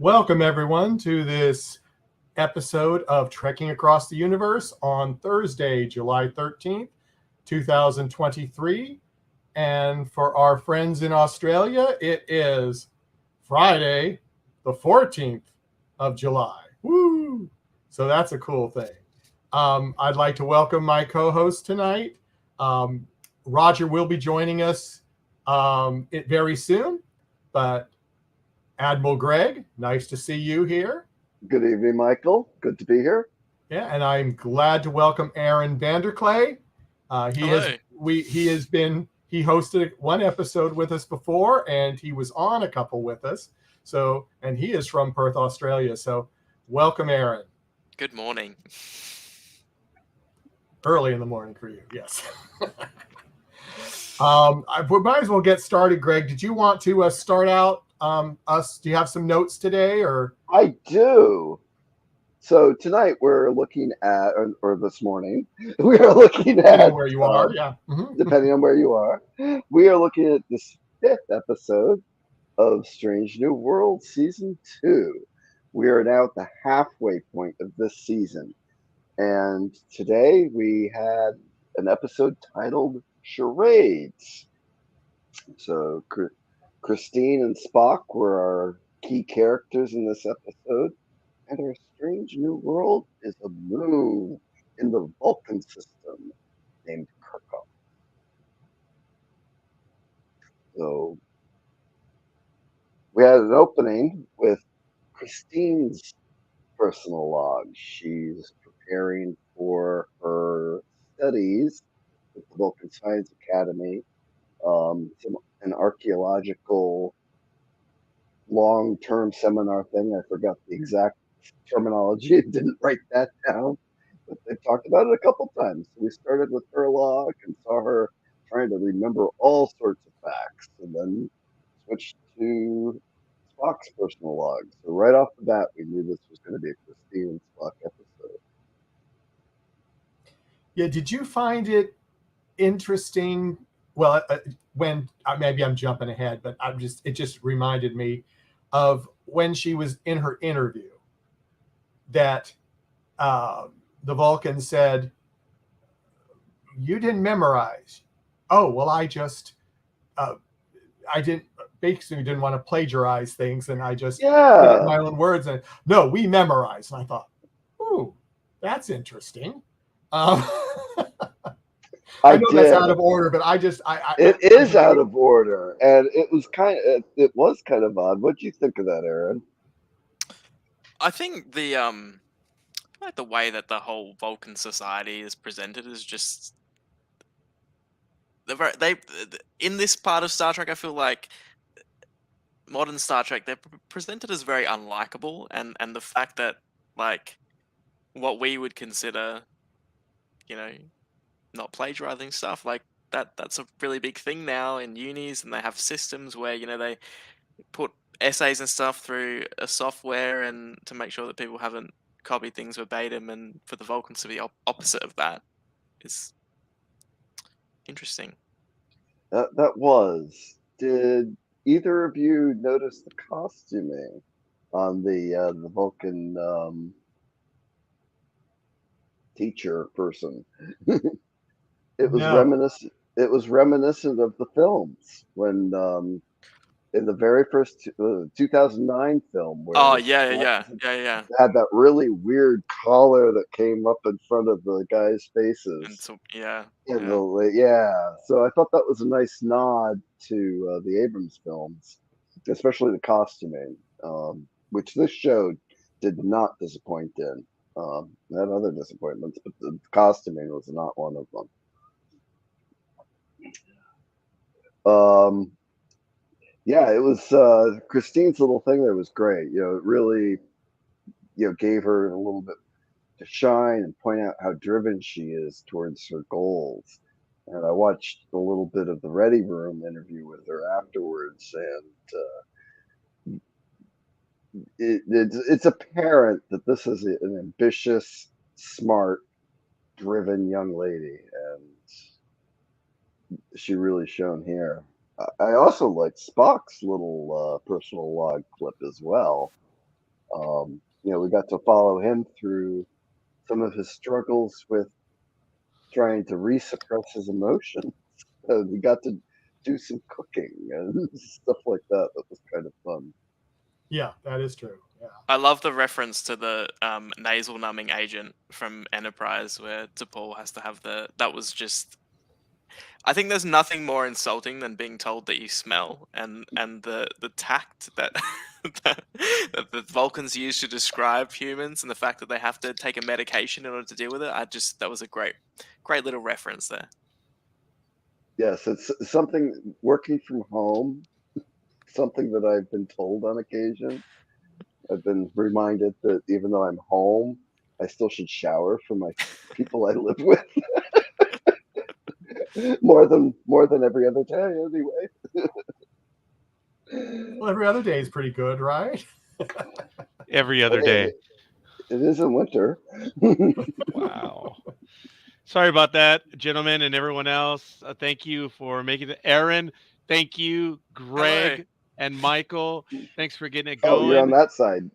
Welcome, everyone, to this episode of Trekking Across the Universe on Thursday, July 13th, 2023. And for our friends in Australia, it is Friday, the 14th of July. Woo! So that's a cool thing. I'd like to welcome my co host tonight. Roger will be joining us very soon, but Admiral Greg, nice to see you here. Good evening, Michael. Good to be here. Yeah, and I'm glad to welcome Aaron Vanderclay. Hello. He hosted one episode with us before, and he was on a couple with us. So, and he is from Perth, Australia. So, welcome, Aaron. Good morning. Early in the morning for you, yes. We might as well get started. Greg, did you want to start out Do you have some notes today, or? I do. So tonight we're looking at, or this morning, we are looking Depending at on where you are, yeah. Mm-hmm. Depending on where you are, we are looking at this fifth episode of Strange New World Season 2. We are now at the halfway point of this season. And today we had an episode titled Charades. So Christine and Spock were our key characters in this episode, and our strange new world is a moon in the Vulcan system named Kirkov. So we had an opening with Christine's personal log. She's preparing for her studies at the Vulcan Science Academy, an archaeological long-term seminar thing. I forgot the exact terminology. I didn't write that down, but they've talked about it a couple times. We started with her log and saw her trying to remember all sorts of facts, and then switched to Spock's personal log. So right off the bat, we knew this was going to be a Christine and Spock episode. Yeah, did you find it interesting? Well, maybe I'm jumping ahead, but it just reminded me of when she was in her interview that the Vulcan said, "You didn't memorize." Oh, well, I didn't want to plagiarize things, and I just put in my own words. And no, we memorized. And I thought, ooh, that's interesting. I know that's out of order, but it is out of order, and it was kind of odd. What do you think of that, Aaron? I think the way that the whole Vulcan society is presented is just in this part of Star Trek. I feel like modern Star Trek, they're presented as very unlikable, and the fact that like what we would consider, not plagiarizing stuff like that's a really big thing now in unis, and they have systems where they put essays and stuff through a software and to make sure that people haven't copied things verbatim, and for the Vulcans to be opposite of that is interesting. That was. Did either of you notice the costuming on the Vulcan teacher person? It was reminiscent. It was reminiscent of the films when in the very first 2009 film. Where yeah. had that really weird collar that came up in front of the guys' faces. And so, yeah. So I thought that was a nice nod to the Abrams films, especially the costuming, which this show did not disappoint in. Had other disappointments, but the costuming was not one of them. Yeah, it was Christine's little thing there was great. It really, gave her a little bit to shine and point out how driven she is towards her goals. And I watched a little bit of the Ready Room interview with her afterwards, and it's apparent that this is an ambitious, smart, driven young lady, and she really shown here. I also like Spock's little personal log clip as well. We got to follow him through some of his struggles with trying to resuppress his emotions. We got to do some cooking and stuff like that. That was kind of fun. Yeah, that is true. Yeah. I love the reference to the nasal numbing agent from Enterprise, where T'Pol has to have the. That was just. I think there's nothing more insulting than being told that you smell, and the tact that that the Vulcans use to describe humans, and the fact that they have to take a medication in order to deal with it. That was a great little reference there. Yes, it's something working from home, something that I've been told on occasion. I've been reminded that even though I'm home, I still should shower for my people I live with. more than every other day, anyway. Well, every other day is pretty good, right? Every other day. It is in winter. Wow. Sorry about that, gentlemen, and everyone else. Thank you for making it. Aaron, thank you. Greg Hello. and Michael, thanks for getting it Oh, going. you're on that side.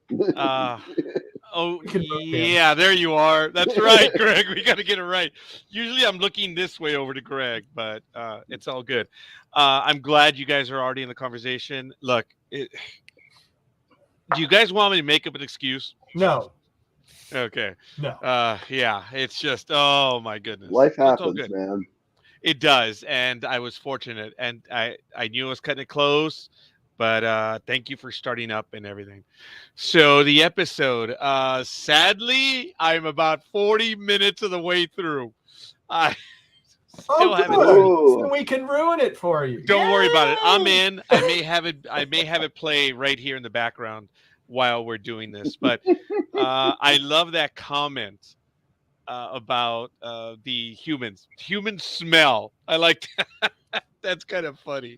Oh, We can vote him. yeah, there you are. That's right, Greg. We got to get it right. Usually I'm looking this way over to Greg, but it's all good. I'm glad you guys are already in the conversation. Look, do you guys want me to make up an excuse? No, Okay. no. Yeah, it's just, oh my goodness. Life It's all happens, good. man. It does, and I was fortunate, and I knew I was cutting it close, but thank you for starting up and everything. So the episode, sadly, I'm about 40 minutes of the way through. I still Oh, haven't. good. Ooh. So we can ruin it for you. Don't worry about it. I'm Yay! in. I may have it play right here in the background while we're doing this. But I love that comment about the human smell. I like that. That's kind of funny,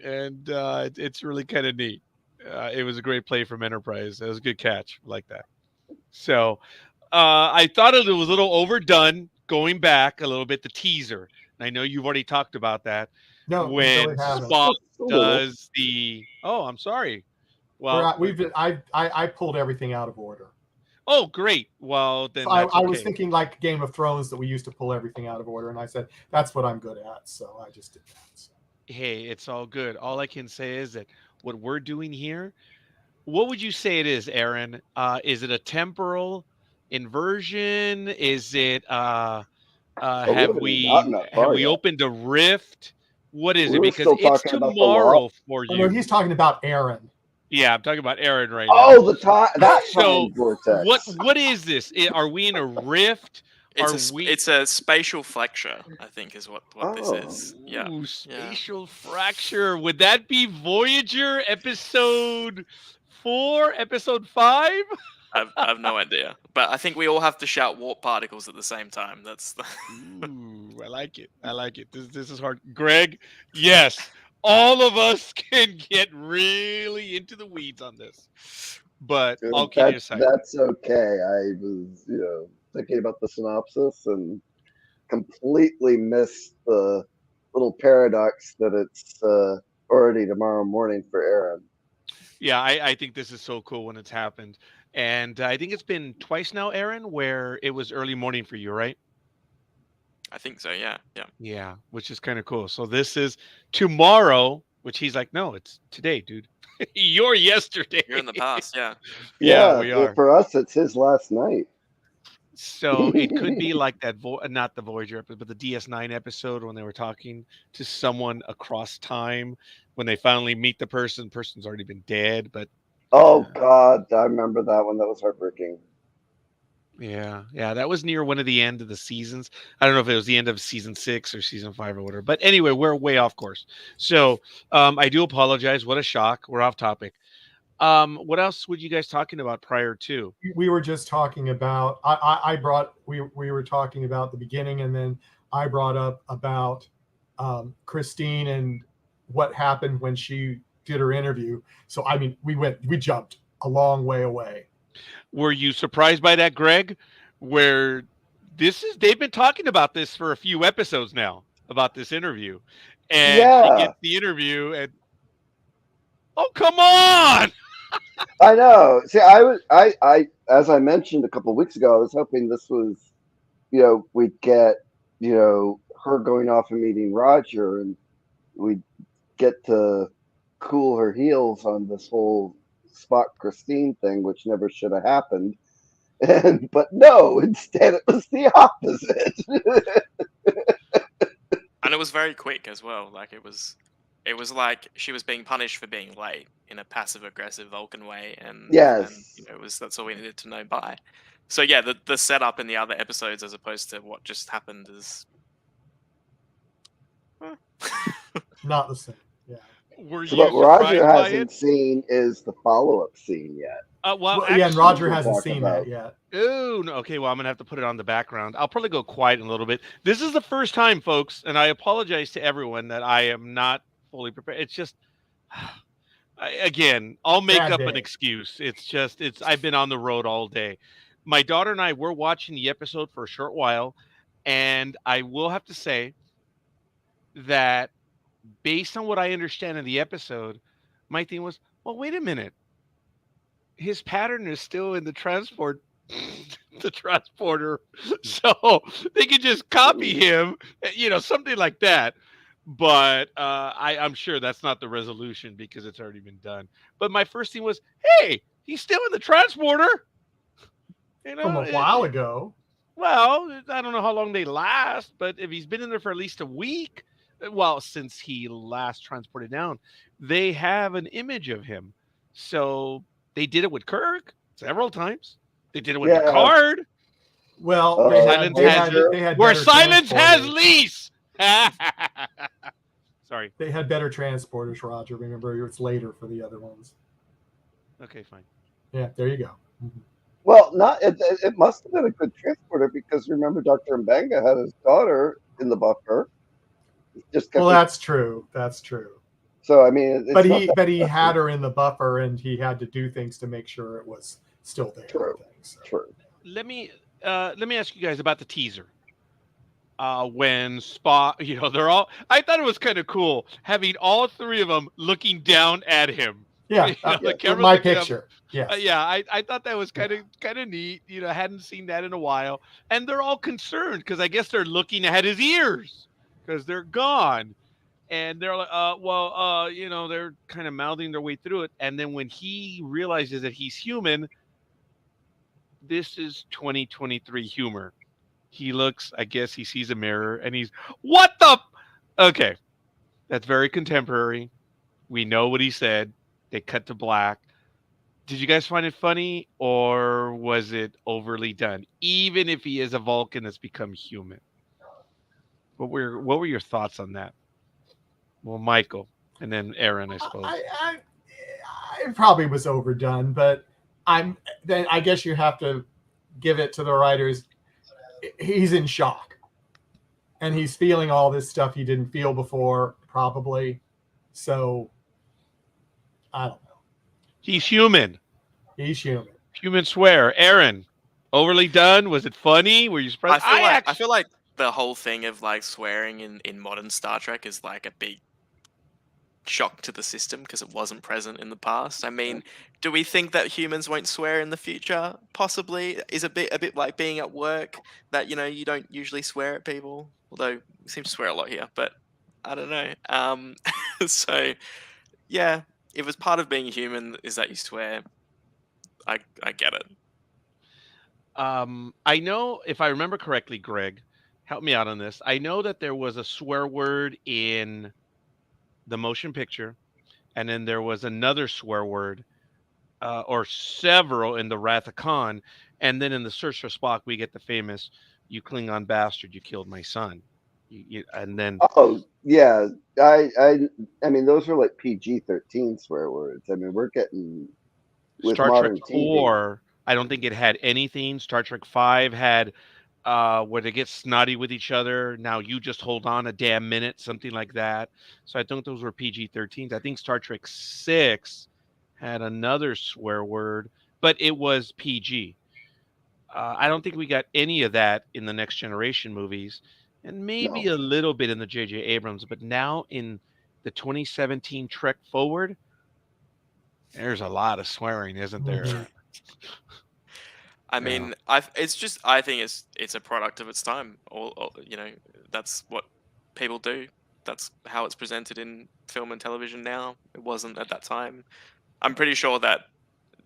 and it's really kind of neat. It was a great play from Enterprise. It was a good catch. I like that. So I thought it was a little overdone. Going back a little bit, the teaser. And I know you've already talked about that. No, we When really haven't. Spock Just a little. does the. Oh, I'm sorry. Well, I pulled everything out of order. oh, great. Well, then I that's okay. was thinking like Game of Thrones that we used to pull everything out of order, and I said that's what I'm good at, so I just did that. So. Hey, it's all good. All I can say is that what we're doing here, what would you say it is, Aaron? Is it a temporal inversion? Is it have we gotten that far yet. opened a rift? What is We it? were Because still it's talking about the tomorrow law. for Oh, no, you. he's talking about Aaron. Yeah, I'm talking about Aaron right now. Oh, that So time vortex. what is this? Are we in a rift? It's a spatial flexure, I think, is what this is. Yeah. Ooh, spatial fracture. Would that be Voyager episode 4, episode 5? I have no idea, but I think we all have to shout warp particles at the same time. That's the Ooh, I like it. I like it. This is hard. Greg, yes, all of us can get really into the weeds on this, but Dude, all kidding aside, that's okay. I was, thinking about the synopsis and completely missed the little paradox that it's already tomorrow morning for Aaron. yeah, I think this is so cool when it's happened, and I think it's been twice now, Aaron, where it was early morning for you, right? I think so. Yeah. Yeah, which is kind of cool. So this is tomorrow, which he's like, no, it's today, dude. You're yesterday. You're in the past. Yeah. Yeah, we are. For us, it's his last night. So it could be like that, not the Voyager episode, but the DS9 episode when they were talking to someone across time. When they finally meet the person's already been dead. But Oh God, I remember that one. That was heartbreaking. yeah, that was near one of the end of the seasons. I don't know if it was the end of season 6 or season 5 or whatever. But anyway, we're way off course. So I do apologize. What a shock. We're off topic. What else were you guys talking about prior to? We were just talking about. We were talking about the beginning, and then I brought up about Christine and what happened when she did her interview. So I mean, we jumped a long way away. Were you surprised by that, Greg? Where they've been talking about this for a few episodes now, about this interview. And she gets the interview and oh, come on! I know. See, as I mentioned a couple of weeks ago, I was hoping this was, we'd get, her going off and meeting Roger, and we'd get to cool her heels on this whole Spock Christine thing, which never should have happened. But no, instead it was the opposite. And it was very quick as well. Like it was like she was being punished for being late in a passive aggressive Vulcan way, and Yes. that's all we needed to know by. So yeah, the setup in the other episodes as opposed to what just happened is Not the same. Yeah. Were So you what Roger surprised by hasn't it? seen is the follow-up scene yet. Well, Yeah, and actually, Roger we'll hasn't talk seen about- that yet. oh, no, okay. Well, I'm gonna have to put it on the background. I'll probably go quiet in a little bit. This is the first time, folks, and I apologize to everyone that I am not fully prepared. It's just, again, I'll make Bad up an day. excuse. I've been on the road all day. My daughter and I were watching the episode for a short while, and I will have to say that based on what I understand in the episode, my thing was, well, wait a minute. His pattern is still in the the transporter, so they could just copy him, something like that. But I'm sure that's not the resolution because it's already been done. But my first thing was, hey, he's still in the transporter. From a while ago. Well, I don't know how long they last, but if he's been in there for at least a week, well, since he last transported down, they have an image of him. So they did it with Kirk several times. They did it with Picard. Well, Oh, they had, Silence they has- had, they had Where better silence has transporters. lease. Sorry. They had better transporters, Roger. Remember, it's later for the other ones. Okay, fine. Yeah, there you go. Well, it must have been a good transporter because remember, Dr. Mbanga had his daughter in the buffer. Well, that's true. That's true. So I mean, But he had her in the buffer, and he had to do things to make sure it was still there. True. True. Let me ask you guys about the teaser. When Spock, they're all. I thought it was kind of cool having all three of them looking down at him. Yeah, The camera's my looking up. picture. Yes. Yeah, I thought that was kind of neat. I hadn't seen that in a while, and they're all concerned because I guess they're looking at his ears because they're gone, and they're like, they're kind of mouthing their way through it, and then when he realizes that he's human, this is 2023 humor. He looks, I guess he sees a mirror, and he's, what the? Okay, that's very contemporary. We know what he said. They cut to black. Did you guys find it funny, or was it overly done? Even if he is a Vulcan that's become human, what were your thoughts on that? Well, Michael, and then Aaron, I suppose. It probably was overdone, but I guess you have to give it to the writers. He's in shock, and he's feeling all this stuff he didn't feel before, probably. So I don't know. He's human. He's human. Human swear. Aaron, overly done? Was it funny? Were you surprised? I feel like the whole thing of like swearing in modern Star Trek is like a big shock to the system because it wasn't present in the past. I mean, do we think that humans won't swear in the future? Possibly. Is a bit like being at work that you don't usually swear at people, although we seem to swear a lot here, but I don't know. So yeah, if it's part of being human is that you swear, I get it. I know, if I remember correctly, Greg, help me out on this. I know that there was a swear word in the motion picture, and then there was another swear word, or several in the Wrath of Khan, and then in the Search for Spock, we get the famous "You Klingon bastard, you killed my son," and then. Oh yeah, I mean those are like PG-13 swear words. I mean we're getting with Star modern Trek TV. 4, I don't think it had anything. Star Trek 5 had where they get snotty with each other. Now you just hold on a damn minute, something like that. So I think those were PG-13s. I think Star Trek 6 had another swear word, but it was PG. I don't think we got any of that in the Next Generation movies, and maybe a little bit in the J.J. Abrams. But now in the 2017 Trek Forward, There's a lot of swearing, isn't there? Mhm. I Yeah. mean, I think it's a product of its time. All that's what people do. That's how it's presented in film and television now. It wasn't at that time. I'm pretty sure that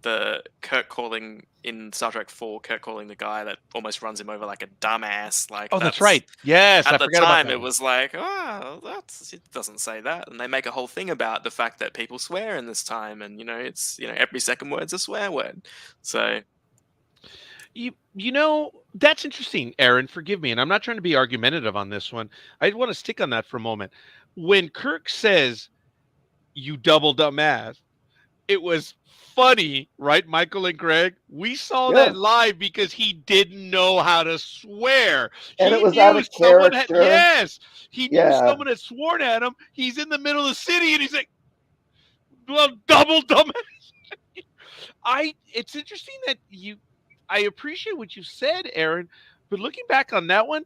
the Kirk calling in Star Trek 4, Kirk calling the guy that almost runs him over like a dumbass, like Oh, that's that's right. Yes, I at the forgot about time that it one. was like, oh, that's it doesn't say that, and they make a whole thing about the fact that people swear in this time, and it's every second word's a swear word. So That's interesting, Aaron. Forgive me, and I'm not trying to be argumentative on this one. I want to stick on that for a moment. When Kirk says, "You double dumbass," it was funny, right, Michael and Greg? We saw Yeah. that live because he didn't know how to swear. And it He was out knew of someone had, character. yes, he knew Yeah. someone had sworn at him. He's in the middle of the city and he's like, well, double dumbass. It's interesting that I appreciate what you said, Aaron, but looking back on that one,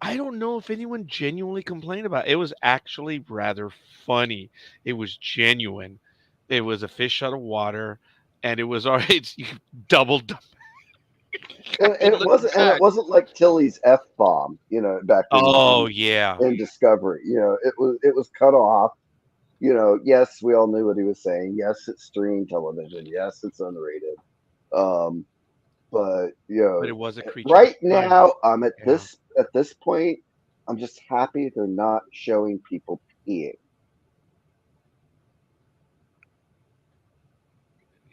I don't know if anyone genuinely complained about it. It was actually rather funny. It was genuine. It was a fish out of water, and it was all right. It's double. And it wasn't, like Tilly's F bomb, back Oh yeah, in Discovery. It was cut off. Yes, we all knew what he was saying. Yes, it's streamed television. Yes, it's unrated. But but it was a creature. right of time. now, I'm at Yeah. this point. I'm just happy they're not showing people peeing.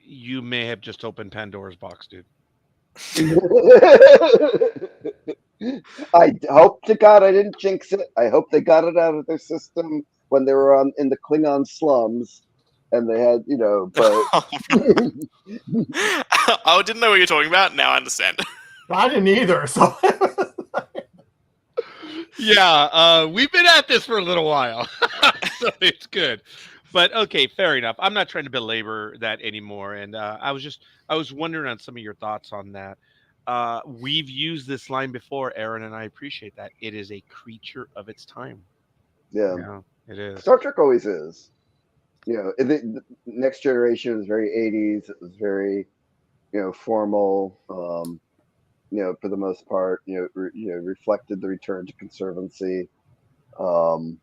You may have just opened Pandora's box, dude. I hope to God I didn't jinx it. I hope they got it out of their system when they were in the Klingon slums, and they had, but I didn't know what you're talking about. Now I understand. I didn't either. So Yeah, we've been at this for a little while, so it's good. But okay, fair enough. I'm not trying to belabor that anymore, and I was wondering on some of your thoughts on that. We've used this line before, Aaron, and I appreciate that. It is a creature of its time. yeah, Yeah, it is. Star Trek always is. The Next Generation was very 80s. It was very, formal. For the most part, reflected the return to conservancy. And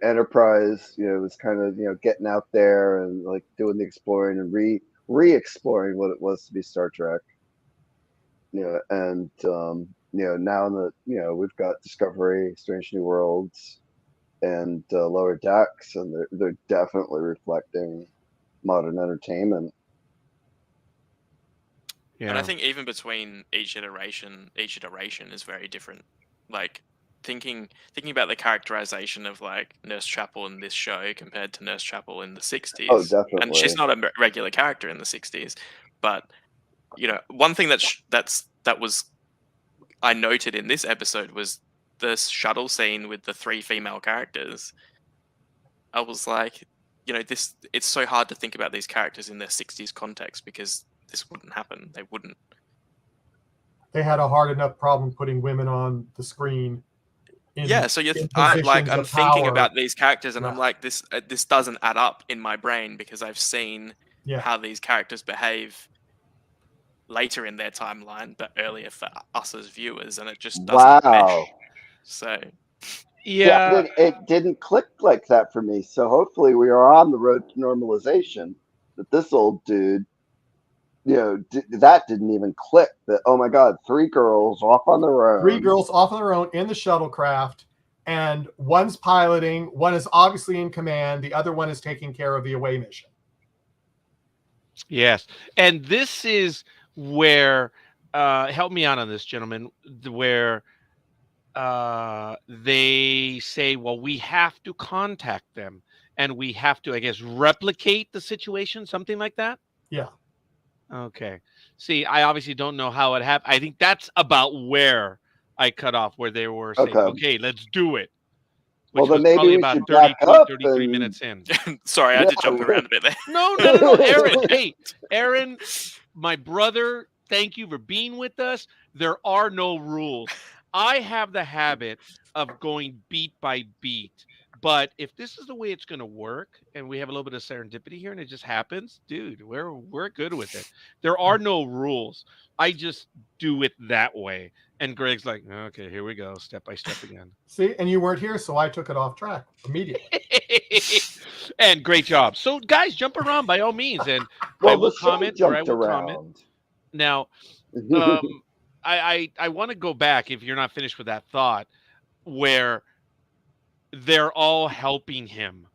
Enterprise, was kind of getting out there and like doing the exploring and re-exploring what it was to be Star Trek. And now in we've got Discovery, Strange New Worlds, and Lower Decks, and they're definitely reflecting modern entertainment. Yeah. And I think even between each iteration is very different. Like thinking about the characterization of like Nurse Chapel in this show compared to Nurse Chapel in the 60s. Oh, definitely. And she's not a regular character in the 60s, but one thing that was I noted in this episode was the shuttle scene with the 3 female characters. I was like, it's so hard to think about these characters in their 60s context because this wouldn't happen. They wouldn't. they had a hard enough problem putting women on the screen. So in I'm positions of thinking power. about these characters, and Yeah. I'm like, this doesn't add up in my brain because I've seen Yeah. how these characters behave later in their timeline, but earlier for us as viewers, and it just doesn't mesh. So Yeah. it didn't click like that for me. So hopefully we are on the road to normalization. That this old dude, that didn't even click. That, oh my God, 3 girls off on their own. 3 girls off on their own in the shuttlecraft, and one's piloting, one is obviously in command, the other one is taking care of the away mission. Yes. And this is where help me out on this, gentlemen, where they say, well, we have to contact them and we have to, I guess, replicate the situation, something like that. Yeah. Okay. See, I obviously don't know how it happened. I think that's about where I cut off, where they were saying, okay, let's do it. Which Well, then was maybe probably we about should 32, back up 33 and- minutes in. sorry, I had to jump around a bit there. No, Aaron. Hey, Aaron, my brother, thank you for being with us. There are no rules. I have the habit of going beat by beat But if this is the way it's going to work, and we have a little bit of serendipity here, and it just happens, dude, we're good with it. There are no rules. I just do it that way. And Greg's like, okay, here we go, step by step again. See, and you weren't here, so I took it off track immediately. And great job. So, guys, jump around by all means, and Well, I will the sun comment where I jumped will comment. around. Now, I want to go back, if you're not finished with that thought, where they're all helping him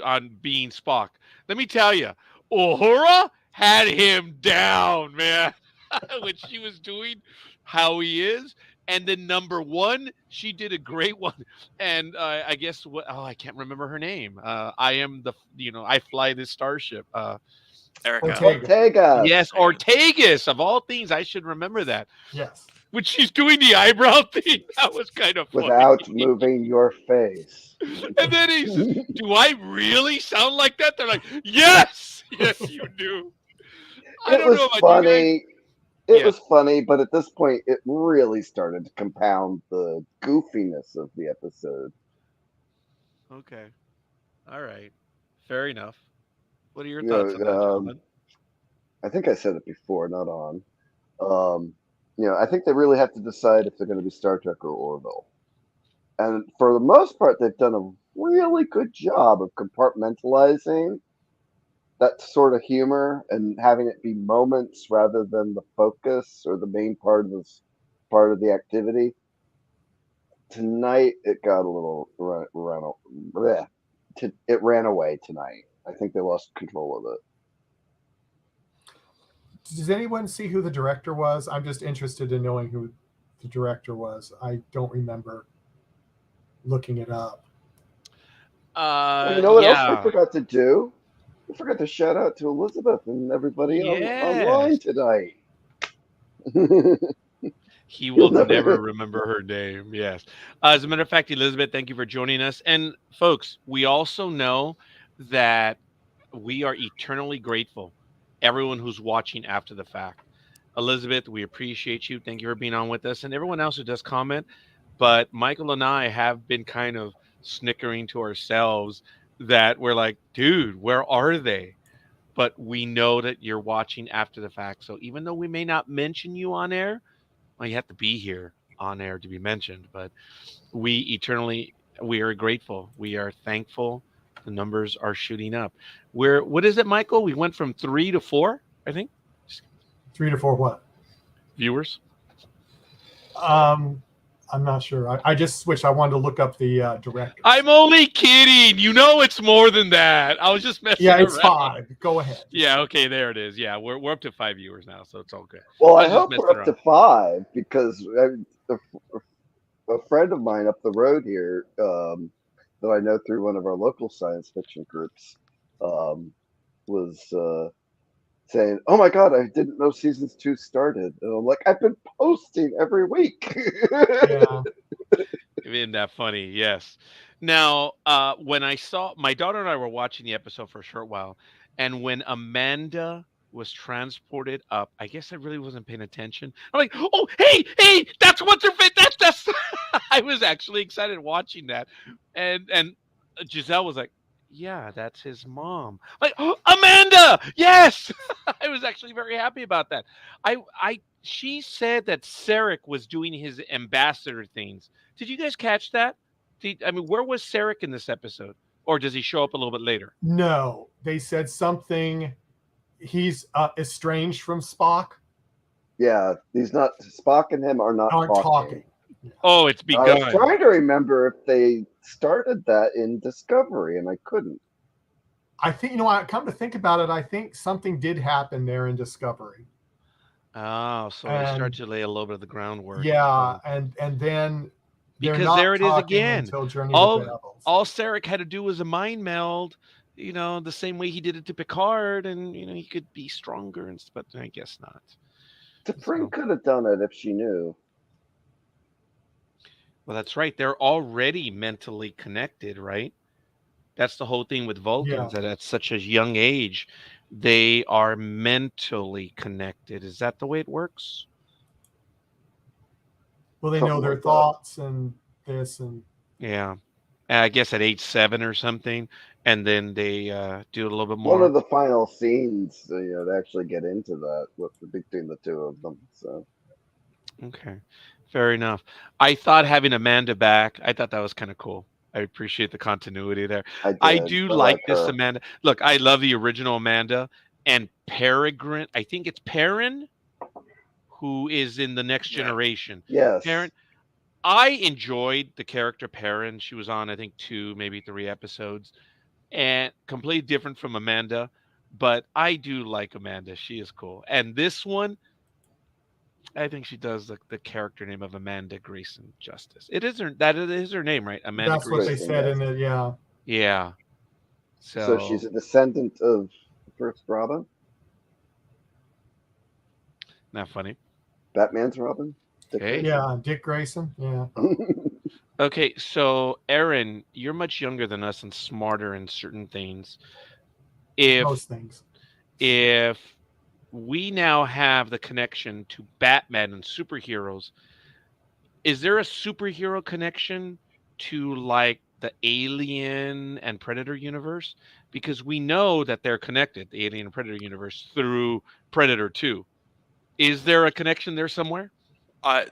on being Spock. Let me tell you, Uhura had him down, man. When she was doing how he is. And then number one, she did a great one. And I guess I can't remember her name. I am I fly this starship. Erica. Ortega. Yes, Ortegas, of all things. I should remember that. Yes. When she's doing the eyebrow thing, that was kind of funny. Without moving your face. And then he says, do I really sound like that? They're like, yes, yes, you do. I don't know about funny. you guys. It was funny, but at this point, it really started to compound the goofiness of the episode. Okay. All right. Fair enough. What are your thoughts on that, gentlemen? I think I said it before, not on. I think they really have to decide if they're going to be Star Trek or Orville. And for the most part, they've done a really good job of compartmentalizing that sort of humor and having it be moments rather than the focus or the main part of the activity. Tonight, it got a little it ran away tonight. I think they lost control of it. Does anyone see who the director was? I'm just interested in knowing who the director was. I don't remember looking it up. You know what else we forgot to do? We forgot to shout out to Elizabeth and everybody online tonight. He will never remember her name. Yes. As a matter of fact, Elizabeth, thank you for joining us. And folks, we also know that we are eternally grateful. Everyone who's watching after the fact. Elizabeth, we appreciate you. Thank you for being on with us. And everyone else who does comment. But Michael and I have been kind of snickering to ourselves that we're like, dude, where are they? But we know that you're watching after the fact. So even though we may not mention you on air, well, you have to be here on air to be mentioned. But we are grateful. We are thankful. The numbers are shooting up. What is it, Michael? We went from 3 to 4, I think. 3 to 4 what? Viewers. I'm not sure. I just switched. I wanted to look up the director. I'm only kidding. You know it's more than that. I was just messing around. Yeah, it's 5. Go ahead. Yeah, okay, there it is. Yeah, we're up to 5 viewers now, so it's all good. Well, I hope we're up to 5 because a friend of mine up the road here that I know through one of our local science fiction groups was saying, "Oh my God, I didn't know seasons 2 started." And I'm like, "I've been posting every week." Yeah. Isn't that funny? Yes. Now, when I saw my daughter and I were watching the episode for a short while, and when Amanda was transported up, I guess I really wasn't paying attention. I'm like, "Oh, hey, that's what's her face. That's." I was actually excited watching that, and Giselle was like, "Yeah, that's his mom." Like, oh, Amanda, yes. I was actually very happy about that. She said that Sarek was doing his ambassador things. Did you guys catch that? Where was Sarek in this episode, or does he show up a little bit later? No, they said something. He's estranged from Spock. Yeah, he's not. Spock and him aren't talking. Oh, it's begun. I was trying to remember if they started that in Discovery, and I couldn't. I think, I come to think about it, I think something did happen there in Discovery. Oh, so they start to lay a little bit of the groundwork. Yeah, and then because there it is again. All Sarek had to do was a mind meld, the same way he did it to Picard, and he could be stronger, but I guess not. T'Pring could have done it if she knew. Well, that's right. They're already mentally connected, right? That's the whole thing with Vulcans, that at such a young age, they are mentally connected. Is that the way it works? Well, they know their thoughts and this and... Yeah. I guess at age 7 or something, and then they do a little bit One more. of the final scenes, they actually get into that between the two of them. So Okay, fair enough. I thought having Amanda back, I thought that was kind of cool. I appreciate the continuity there. I I did. do I like like this her. Amanda. Look, I love the original Amanda and Peregrine. I think it's Perrin who is in the Next Yeah. Generation. Yes. Perrin. I enjoyed the character Perrin. She was on, I think, 2, maybe 3 episodes, and completely different from Amanda. But I do like Amanda. She is cool. And this one, I think she does the character name of Amanda Grayson justice. It is her name, right? Amanda That's what they Grayson. Grayson, said yes. in it. Yeah. Yeah. So she's So a descendant of the first Robin, not funny. Batman's Robin. Dick Hey. Grayson. Yeah. Dick Grayson. Yeah. Okay, so Aaron, you're much younger than us and smarter in certain things. If Most things. if we now have the connection to Batman and superheroes, is there a superhero connection to like the Alien and Predator universe? Because we know that they're connected, the Alien and Predator universe, through Predator 2. Is there a connection there somewhere?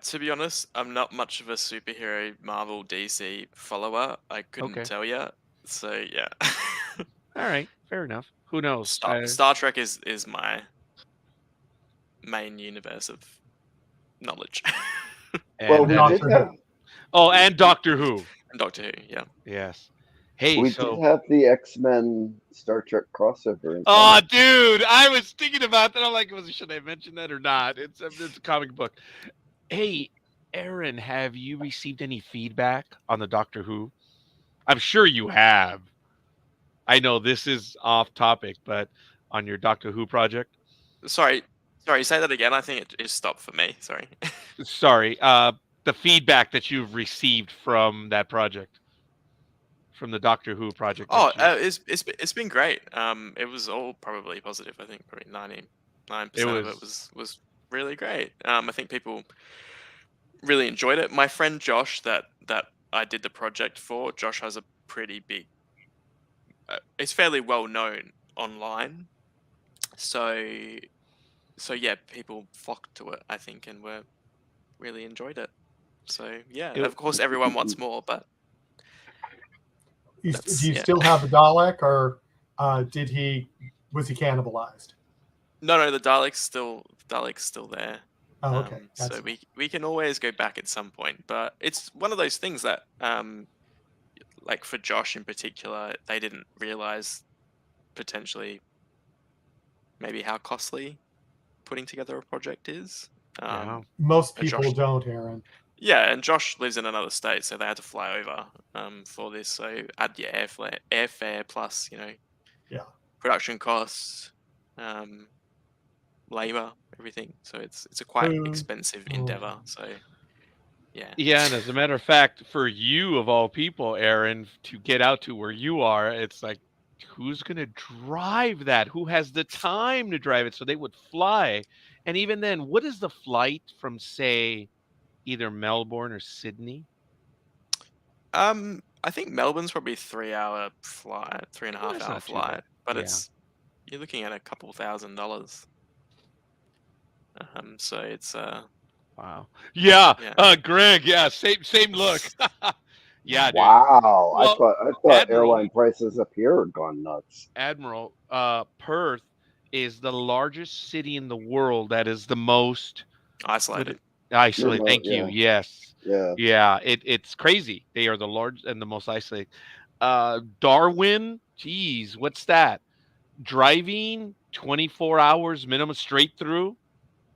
To be honest, I'm not much of a superhero Marvel DC follower. I couldn't Okay. tell you. So yeah. All right. Fair enough. Who knows? Star Trek is my main universe of knowledge. Well, And we that is did Doctor have Who. and Doctor Who. And Doctor Who, yeah. Yes. Hey, we did so have the X-Men Star Trek crossover in oh, comics. dude, I was thinking about that. I'm like, should I mention that or not? It's a comic book. Hey, Aaron, have you received any feedback on the Doctor Who? I'm sure you have. I know this is off topic, but on your Doctor Who project. Sorry, say that again. I think it stopped for me. Sorry. Sorry, the feedback that you've received from that project, from the Doctor Who project Oh, that you. it's been great. It was all probably positive. I think probably It 99% of it was. was really great. I think people really enjoyed it. My friend Josh, that I did the project for, Josh has a pretty big. It's fairly well known online, so yeah, people flocked to it. I think, and were really enjoyed it. So yeah, It, of course, everyone wants more, but Do that's you yeah. still have the Dalek, or was he cannibalized? No, the Dalek's still there. Oh, okay. So That's we can always go back at some point, but it's one of those things that like for Josh in particular, they didn't realize potentially maybe how costly putting together a project is. yeah. most And people Josh, don't, Aaron. yeah, and Josh lives in another state, so they had to fly over for this. So add your airfare plus Yeah. production costs, um, labor, everything. So it's a quite Food. expensive Oh. endeavor. So yeah. Yeah, and as a matter of fact, for you of all people, Aaron, to get out to where you are, it's like, who's going to drive that? Who has the time to drive it? So they would fly. And even then, what is the flight from, say, either Melbourne or Sydney? I think Melbourne's probably 3 hour flight, three and a Oh, half that's hour not too bad. flight, but Yeah. you're looking at a couple $1,000s. So it's Wow. Yeah. yeah. Greg. Yeah. Same look. Yeah, dude. Wow, I Well, thought Admiral, airline prices up here are gone nuts. Admiral, Perth is the largest city in the world that is the most Isolated. isolated. Remote, Thank you. yeah. Yes. Yeah. Yeah. It's crazy. They are the largest and the most isolated. Darwin. Geez, what's that? Driving 24 hours minimum straight through.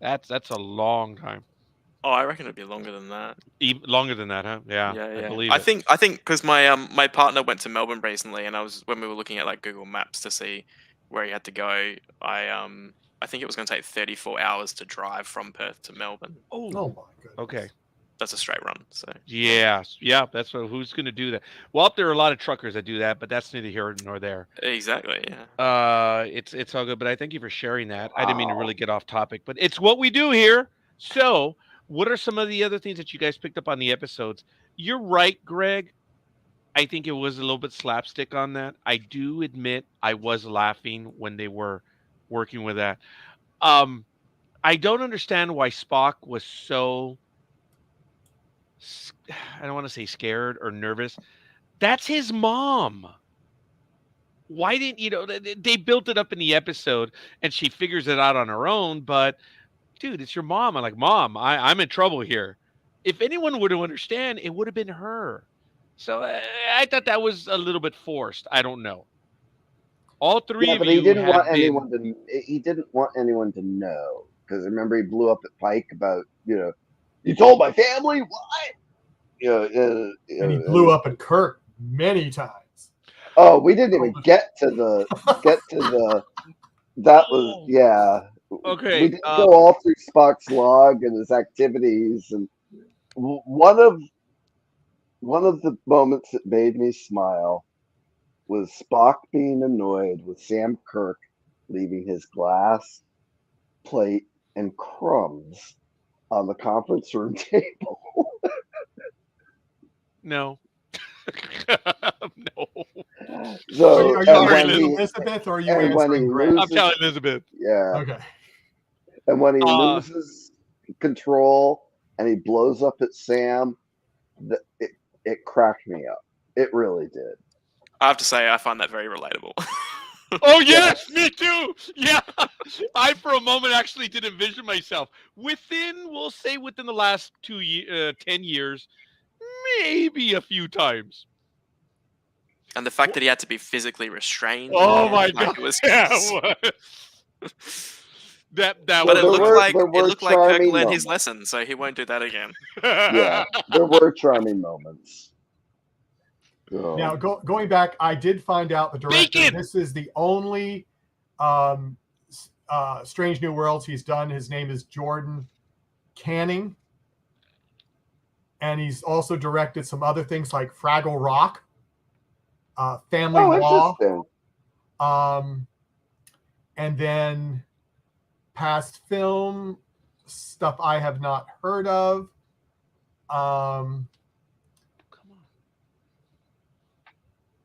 That's a long time. Oh, I reckon it'd be longer than that. Even longer than that, huh? Yeah, Yeah, I yeah. believe I it. think because my partner went to Melbourne recently, and I was when we were looking at like Google Maps to see where he had to go. I think it was going to take 34 hours to drive from Perth to Melbourne. Oh Oh, my goodness. okay. That's a straight run. So Yeah, yeah. That's who's going to do that? Well, there are a lot of truckers that do that, but that's neither here nor there. exactly, yeah. It's all good. But I thank you for sharing that. I didn't mean to Wow. really get off topic, but it's what we do here. So, what are some of the other things that you guys picked up on the episodes? You're right, Greg. I think it was a little bit slapstick on that. I do admit I was laughing when they were working with that. Um, I don't understand why Spock was so I don't want to say scared or nervous. That's his mom. Why didn't they built it up in the episode and she figures it out on her own, but dude, it's your mom. I'm like, Mom, I'm in trouble here. If anyone would have understand, it would have been her. So I thought that was a little bit forced. I don't know. All three Yeah, of but he you didn't want have been. anyone to. He didn't want anyone to know because remember he blew up at Pike about you told my family what And he blew up at Kirk many times. Oh, we didn't even get to the that was Oh, yeah. We okay. didn't go all through Spock's log and his activities, and one of the moments that made me smile was Spock being annoyed with Sam Kirk leaving his glass plate and crumbs on the conference room table. No. No. So Are you and Sorry, when answering he Elizabeth or are you and when he answering Greg? I'm loses, telling Elizabeth. yeah, Okay. and when he Uh, loses control and he blows up at Sam, it cracked me up. It really did. I have to say, I find that very relatable. Oh Yeah. yes, me too. Yeah, I for a moment actually did envision myself we'll say within the last 10 years, maybe a few times. And the fact that he had to be physically restrained in the Oh my end, god! like it was. Yeah, it was. That But So it was looked like there were Kirk charming learned his moments. lesson, so he won't do that again. Yeah, there were charming moments. So, Now, going back, I did find out the director. Bacon. This is the only Strange New Worlds he's done. His name is Jordan Canning. And he's also directed some other things like Fraggle Rock, Family Law, interesting. and then past film stuff I have not heard of.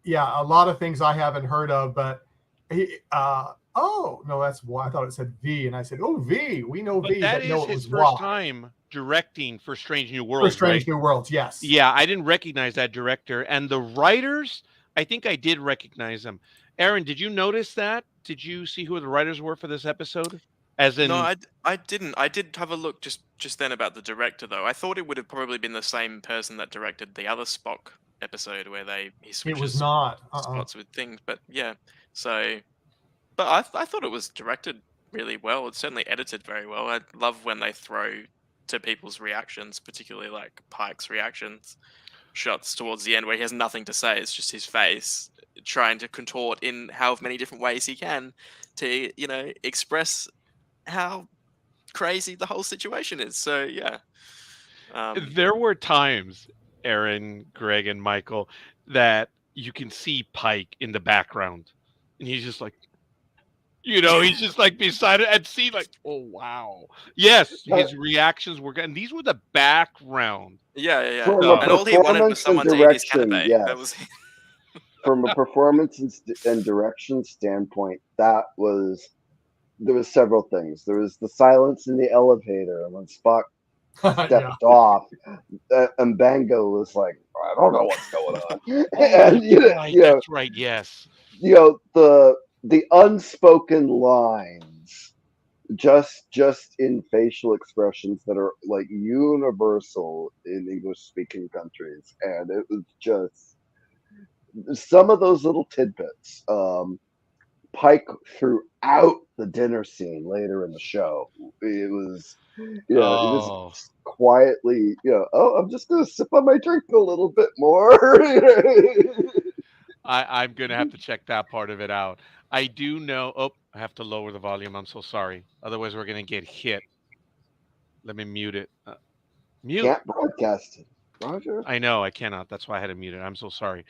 Yeah, a lot of things I haven't heard of, but he, oh no, that's why I thought it said V, and I said, oh V, we know But V, that but no, is it his was first Y. time directing for Strange New For Worlds, Strange right? New Worlds, yes. Yeah, I didn't recognize that director. And the writers, I think I did recognize them. Aaron, did you notice that? Did you see who the writers were for this episode? As No, in, I didn't. I did have a look just then about the director though. I thought it would have probably been the same person that directed the other Spock episode where he It was switches not. spots with things. But yeah, so but I thought it was directed really well. It's certainly edited very well. I love when they throw to people's reactions, particularly like Pike's reactions shots towards the end where he has nothing to say. It's just his face trying to contort in however many different ways he can to, express how crazy the whole situation is. So yeah. there were times, Aaron, Greg, and Michael, that you can see Pike in the background. And he's just like, he's just like beside it and see like, oh wow. Yes, his reactions were good. And these were the background. Yeah. From No. a And all he wanted was performance and someone to eat his direction, canapé. yes. That was From a performance and direction standpoint, there was several things. There was the silence in the elevator, and when Spock stepped off, and Bango was like, "I don't know what's going on," and That's right. Yes. the unspoken lines, just in facial expressions that are like universal in English-speaking countries, and it was just some of those little tidbits. Pike throughout the dinner scene later in the show. It was, he Oh, was quietly, oh, I'm just going to sip on my drink a little bit more. I'm gonna have to check that part of it out. I do know. Oh, I have to lower the volume. I'm so sorry. Otherwise, we're gonna get hit. Let me mute it. Mute. Can't broadcast it, Roger. I know I cannot. That's why I had to mute it. I'm so sorry.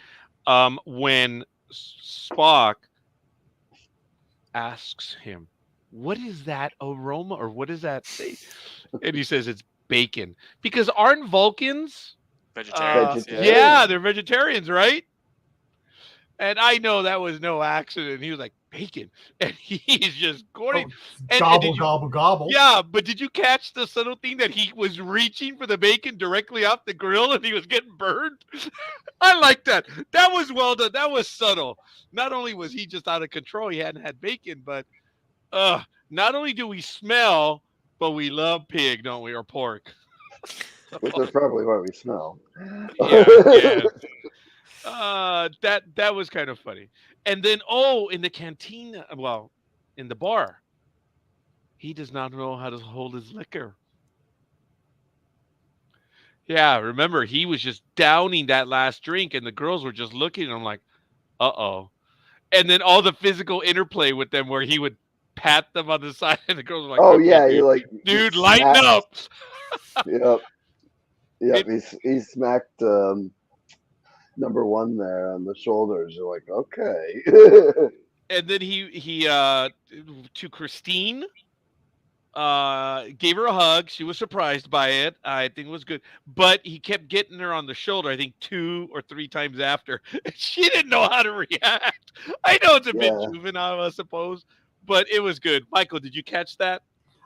When Spock asks him, "What is that aroma, or what does that say?" and he says it's bacon, because aren't Vulcans? vegetarians. Vegetarian. Yeah, they're vegetarians, right? And I know that was no accident. He was like, bacon. And he's just going. Oh, And gobble, did you, gobble, gobble. yeah, but did you catch the subtle thing that he was reaching for the bacon directly off the grill and he was getting burned? I like that. That was well done. That was subtle. Not only was he just out of control, he hadn't had bacon, but not only do we smell, but we love pig, don't we, or pork? Which is probably why we smell. Yeah, yeah. That was kind of funny. And then in the canteen, well, in the bar, he does not know how to hold his liquor. Yeah, remember he was just downing that last drink, and the girls were just looking at him like, "Uh-oh." And then all the physical interplay with them, where he would pat them on the side, and the girls were like, Oh "Okay, yeah, dude, lighten up." Yep, yep. It, He smacked number one there on the shoulders. You're like, okay. and then he to Christine, gave her a hug. She was surprised by it. I think it was good, but he kept getting her on the shoulder, I think 2 or 3 times after. She didn't know how to react. I know it's a bit Yeah. juvenile, I suppose, but it was good. Michael, did you catch that?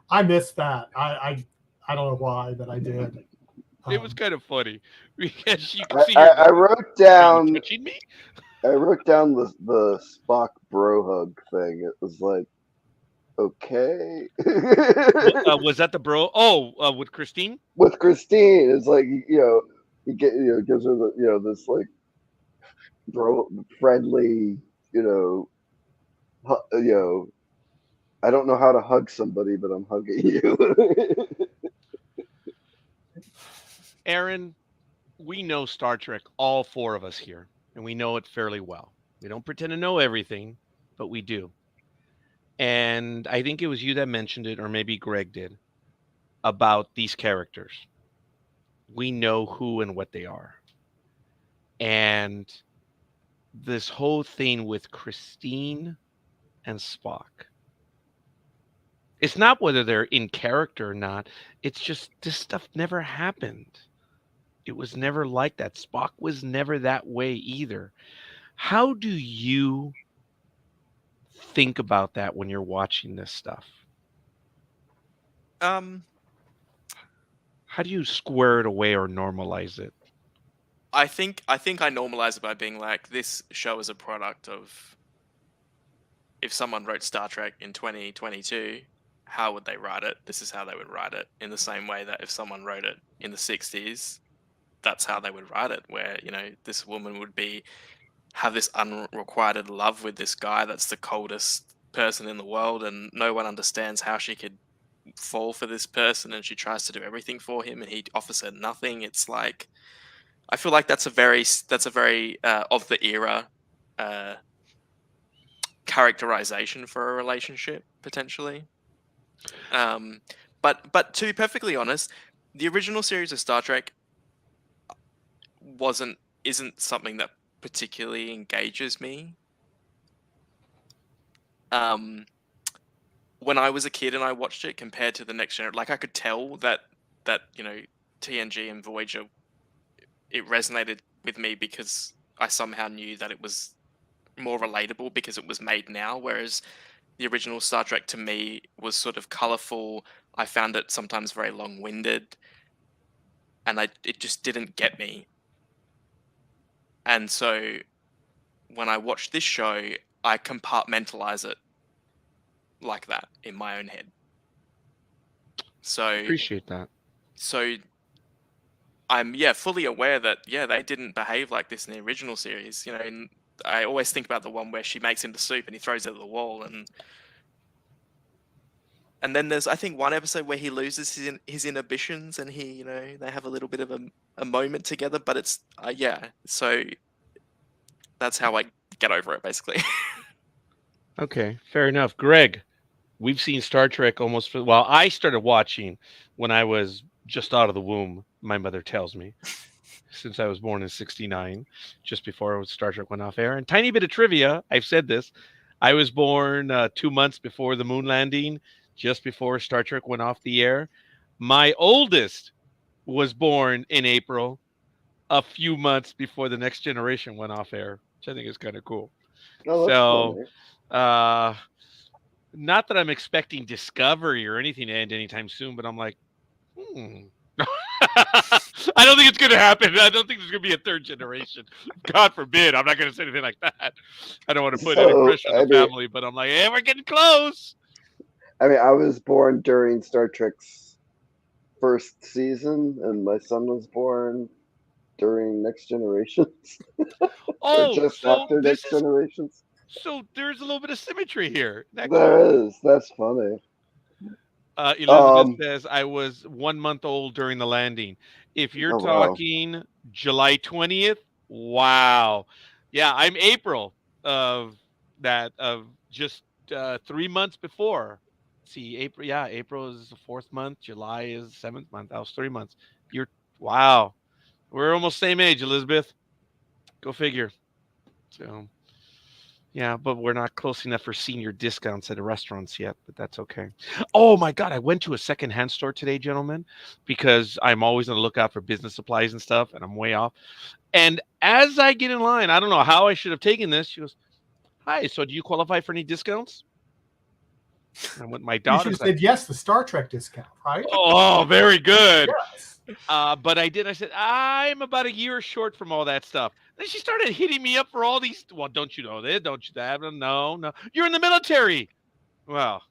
I missed that. I don't know why, but I did. It was kind of funny because you can see I her. wrote Are you down. touching me? I wrote down the Spock bro hug thing. It was like, okay. Was that the bro? Oh, with Christine? With Christine, it's like gives her this like bro friendly I don't know how to hug somebody, but I'm hugging you. Aaron, we know Star Trek, all 4 of us here, and we know it fairly well. We don't pretend to know everything, but we do. And I think it was you that mentioned it, or maybe Greg did, about these characters. We know who and what they are. And this whole thing with Christine and Spock, it's not whether they're in character or not. It's just this stuff never happened. It was never like that. Spock was never that way either. How do you think about that when you're watching this stuff? Um, How do you square it away or normalize it? I think I normalize it by being like, this show is a product of, if someone wrote Star Trek in 2022, how would they write it? This is how they would write it. In the same way that if someone wrote it in the 60s, that's how they would write it. Where this woman would have this unrequited love with this guy that's the coldest person in the world, and no one understands how she could fall for this person, and she tries to do everything for him, and he offers her nothing. It's like, I feel like that's a very of the era characterization for a relationship, potentially. But to be perfectly honest, the original series of Star Trek isn't something that particularly engages me. When I was a kid and I watched it compared to the next generation, like, I could tell that TNG and Voyager, it resonated with me because I somehow knew that it was more relatable because it was made now, whereas the original Star Trek to me was sort of colorful. I found it sometimes very long-winded, and it just didn't get me. And so when I watch this show, I compartmentalize it like that in my own head. So Appreciate that. So I'm fully aware that they didn't behave like this in the original series. And I always think about the one where she makes him the soup and he throws it at the wall, and then there's, I think, one episode where he loses his inhibitions and he they have a little bit of a moment together. But it's so that's how I get over it, basically. Okay, fair enough. Greg, we've seen Star Trek I started watching when I was just out of the womb, my mother tells me, since I was born in 1969, just before Star Trek went off air. And tiny bit of trivia, I've said this, I was born 2 months before the moon landing, just before Star Trek went off the air. My oldest was born in April, a few months before the Next Generation went off air, which I think is kind of cool. Oh, that's So, funny. not that I'm expecting Discovery or anything to end anytime soon, but I'm like, I don't think it's going to happen. I don't think there's going to be a third generation. God forbid. I'm not going to say anything like that. I don't want to put any So, pressure on the family, but I'm like, hey, we're getting close. I mean, I was born during Star Trek's first season, and my son was born during Next Generations, or Oh, just so after this Next is Generations. so there's a little bit of symmetry here. Isn't that cool? There is. That's funny. Elizabeth says I was 1 month old during the landing. If you're Oh wow. talking July 20th, wow. Yeah, I'm April of just 3 months before. See, April, yeah, April is the 4th month, July is the 7th month. That was 3 months. You're wow. We're almost same age, Elizabeth. Go figure. So yeah, but we're not close enough for senior discounts at the restaurants yet, but that's okay. Oh my God, I went to a secondhand store today, gentlemen, because I'm always on the lookout for business supplies and stuff, and I'm way off. And as I get in line, I don't know how I should have taken this. She goes, "Hi, so do you qualify for any discounts?" And I went, my You should daughter's have like, said yes, the Star Trek discount, right? "Oh, very good." Yes. But I did. I said, I'm about a year short from all that stuff. Then she started hitting me up for all these. Well, don't you know this? Don't you that? No, no. You're in the military. Well,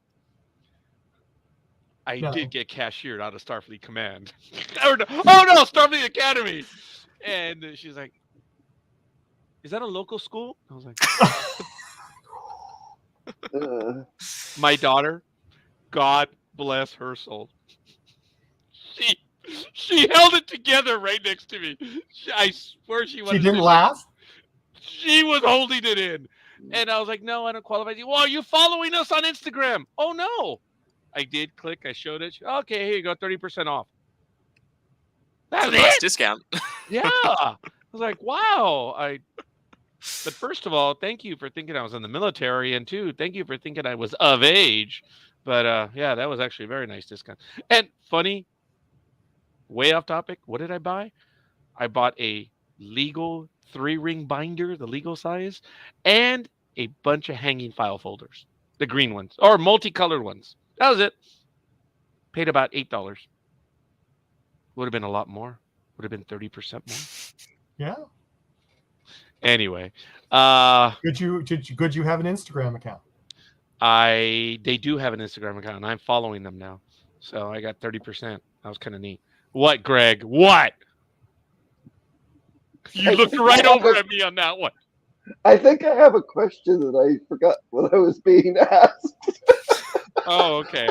I No. did get cashiered out of Starfleet Command. Oh no, Starfleet Academy. And she's like, "Is that a local school?" I was like, Uh, "My daughter, God bless her soul. She she held it together right next to me. I swear she She wanted didn't to. laugh. She was holding it in. And I was like, no, I don't qualify. Well, are you following us on Instagram? Oh, no. I did click. I showed it. Okay, here you go. 30% off. It's That's a nice it. discount. Yeah. I was like, wow. But first of all, thank you for thinking I was in the military. And two, thank you for thinking I was of age. But yeah, that was actually a very nice discount. And funny, way off topic. What did I buy? I bought a legal 3-ring binder, the legal size, and a bunch of hanging file folders, the green ones or multicolored ones. That was it. Paid about $8. Would have been a lot more. Would have been 30% more. Yeah. Anyway, Could you have an Instagram account? they do have an Instagram account, and I'm following them now. So I got 30%. That was kind of neat. What, Greg? What? You looked right over at me on that one. I think I have a question that I forgot what I was being asked. Oh, okay.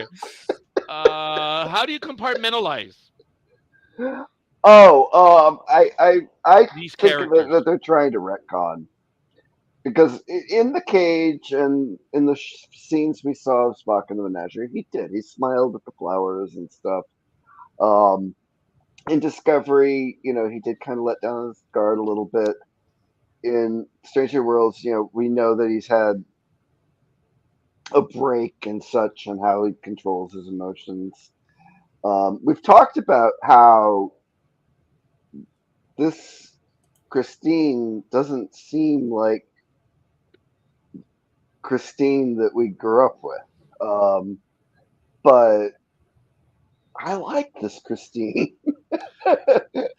How do you compartmentalize I these think of it characters? that they're trying to retcon because in the cage and in the scenes we saw of Spock in the Menagerie, he smiled at the flowers and stuff. Um, in Discovery, he did kind of let down his guard a little bit. In Stranger Worlds, we know that he's had a break and such, and how he controls his emotions. We've talked about how this Christine doesn't seem like Christine that we grew up with. But I like this Christine.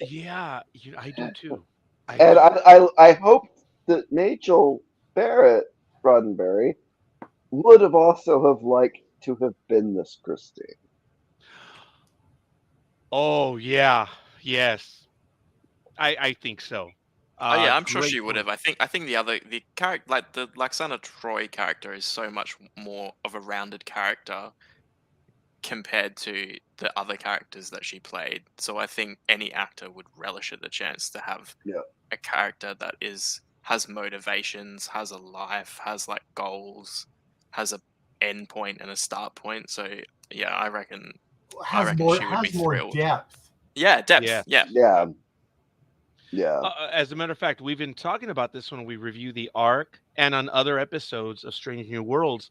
Yeah, I do too. I And do. I hope that Majel Barrett Roddenberry would have also have liked to have been this Christine. Oh yeah, yes. I think so. Oh yeah, I'm sure Great she would point. have. I think the character, like the Laxana Troy character, is so much more of a rounded character compared to the other characters that she played. So I think any actor would relish at the chance to have Yeah. a character that has motivations, has a life, has like goals, has a end point and a start point. So yeah, I reckon she would be Has more thrilled. depth. Yeah, depth. Yeah. Yeah. Yeah. Yeah. As a matter of fact, we've been talking about this when we review the arc and on other episodes of Strange New Worlds.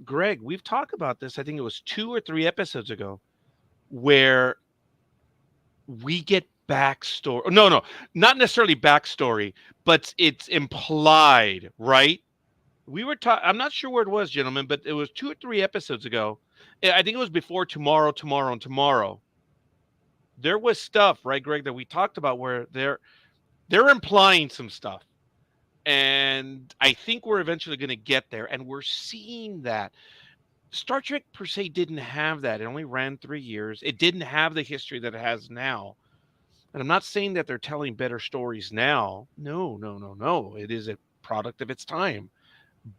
Greg, we've talked about this. I think it was 2 or 3 episodes ago, where we get backstory. No, not necessarily backstory, but it's implied, right? We were talking. I'm not sure where it was, gentlemen, but it was 2 or 3 episodes ago. I think it was before tomorrow, and tomorrow. There was stuff, right, Greg, that we talked about where they're implying some stuff, and I think we're eventually going to get there, and we're seeing that. Star Trek per se didn't have that. It only ran 3 years. It didn't have the history that it has now. And I'm not saying that they're telling better stories now. No, no, no, no. It is a product of its time.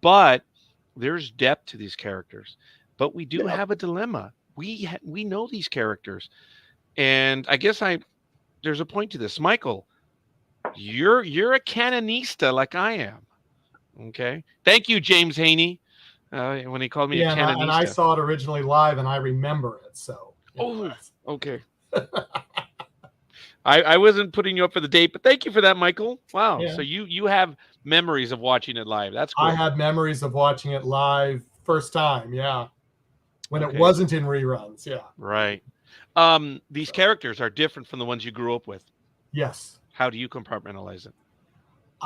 But there's depth to these characters. But we do Yeah. have a dilemma. We know these characters. And I guess there's a point to this. Michael, you're a canonista like I am. Okay. Thank you, James Haney. When he called me a Yeah, canonista. and I saw it originally live, and I remember it. So. Oh, okay. I wasn't putting you up for the date, but thank you for that, Michael. Wow. Yeah. So you have memories of watching it live. That's cool. I have memories of watching it live first time. Yeah. When Okay. it wasn't in reruns. Yeah. Right. These characters are different from the ones you grew up with. Yes. How do you compartmentalize it?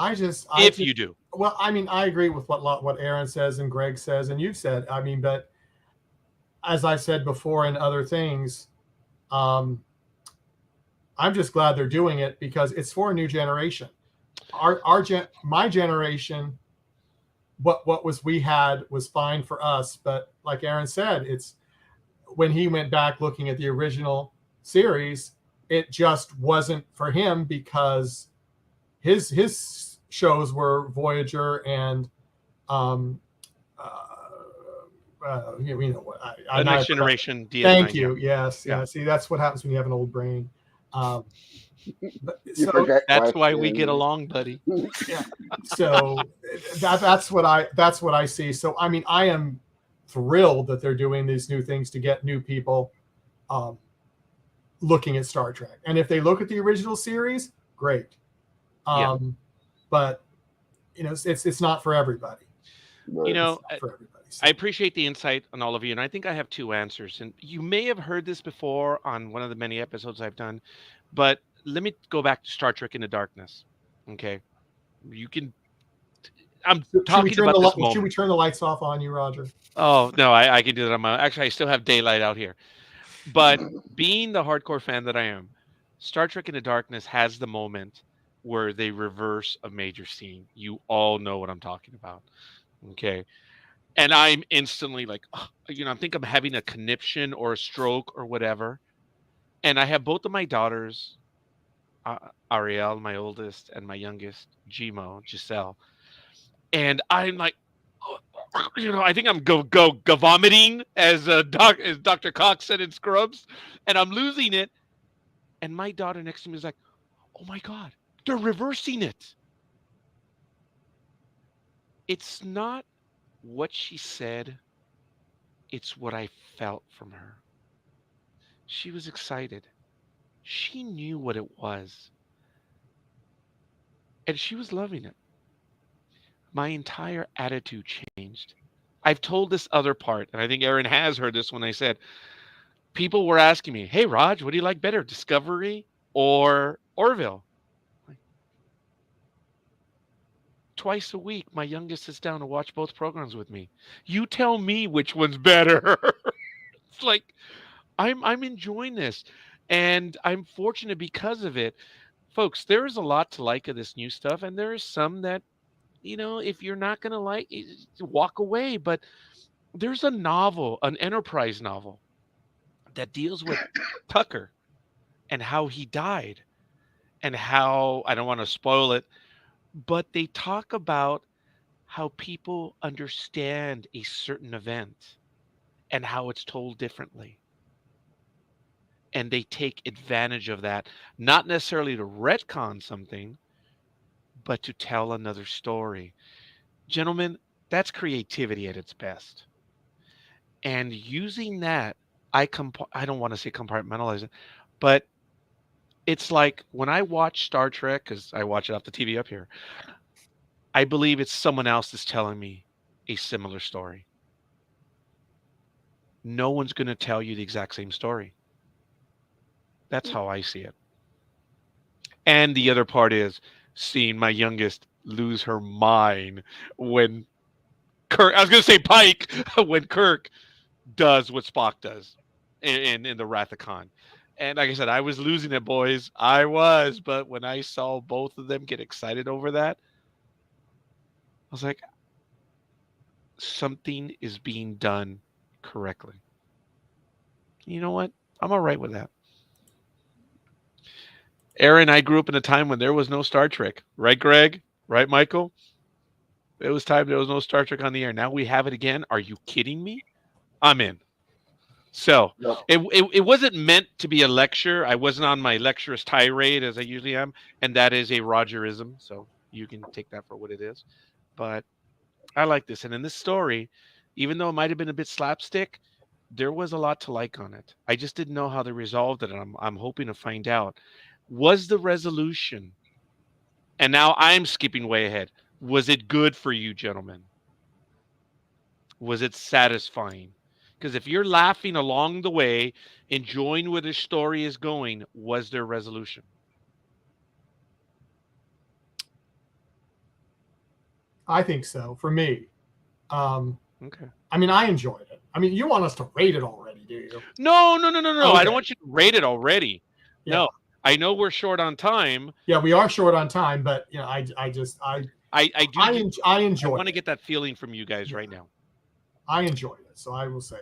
If you do. Well, I mean, I agree with what Aaron says and Greg says and you've said. I mean, but as I said before in other things, I'm just glad they're doing it because it's for a new generation. My generation, what we had was fine for us, but like Aaron said, it's when he went back looking at the original series, it just wasn't for him because his shows were Voyager and you know what The Next Generation. DS9, thank you. yeah. Yes. Yeah. See, that's what happens when you have an old brain. You forget That's why we questions. get along, buddy. Yeah. So that's what I see. So I mean, I am thrilled that they're doing these new things to get new people looking at Star Trek. And if they look at the original series, great. But you know, it's not for everybody. Right. You know, It's not for everybody. So. I appreciate the insight on all of you, and I think I have 2 answers. And you may have heard this before on one of the many episodes I've done, but let me go back to Star Trek Into Darkness. Okay, you can. I'm talking about this moment. Should we turn the lights off on you, Roger? Oh no, I can do that on my. Actually, I still have daylight out here. But being the hardcore fan that I am, Star Trek Into Darkness has the moment where they reverse a major scene. You all know what I'm talking about. Okay. And I'm instantly like, I think I'm having a conniption or a stroke or whatever. And I have both of my daughters, Ariel, my oldest, and my youngest, Giselle. And I'm like, I think I'm go vomiting as Dr. Cox said in Scrubs, and I'm losing it. And my daughter next to me is like, "Oh my God, they're reversing it." It's not what she said, it's what I felt from her. She was excited. She knew what it was. And she was loving it. My entire attitude changed. I've told this other part, and I think Aaron has heard this when I said, people were asking me, "Hey, Raj, what do you like better, Discovery or Orville?" Twice a week, my youngest sits down to watch both programs with me. You tell me which one's better. It's like I'm enjoying this, and I'm fortunate because of it. Folks, there is a lot to like of this new stuff, and there is some that, if you're not going to like it, walk away. But there's a novel, an Enterprise novel, that deals with Tucker and how he died and how, I don't want to spoil it, but they talk about how people understand a certain event and how it's told differently. And they take advantage of that, not necessarily to retcon something, but to tell another story. Gentlemen, that's creativity at its best. And using that, I don't want to say compartmentalize it, but it's like when I watch Star Trek, because I watch it off the TV up here, I believe it's someone else that's telling me a similar story. No one's going to tell you the exact same story. That's how I see it. And the other part is seeing my youngest lose her mind when Kirk, I was going to say Pike, when Kirk does what Spock does in the Wrath of Khan. And like I said, I was losing it, boys. I was. But when I saw both of them get excited over that, I was like, something is being done correctly. You know what? I'm all right with that. Aaron, I grew up in a time when there was no Star Trek. Right, Greg? Right, Michael? It was time there was no Star Trek on the air. Now we have it again. Are you kidding me? I'm in. So No. it wasn't meant to be a lecture. I wasn't on my lecturous tirade as I usually am, and that is a Rogerism. So you can take that for what it is. But I like this, and in this story, even though it might have been a bit slapstick, there was a lot to like on it. I just didn't know how they resolved it, and I'm hoping to find out. Was the resolution? And now I'm skipping way ahead. Was it good for you, gentlemen? Was it satisfying? Because if you're laughing along the way, enjoying where the story is going, was there resolution? I think so. For me, Okay. I mean, I enjoyed it. I mean, you want us to rate it already, do you? No. I Okay. don't want you to rate it already. Yeah. No, I know we're short on time. Yeah, we are short on time, but you know, I enjoyed want to it. get that feeling from you guys right now. I enjoyed it, so I will say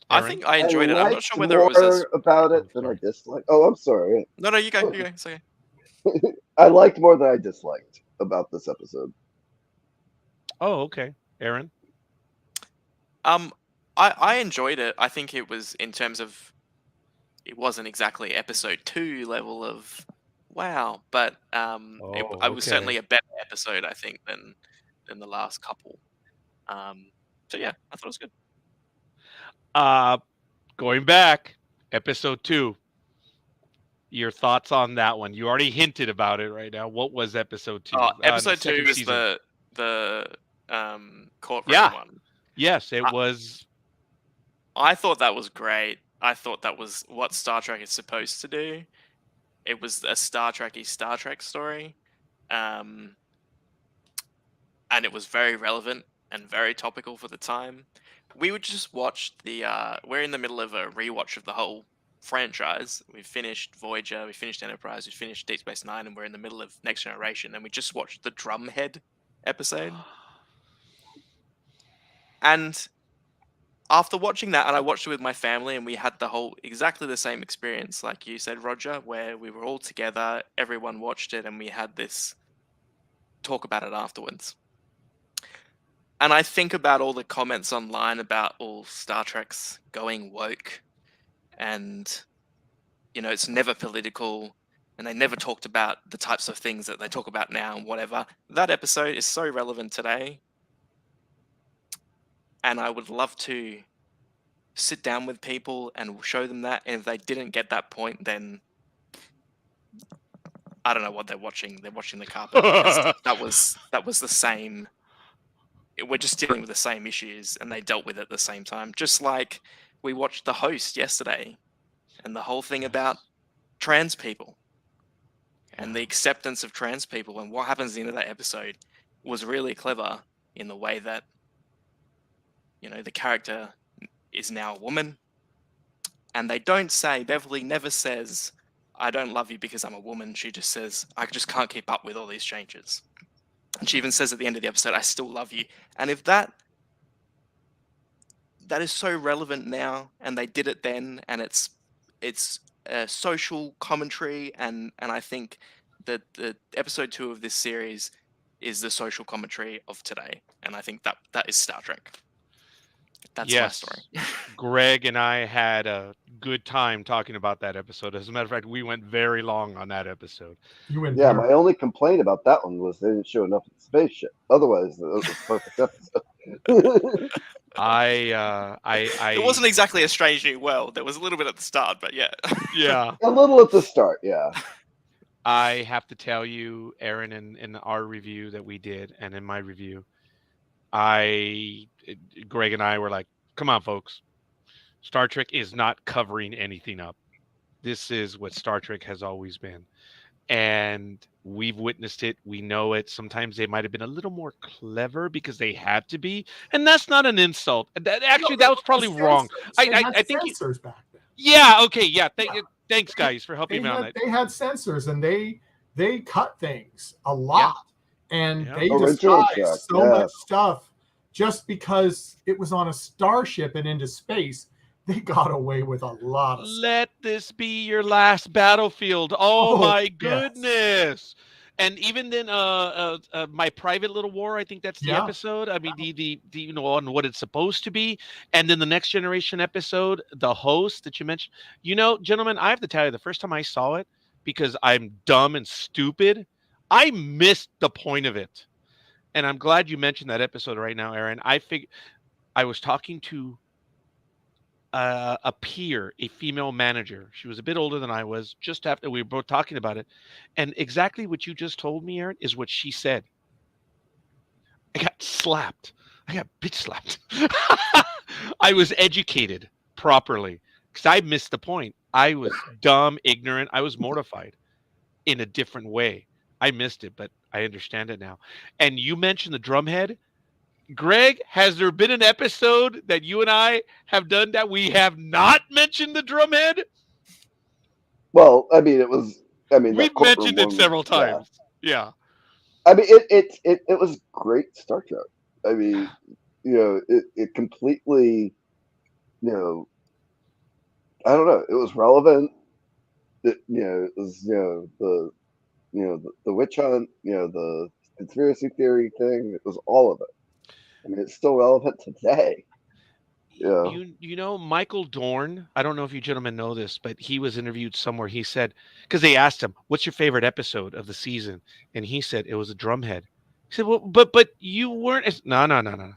I Aaron? think I enjoyed it. I'm not liked sure whether it was as. more about it Oh, than I sorry. disliked. Oh, I'm sorry. No, you go. You go. It's okay. I liked more than I disliked about this episode. Oh, okay. Aaron? I enjoyed it. I think it was in terms of it wasn't exactly episode 2 level of wow, but I was certainly a better episode, I think, than the last couple. So yeah, I thought it was good. Going back, episode 2. Your thoughts on that one? You already hinted about it right now. What was episode 2? Episode 2 second was season. the courtroom Yeah. one. Yes, it was. I thought that was great. I thought that was what Star Trek is supposed to do. It was a Star Trek story. And it was very relevant and very topical for the time. We would just watch we're in the middle of a rewatch of the whole franchise. We finished Voyager, we finished Enterprise, we finished Deep Space Nine, and we're in the middle of Next Generation, and we just watched the Drumhead episode. And after watching that, and I watched it with my family, and we had exactly the same experience, like you said, Roger, where we were all together, everyone watched it, and we had this talk about it afterwards. And I think about all the comments online about all Star Trek's going woke, and it's never political, and they never talked about the types of things that they talk about now and whatever. That episode is so relevant today, and I would love to sit down with people and show them that. And if they didn't get that point, then I don't know what they're watching. They're watching the carpet. that was the same. We're just dealing with the same issues, and they dealt with it at the same time. Just like we watched The Host yesterday, and the whole thing about trans people and the acceptance of trans people, and what happens at the end of that episode was really clever in the way that the character is now a woman, and they don't say, Beverly never says, I don't love you because I'm a woman. She just says, I just can't keep up with all these changes. And she even says at the end of the episode, I still love you. And if that is so relevant now, and they did it then, and it's a social commentary, and I think that the episode 2 of this series is the social commentary of today, and I think that is Star Trek. That's my story. Greg and I had a good time talking about that episode. As a matter of fact, we went very long on that episode. My only complaint about that one was they didn't show enough of the spaceship. Otherwise, it was a perfect episode. It wasn't exactly a Strange New World. There was a little bit at the start, but yeah. Yeah. A little at the start, yeah. I have to tell you, Aaron, in our review that we did, and in my review, Greg and I were like, come on, folks. Star Trek is not covering anything up. This is what Star Trek has always been. and we've witnessed it. We know it. Sometimes they might have been a little more clever because they had to be, and that's not an insult. Actually, that was probably wrong. They had I think sensors back then. yeah, okay, yeah. Yeah. Thanks, guys, for helping me on that. They had sensors, and they cut things a Yeah. lot, and Yeah. they Original disguised Trek, so much yes. stuff just because it was on a starship and into space. They got away with a lot of stuff. Let this be your last battlefield. Oh, Oh, my yes. goodness. And even then, my private little war. I think that's the Yeah. episode. I mean, the you know, on what it's supposed to be, and then the Next Generation episode, the host that you mentioned. You know, gentlemen, I have to tell you, the first time I saw it, because I'm dumb and stupid, I missed the point of it. And I'm glad you mentioned that episode right now, Aaron. I was talking to a peer, a female manager. She was a bit older than I was, just after we were both talking about it. And exactly what you just told me, Aaron, is what she said. I got slapped. I got bitch slapped. I was educated properly because I missed the point. I was dumb, ignorant. I was mortified in a different way. I missed it, but I understand it now. And you mentioned the drumhead. Greg, has there been an episode that you and I have done that we have not mentioned the drumhead? Well, I mean, it was. I mean, We've that courtroom mentioned it one was. several Yeah. times. Yeah. I mean, it was great Star Trek. I mean, it completely, you know, I don't know. It was relevant. It was, the witch hunt, the conspiracy theory thing. It was all of it. I mean, it's still relevant today. Yeah. You know Michael Dorn. I don't know if you gentlemen know this, but he was interviewed somewhere. He said, because they asked him, "What's your favorite episode of the season?" And he said it was a drumhead. He said, "Well, but you weren't." No.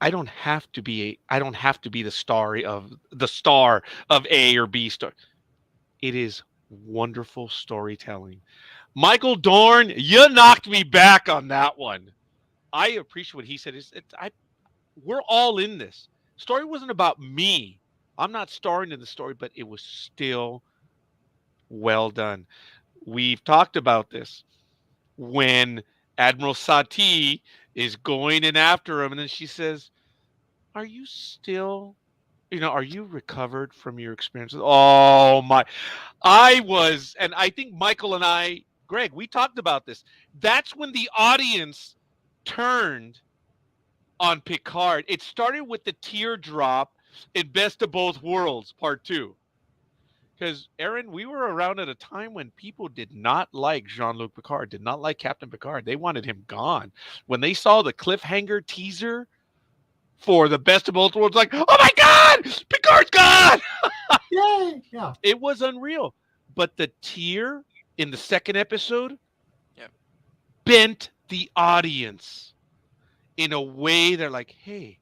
I don't have to be the star of A or B star. It is wonderful storytelling. Michael Dorn, you knocked me back on that one. I appreciate what he said. We're all in this. Story wasn't about me. I'm not starring in the story, but it was still well done. We've talked about this when Admiral Sati is going in after him, and then she says, "Are you still, are you recovered from your experiences?" Oh my! And I think Michael and I, Greg, we talked about this. That's when the audience turned on Picard. It started with the teardrop in Best of Both Worlds, Part 2. Because, Aaron, we were around at a time when people did not like Jean-Luc Picard, did not like Captain Picard. They wanted him gone. When they saw the cliffhanger teaser for the Best of Both Worlds, like, oh my God, Picard's gone! Yay! Yeah. It was unreal. But the tear in the second episode bent the audience in a way they're like, hey,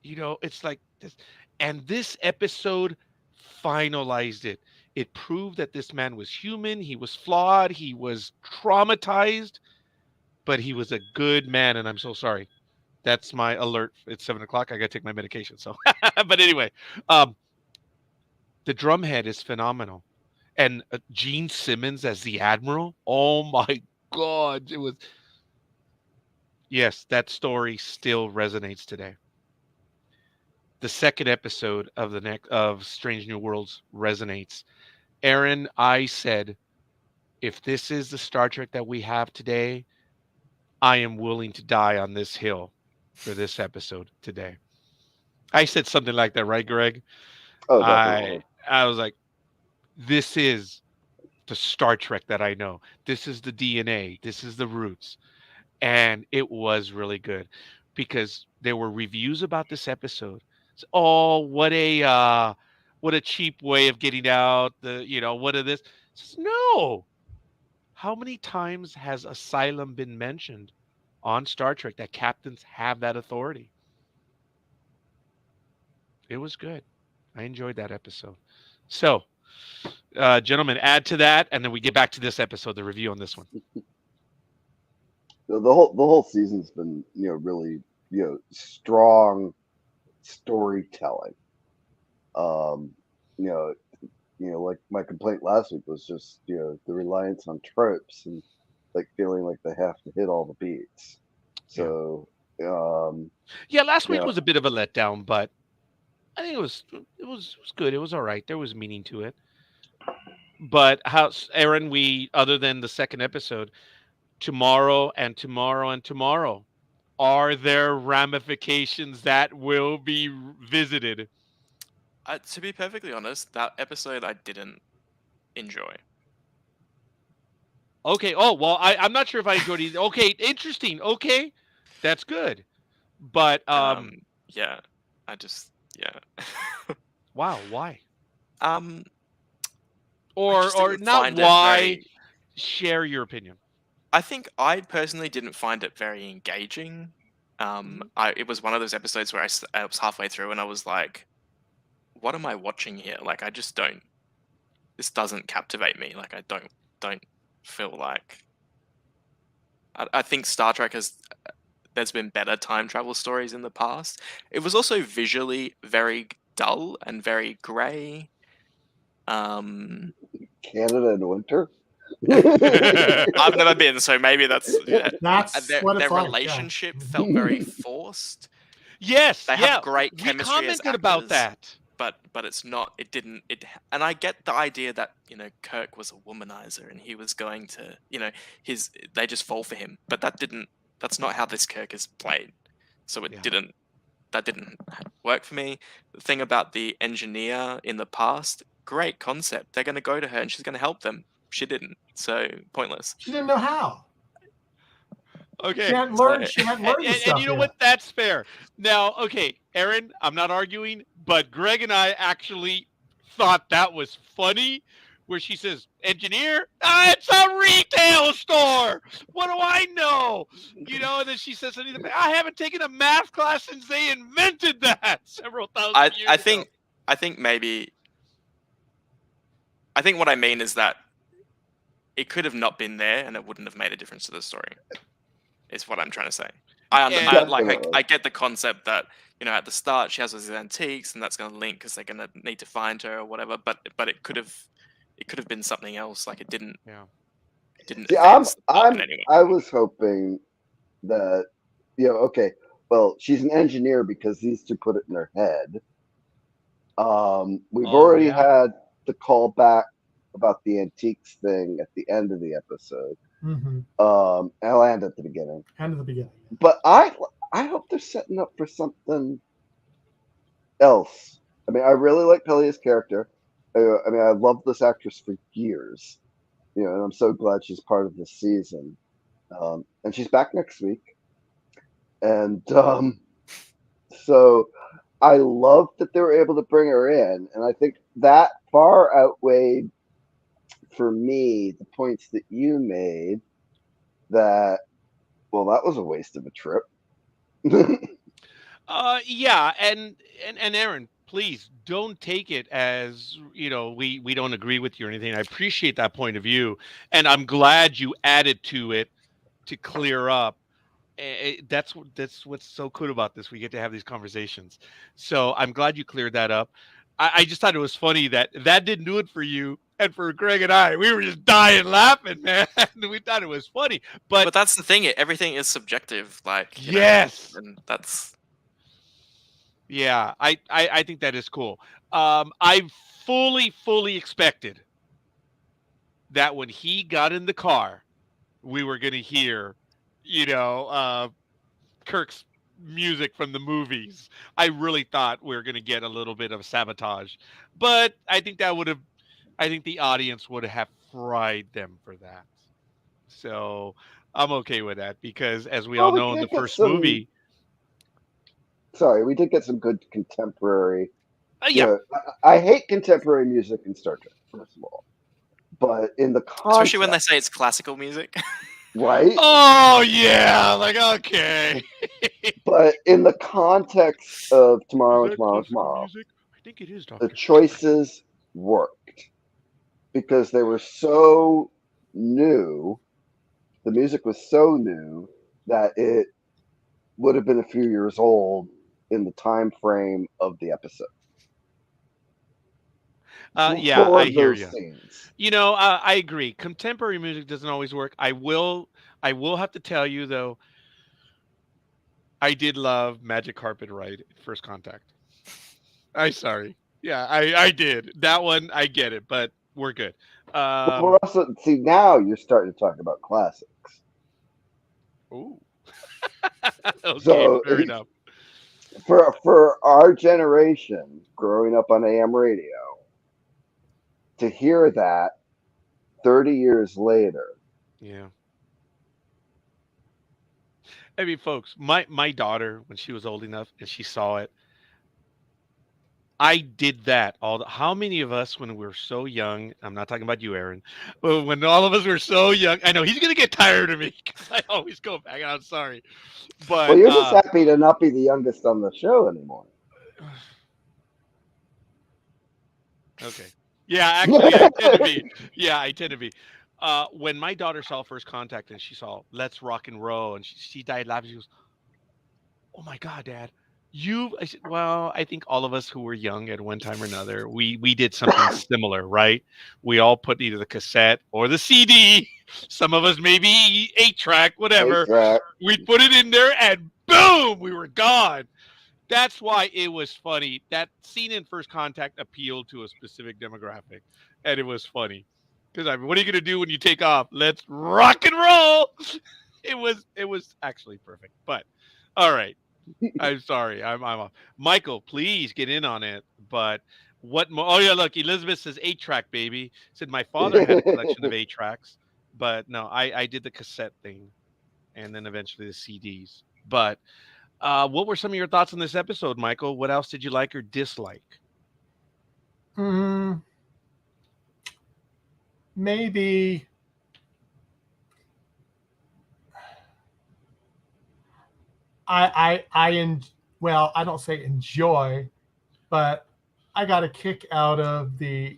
it's like this. And this episode finalized it. It proved that this man was human. He was flawed. He was traumatized, but he was a good man. And I'm so sorry. That's my alert. It's 7 o'clock. I got to take my medication. So, but anyway, the drumhead is phenomenal. And Gene Simmons as the Admiral. Oh my God. Yes, that story still resonates today. The second episode of Strange New Worlds resonates. Aaron, I said, if this is the Star Trek that we have today, I am willing to die on this hill for this episode today. I said something like that, right, Greg? Oh, definitely. I was like, this is the Star Trek that I know. This is the DNA. This is the roots. And it was really good because there were reviews about this episode. Oh, what a cheap way of getting out. What are this? No. How many times has asylum been mentioned on Star Trek that captains have that authority? It was good. I enjoyed that episode. So, gentlemen, add to that, and then we get back to this episode, the review on this one. The whole season's been really strong storytelling. Um, you know like my complaint last week was just the reliance on tropes and like feeling like they have to hit all the beats. Yeah. So um, Yeah, last week yeah, was a bit of a letdown, but I think it was good. It was all right. There was meaning to it. But how, Aaron? We other than the second episode, tomorrow and tomorrow and tomorrow, are there ramifications that will be visited? To be perfectly honest, that episode I didn't enjoy. Okay. Oh well, I'm not sure if I enjoyed it. Okay, interesting. Okay, that's good. But Yeah, I just yeah. wow, why? um, I just Or didn't not find it why? very. Share your opinion. I think I personally didn't find it very engaging. Mhm. It was one of those episodes where I was halfway through and I was like, "What am I watching here? Like, I just don't. This doesn't captivate me. Like, I don't feel like. I think Star Trek has. There's been better time travel stories in the past. It was also visually very dull and very grey. Um, Canada in winter. I've never been, so maybe that's yeah. That's Their what it's like. Yeah. relationship felt very forced. Yes, They have yeah, great we chemistry as commented about actors, that. but it's not. It didn't. And I get the idea that Kirk was a womanizer and he was going to his they just fall for him, but that didn't. That's not how this Kirk is played. So it Yeah. didn't. That didn't work for me. The thing about the engineer in the past, great concept. They're going to go to her and she's going to help them. She didn't, so pointless. She didn't know how. She Okay. hadn't So learned. She hadn't learned the And stuff you know yet. what? That's fair. Now, okay, Aaron, I'm not arguing, but Greg and I actually thought that was funny. Where she says, "Engineer, it's a retail store. What do I know?" And then she says something. I haven't taken a math class since they invented that several thousand years I ago. think maybe I think what I mean is that it could have not been there and it wouldn't have made a difference to the story. Is what I'm trying to say. And Definitely. I get the concept that at the start she has all these antiques and that's going to link because they're going to need to find her or whatever. But it could have been something else. Like yeah, it didn't See, advance the plot in any way. I was hoping that okay, well, she's an engineer because these two put it in her head. We've oh already yeah, had the call back about the antiques thing at the end of the episode. Mm-hmm. And at the beginning. And at the beginning. But I hope they're setting up for something else. I mean, I really like Pelia's character. I mean, I've loved this actress for years. And I'm so glad she's part of this season. And she's back next week. And so I love that they were able to bring her in. And I think that far outweighed for me the points that you made that, well, that was a waste of a trip. yeah. And Aaron, please don't take it as we don't agree with you or anything. I appreciate that point of view, and I'm glad you added to it to clear up. That's what's so cool about this. We get to have these conversations. So I'm glad you cleared that up. I just thought it was funny that didn't do it for you. And for Greg and I, we were just dying laughing, man. We thought it was funny. But But that's the thing. Everything is subjective. Like yes, and that's yeah, I think that is cool. I fully expected that when he got in the car, we were going to hear, you know, uh, Kirk's music from the movies. I really thought we were going to get a little bit of sabotage, but I think the audience would have fried them for that. So I'm okay with that because, as we all Well, we know, in the did get first some. movie, Sorry, we did get some good contemporary. yeah, I hate contemporary music in Star Trek, first of all, but in the especially when they context, say it's classical music. right? oh yeah, like okay. But in the context of Is tomorrow and that tomorrow and classical tomorrow, music? I think it is, the Doctor. choices worked because they were so new. The music was so new that it would have been a few years old in the time frame of the episode. Yeah, I for hear those you. scenes. I agree. Contemporary music doesn't always work. I will have to tell you though, I did love Magic Carpet Ride First Contact. I'm sorry. Yeah, I did. That one I get it, but we're good. But we're Um also see now you're starting to talk about classics. ooh. Okay, So fair enough. for our generation growing up on AM radio, to hear that 30 years later, Yeah. I mean, folks, my daughter, when she was old enough and she saw it, I did that. How many of us, when we were so young, I'm not talking about you, Aaron, but when all of us were so young, I know he's gonna get tired of me because I always go back. I'm sorry, well, but you're just happy to not be the youngest on the show anymore. okay, yeah, actually, I tend to be. Yeah, I tend to be. When my daughter saw First Contact and she saw Let's Rock and Roll and she died laughing, she goes, "Oh my God, Dad, I said, "Well, I think all of us who were young at one time or another, we did something similar, right? We all put either the cassette or the CD. Some of us maybe 8-track, Hey, whatever. Track. We'd put it in there, and boom, we were gone." That's why it was funny. That scene in First Contact appealed to a specific demographic, and it was funny. Because I mean, what are you gonna do when you take off? Let's rock and roll. It was actually perfect. But all right. I'm sorry. I'm off. Michael, please get in on it. But what more? Oh yeah, look, Elizabeth says 8-track, baby. Said my father had a collection of 8-tracks, but no, I did the cassette thing, and then eventually the CDs. But what were some of your thoughts on this episode, Michael? What else did you like or dislike? Mm, maybe well, I don't say enjoy, but I got a kick out of the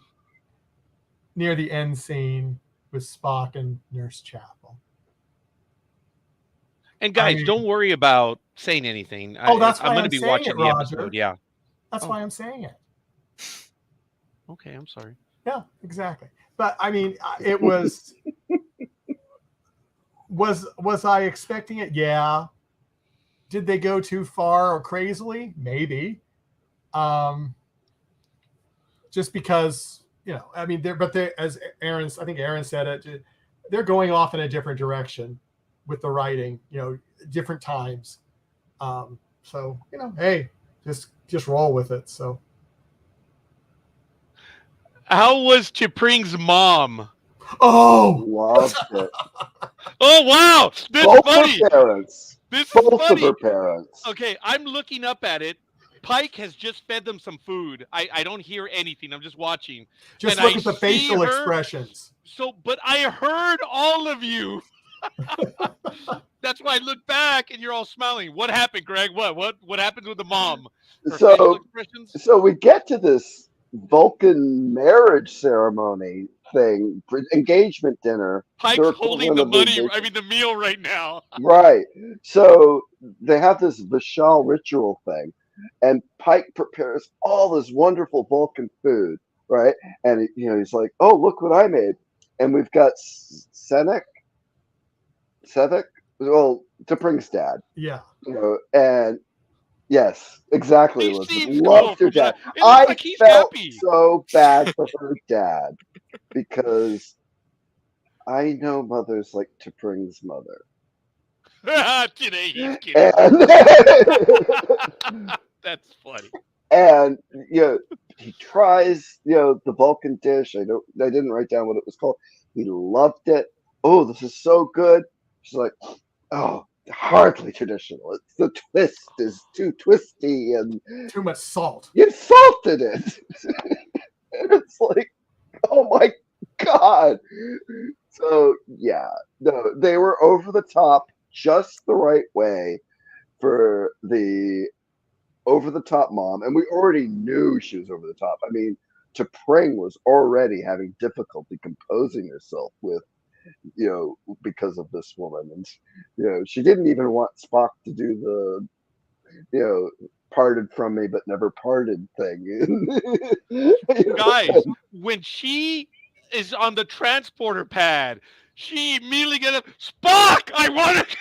near the end scene with Spock and Nurse Chapel. And I guys, mean, don't worry about saying anything. oh, that's I'm why going to I'm be saying watching it, the episode. Roger. Yeah. That's Oh, why I'm saying it. okay. I'm sorry. Yeah, exactly. But I mean, it was I expecting it? Yeah. Did they go too far or crazily? Maybe. Um, just because I mean, they as I think Aaron said it, they're going off in a different direction with the writing. Different times. So hey, just roll with it. So How was Chipring's mom? oh, Loved it. Oh wow, this Both her funny. parents. This is Both of her funny. parents. Okay, I'm looking up at it. Pike has just fed them some food. I don't hear anything. I'm just watching. just And I look at the see facial her. expressions. So, but I heard all of you. That's why I look back and you're all smiling. What happened, Greg? What happened with the mom? Her facial So expressions? so we get to this Vulcan marriage ceremony thing, engagement dinner, Pike's their holding equivalent the of money, engagement. I mean the meal right now. Right. So they have this Vishal ritual thing, and Pike prepares all this wonderful Vulcan food, right? And he's like, "Oh, look what I made!" And we've got Sevek, well, T'Pring's dad, Yeah. and yes, exactly, He Elizabeth. seems cool Loved her from what dad. it looks I like he's felt happy. so bad for her dad because I know mothers like T'Pring's mother. Today he's kidding. And That's funny. and he tries the Vulcan dish. I didn't write down what it was called. He loved it. Oh, this is so good. She's like, oh, hardly traditional. The twist is too twisty and Too much salt. you salted it. And it's like, oh my god. So yeah, no, they were over the top just the right way for the over the top mom, and we already knew she was over the top. I mean, T'Pring was already having difficulty composing herself with because of this woman, and she didn't even want Spock to do the parted from me but never parted thing. Guys, when she is on the transporter pad, she immediately gets up. Spock, I want to,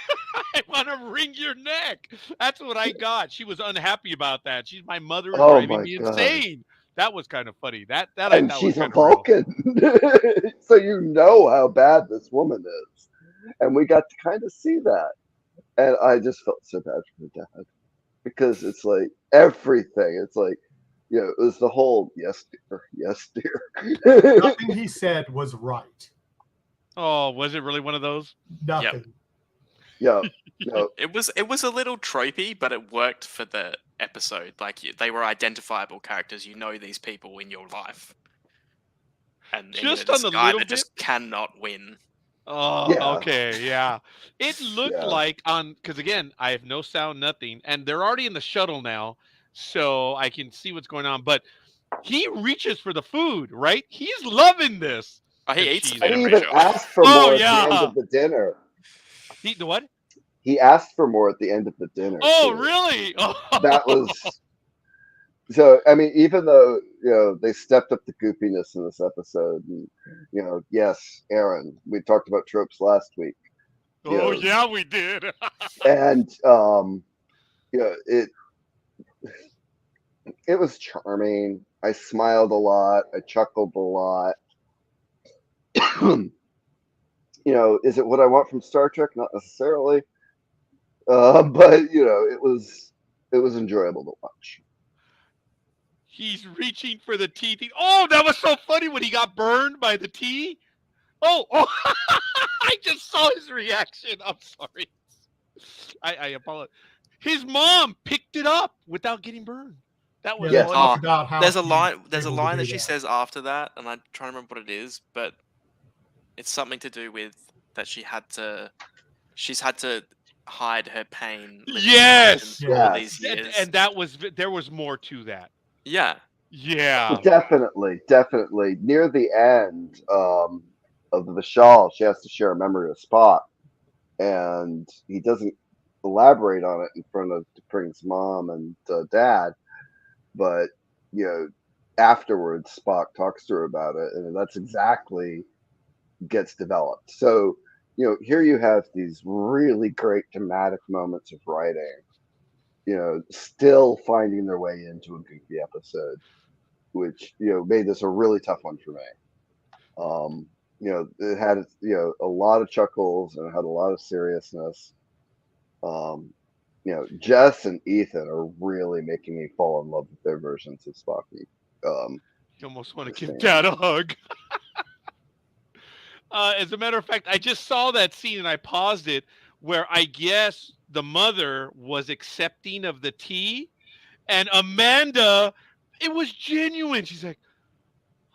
I want to wring your neck. That's what I got. She was unhappy about that. She's my mother is Oh driving my me God. insane. That was kind of funny. That I And thought was she's a kind of real. Vulcan. So you know how bad this woman is. And we got to kind of see that. And I just felt so bad for her dad. Because it's like everything. It's like, you know, it was the whole yes dear. Nothing he said was right. Oh, was it really one of those? Nothing. Yeah. No. It was a little tropey, but it worked for the episode. Like they were identifiable characters. You know these people in your life, and you know, Just on this the guy little that bit. just cannot win. Oh, Yeah. okay, yeah. It looked Yeah. like because again, I have no sound, nothing, and they're already in the shuttle now, so I can see what's going on. But he reaches for the food, right? He's loving this. Oh, he And eats she's- the And food, he I'm even pretty sure. asked for Oh, more at the end yeah. of the dinner. The what? He asked for more at the end of the dinner. Oh, too. really? Oh. That was so. I mean, even though you know they stepped up the goopiness in this episode, and you know, yes, Aaron, we talked about tropes last week, Oh, Yeah. yeah, we did. and you know, it was charming. I smiled a lot. I chuckled a lot. You know, is it what I want from Star Trek? Not necessarily, but you know, it was enjoyable to watch. He's reaching for the tea thing. Oh, that was so funny when he got burned by the tea. Oh, I just saw his reaction. I'm sorry. I apologize. His mom picked it up without getting burned. That was Yeah, Yeah. they funny. talk about how There's a she's line. There's a able to line do that she says after that, and I'm trying to remember what it is, but it's something to do with that she's had to hide her pain. living in Yes! London for all Yes. these years. And that was there was more to that. Yeah. Yeah. Definitely. Near the end of the Vishal, she has to share a memory with Spock, and he doesn't elaborate on it in front of T'Pring's mom and dad, but you know, afterwards Spock talks to her about it, and that's exactly gets developed. So you know, here you have these really great dramatic moments of writing, you know, still finding their way into a goofy episode, which you know made this a really tough one for me. You know, it had you know a lot of chuckles and it had a lot of seriousness. Um, you know, Jess and Ethan are really making me fall in love with their versions of Spocky. You almost want to Just give saying. Dad a hug. As a matter of fact, I just saw that scene and I paused it where I guess the mother was accepting of the tea and Amanda, it was genuine. She's like,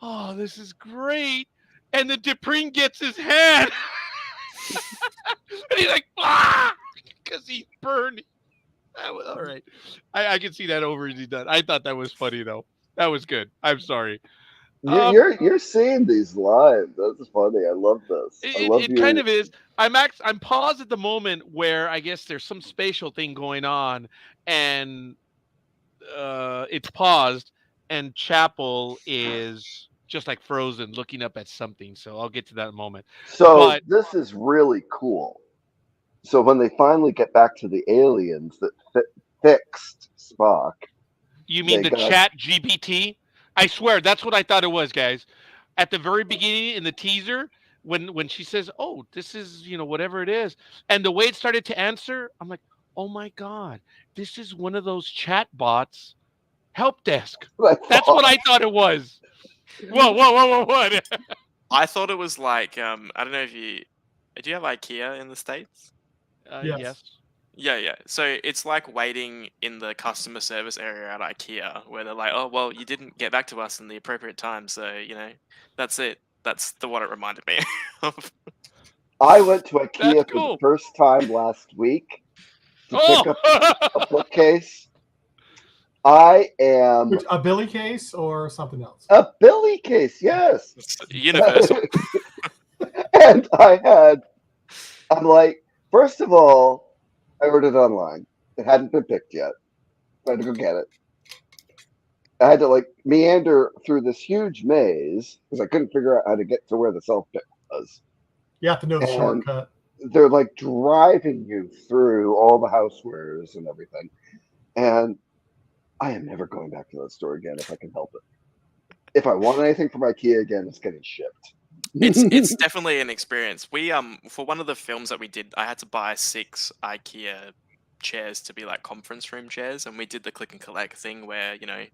oh, this is great. And then D'Pring gets his hand. And he's like, ah, because he's burned. All right. I can see that over as he's done. I thought that was funny, though. That was good. I'm sorry. You're seeing these live. That's funny. I love this. I love It kind of is. I'm paused at the moment where I guess there's some spatial thing going on, and it's paused, and Chapel is just like frozen, looking up at something. So I'll get to that in a moment. So But this is really cool. So when they finally get back to the aliens that fixed Spock, you mean they the got- Chat GPT? I swear that's what I thought it was, guys. At the very beginning in the teaser, when she says, "Oh, this is whatever it is," and the way it started to answer, I'm like, "Oh my god, this is one of those chat bots, help desk." That's what I thought it was. Whoa! What? I thought it was like I don't know if you do you have IKEA in the States? Yes. Yes. Yeah. So it's like waiting in the customer service area at IKEA where they're like, "Oh, well, you didn't get back to us in the appropriate time, so that's it." That's what it reminded me of. I went to IKEA That's for cool. the first time last week to pick up Oh! a bookcase. I am Which, a Billy case or something else? a Billy case, yes. It's universal. And I'm like, first of all, I ordered online. It hadn't been picked yet. I had to go get it. I had to like meander through this huge maze because I couldn't figure out how to get to where the self pick was. You have to know the And shortcut. they're like driving you through all the housewares and everything. And I am never going back to that store again if I can help it. If I want anything from IKEA again, it's getting shipped. It's definitely an experience. We for one of the films that we did, I had to buy 6 IKEA chairs to be like conference room chairs, and we did the click and collect thing where, you know,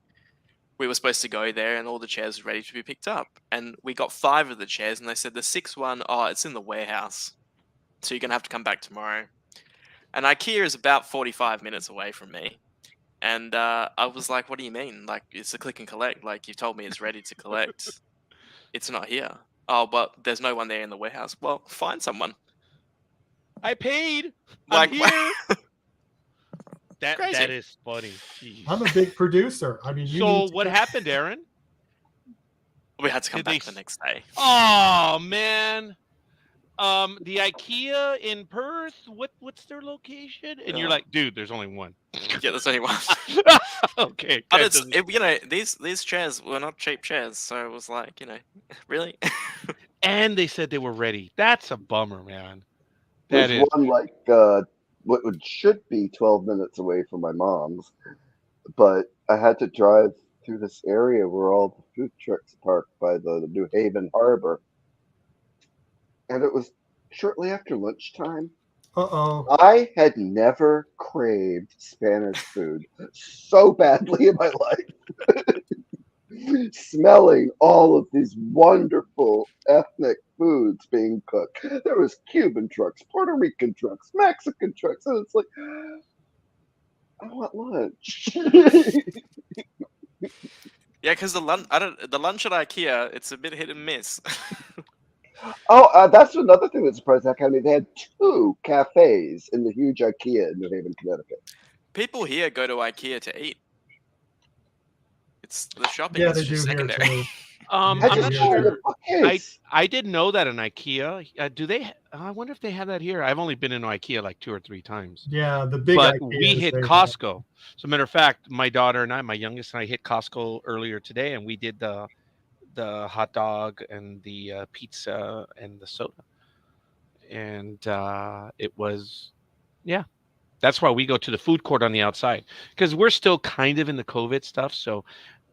we were supposed to go there and all the chairs were ready to be picked up. And we got 5 of the chairs, and they said the 6th one, oh, it's in the warehouse, so you're gonna have to come back tomorrow. And IKEA is about 45 minutes away from me. And I was like, what do you mean? Like, it's a click and collect. Like, you told me it's ready to collect. It's not here. Oh, but there's no one there in the warehouse. Well, find someone. I paid. Like, I'm here. That Crazy. is funny. Jeez. I'm a big producer. I mean, you So need to what happened, Aaron? we had to come Did they back the next day. Oh man. The IKEA in Perth, what's their location? And you're Yeah. like, dude, there's only one. Yeah, there's only one. Okay. But that it's, doesn't- you know, these chairs were not cheap chairs, so it was like, you know, really. And they said they were ready. That's a bummer, man. That There's is. one like should be 12 minutes away from my mom's, but I had to drive through this area where all the food trucks park by the New Haven Harbor. And it was shortly after lunchtime. Uh-oh. I had never craved Spanish food so badly in my life. Smelling all of these wonderful ethnic foods being cooked. There was Cuban trucks, Puerto Rican trucks, Mexican trucks, and it's like, I want lunch. Yeah, because the lunch at IKEA, it's a bit hit and miss. That's another thing that surprised the heck out of me. They had 2 cafes in the huge IKEA in New Haven, Connecticut. People here go to IKEA to eat. It's the shopping Yeah, is they just do here secondary. too. I'm Had not to know sure. the bookcase. I didn't know that in IKEA. Do they? I wonder if they have that here. I've only been in IKEA like 2 or 3 times. Yeah, the big But IKEAs, we hit they have- Costco. So, matter of fact, my daughter and I, my youngest and I, hit Costco earlier today, and we did the hot dog and the pizza and the soda, and it was, yeah. That's why we go to the food court on the outside because we're still kind of in the COVID stuff, so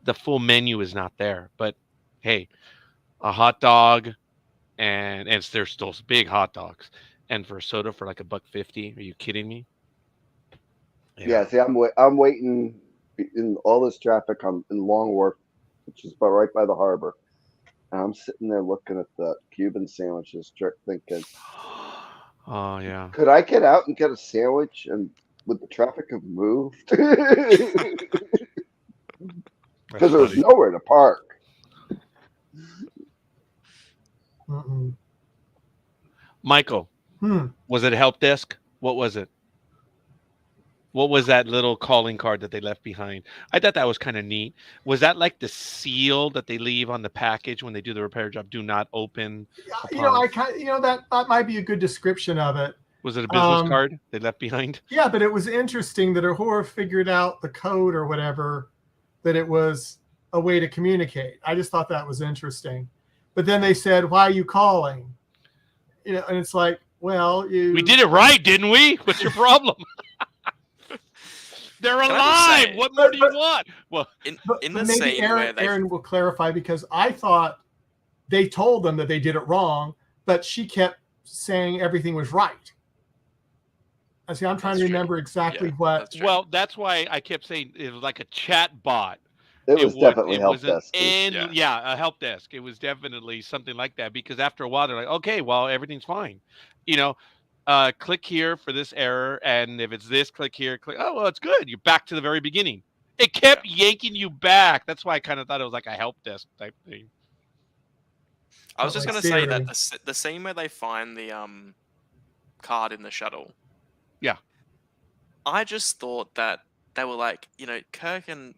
the full menu is not there. But hey, a hot dog, and there's still big hot dogs, and for a soda for like $1.50. Are you kidding me? Yeah, see, I'm waiting in all this traffic in Long Wharf, which is right by the harbor. And I'm sitting there looking at the Cuban sandwiches, thinking, Oh yeah. could I get out and get a sandwich and would the traffic have moved? Because there was nowhere to park. Mm-mm. Michael, was it a help desk? What was it? What was that little calling card that they left behind? I thought that was kind of neat. Was that like the seal that they leave on the package when they do the repair job? Do not open. You know, that might be a good description of it. Was it a business card they left behind? Yeah, but it was interesting that Ahura figured out the code or whatever, that it was a way to communicate. I just thought that was interesting. But then they said, "Why are you calling?" You know, and it's like, well, we did it right, didn't we? What's your problem? They're alive. What more do you want? Well, in the maybe scene where Aaron will clarify, because I thought they told them that they did it wrong, but she kept saying everything was right. I see. I'm trying to remember exactly what. Well, that's why I kept saying it was like a chat bot. It was definitely help desk. Yeah, a help desk. It was definitely something like that, because after a while they're like, okay, well, everything's fine. You know, click here for this error, and if it's this, click here. Click. Oh, well, it's good. You're back to the very beginning. It kept yanking you back. That's why I kind of thought it was like a help desk type thing. I was just going to say that the scene where they find the card in the shuttle. Yeah. I just thought that they were like, you know, Spock and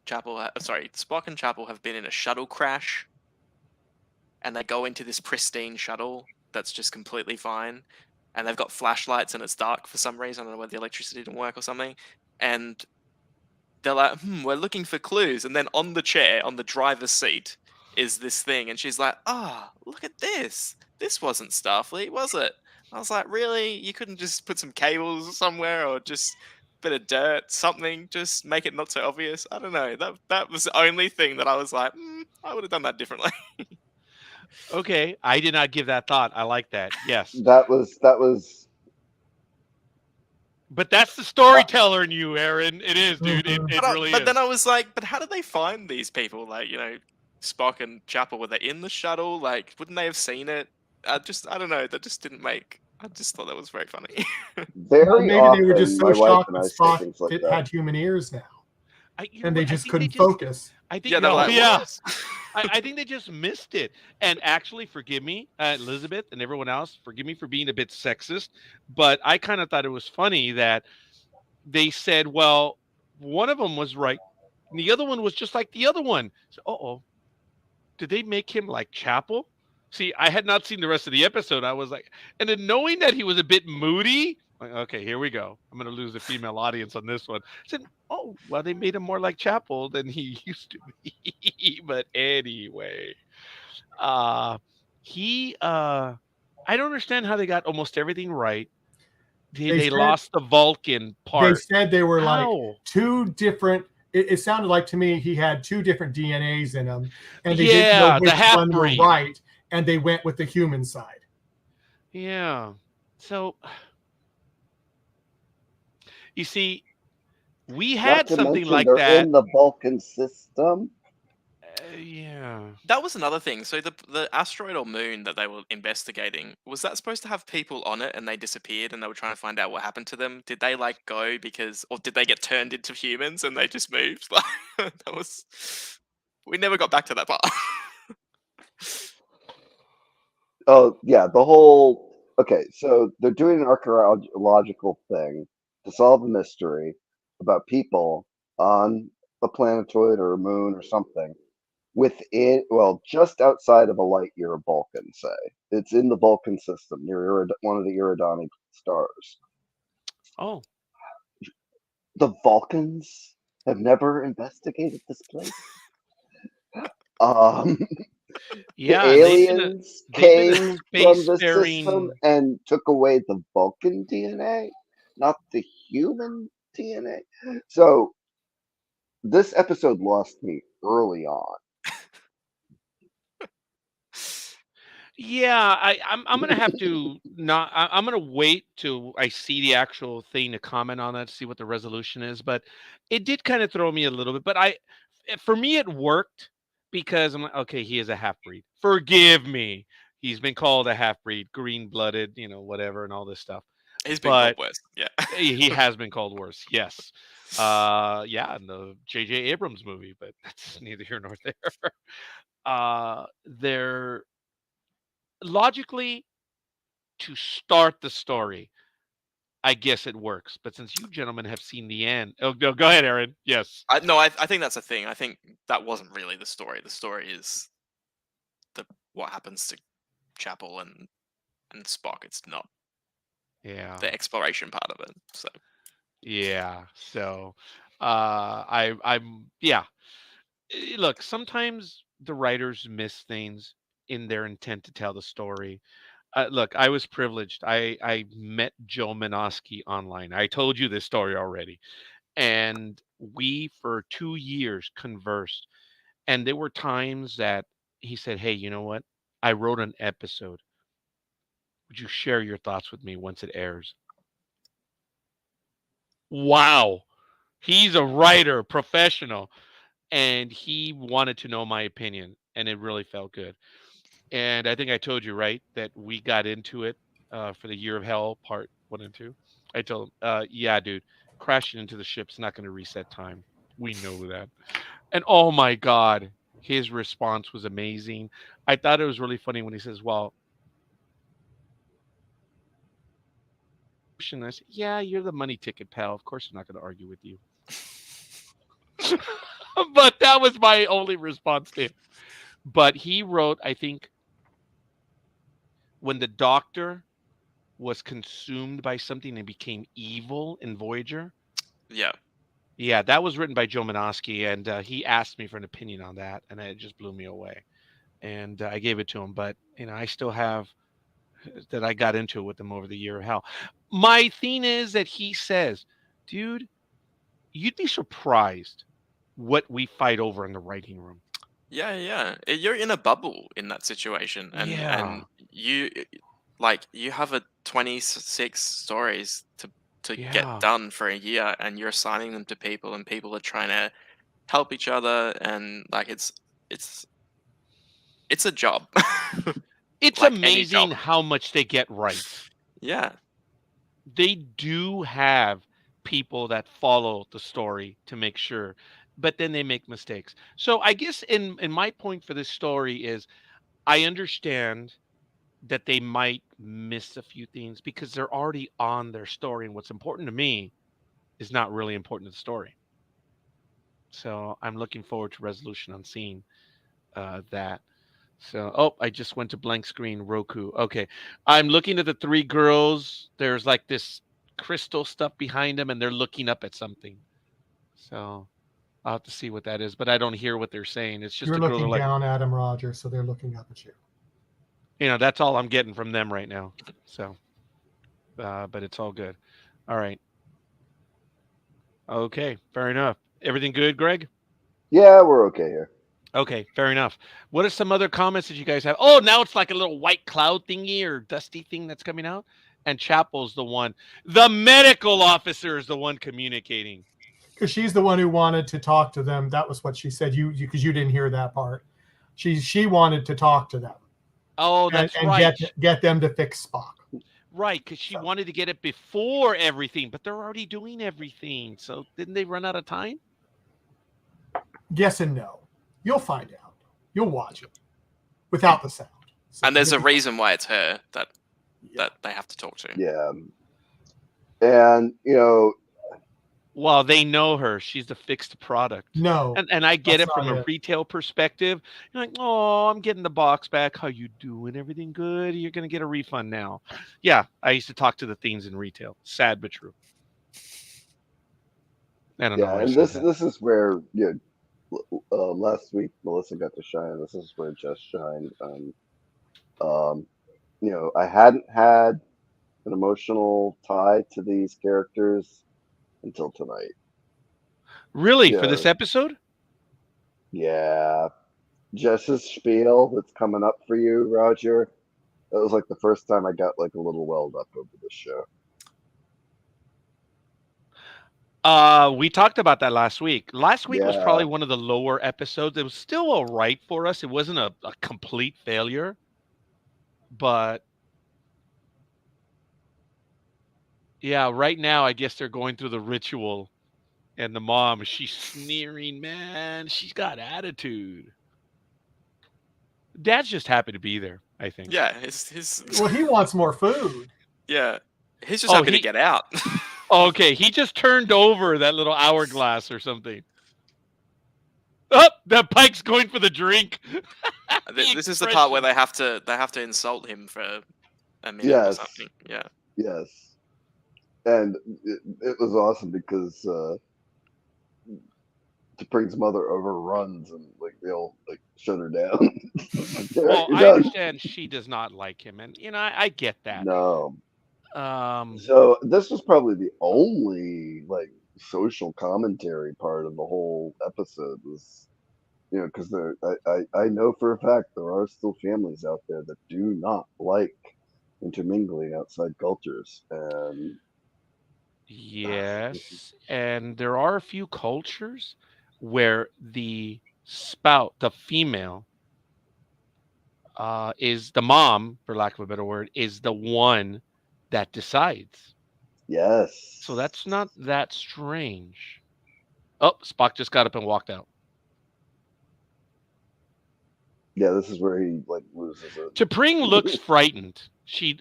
Chapel have been in a shuttle crash, and they go into this pristine shuttle that's just completely fine, and they've got flashlights and it's dark for some reason. I don't know whether the electricity didn't work or something, and they're like, we're looking for clues, and then on the chair, on the driver's seat, is this thing, and she's like, look at this. This wasn't Starfleet, was it? I was like, really? You couldn't just put some cables somewhere, or just bit of dirt, something, just make it not so obvious? I don't know. That was the only thing that I was like, I would have done that differently. Okay, I did not give that thought. I like that. Yes, That was but that's the storyteller in you, Aaron. It is, dude. It Mhm. it really But is. then I was like, but how did they find these people? Like, Spock and Chapel, were they in the shuttle? Like, wouldn't they have seen it? I don't know. That just didn't make. I just thought that was very funny. Well, very maybe they were just often so my wife shocked and that I say Spock things like that. had human ears now, You know and they what? just couldn't focus. I think Yeah, they were like, yeah. "What?" I think they just missed it. And actually, forgive me, Elizabeth and everyone else, forgive me for being a bit sexist, but I kind of thought it was funny that they said, well, one of them was right, and the other one was just like the other one. So, did they make him like Chapel? See, I had not seen the rest of the episode. I was like, and then knowing that he was a bit moody, like, okay, here we go. I'm going to lose the female audience on this one. I said, oh, well, they made him more like Chapel than he used to be. But anyway, uh, I don't understand how they got almost everything right. They They said lost the Vulcan they part. said they were like How? two different. It sounded like to me he had two different DNAs in him, and they didn't know Yeah, the which half one were breed. right, and they went with the human side. Yeah. So you see, we Not had to something mention like they're that. in the Vulcan system. Yeah. That was another thing. So the asteroid or moon that they were investigating, was that supposed to have people on it and they disappeared and they were trying to find out what happened to them? Did they like go because, or did they get turned into humans and they just moved? Like, that was. We never got back to that part. Oh yeah, the whole. Okay, so they're doing an archaeological thing to solve a mystery about people on a planetoid or a moon or something within, well, just outside of a light year of Vulcan. Say it's in the Vulcan system near one of the Iridani stars. Oh, The Vulcans have never investigated this place. Um, the yeah, and aliens they've been a came from the system spacefaring. and took away the Vulcan DNA, not the human DNA. So this episode lost me early on. Yeah, I'm gonna have to not. I'm gonna wait till I see the actual thing to comment on that, see what the resolution is. But it did kind of throw me a little bit. But for me, it worked because I'm like, okay, he is a half breed. Forgive me. He's been called a half breed, green blooded, whatever, and all this stuff. He's been called But worse. Yeah. he has been called worse. Yes. Yeah, in the J.J. Abrams movie, but that's neither here nor there. They're logically to start the story. I guess it works, but since you gentlemen have seen the end, go ahead, Aaron. Yes. No, I think that's a thing. I think that wasn't really the story. The story is what happens to Chapel and Spock. It's not Yeah. the exploration part of it. So Yeah. So, yeah. Look, sometimes the writers miss things in their intent to tell the story. Look, I was privileged. I met Joe Minoski online. I told you this story already, and we for 2 years conversed. And there were times that he said, "Hey, you know what? I wrote an episode. Would you share your thoughts with me once it airs?" Wow. He's a writer, professional, and he wanted to know my opinion, and it really felt good. And I think I told you, right, that we got into it for the Year of Hell part 1 and 2. I told him, yeah, dude, crashing into the ship's not going to reset time. We know that. And oh my God, his response was amazing. I thought it was really funny when he says, well, and I said, yeah, you're the money ticket, pal. Of course, I'm not going to argue with you. But that was my only response to him. But he wrote, I think, when the doctor was consumed by something and became evil in Voyager, yeah, Yeah, that was written by Joe Menosky, and he asked me for an opinion on that, and it just blew me away. And I gave it to him, but I still have that I got into it with him over the year of hell. My thing is that he says, dude, you'd be surprised what we fight over in the writing room. Yeah, yeah. You're in a bubble in that situation, and Yeah, you like you have a 26 stories to get yeah. done for a year, and you're assigning them to people, and people are trying to help each other, and like it's it's a job, It's like any amazing job. how much they get right. Yeah, They do have people that follow the story to make sure, but then they make mistakes. So I guess in my point for this story is I understand that they might miss a few things because they're already on their story, and what's important to me is not really important to the story. So I'm looking forward to resolution on seeing that. So, oh, I just went to blank screen Roku. Okay. I'm looking at the three girls. There's like this crystal stuff behind them, and they're looking up at something. So I'll have to see what that is, but I don't hear what they're saying. It's just You're the girls are looking like, down at them, Roger, so they're looking up at you. that's all I'm getting from them right now. So, but it's all good. All right. Okay. Fair enough. Everything good, Greg? Yeah, we're okay here. Okay, fair enough. What are some other comments that you guys have? Oh, now it's like a little white cloud thingy or dusty thing that's coming out. And Chapel's the one. The medical officer is the one communicating. Because she's the one who wanted to talk to them. That was what she said. You because you didn't hear that part. She wanted to talk to them Oh, and, that's and right. get them to fix Spock. Right, because she wanted to get it before everything, but they're already doing everything. So didn't they run out of time? Yes and no. You'll find out. You'll watch it without the sound. So and there's a reason why it's her that they have to talk to. Yeah. And, Well, they know her. She's the fixed product. No, And I get that's it from not a it. retail perspective. You're like, oh, I'm getting the box back. How you doing? Everything good? You're gonna get a refund now. Yeah, I used to talk to the things in retail. Sad but true. I don't know yeah, why I and said this that. this is where last week Melissa got to shine. This is where Jess shined. Um, I hadn't had an emotional tie to these characters until tonight. Really, for Yeah, this episode? yeah. Jess's spiel that's coming up for you, Roger. That was like the first time I got like a little welled up over this show. We talked about that last week. Last week was Yeah, probably one of the lower episodes. It was still all right for us. It wasn't a complete failure, but yeah, right now I guess they're going through the ritual. And the mom, she's sneering, man. She's got attitude. Dad's just happy to be there, I think. Yeah, his Well, he wants more food. yeah, he's just Oh, happy to get out. okay. He just turned over that little hourglass or something. Oh, that Pike's going for the drink. This is the part where they have to insult him for a minute or yes, something. Yeah. yes. And it was awesome because T'Pring's mother overruns and like they'll like shut her down. Well, You're I done. understand she does not like him, and I get that. No. Um, So this was probably the only like social commentary part of the whole episode was, because I know for a fact there are still families out there that do not like intermingling outside cultures, and yes, and there are a few cultures where the spout, the female, is the mom, for lack of a better word, is the one that decides. yes, So that's not that strange. Oh, Spock just got up and walked out. yeah, this is where he like loses it. T'Pring looks frightened. She's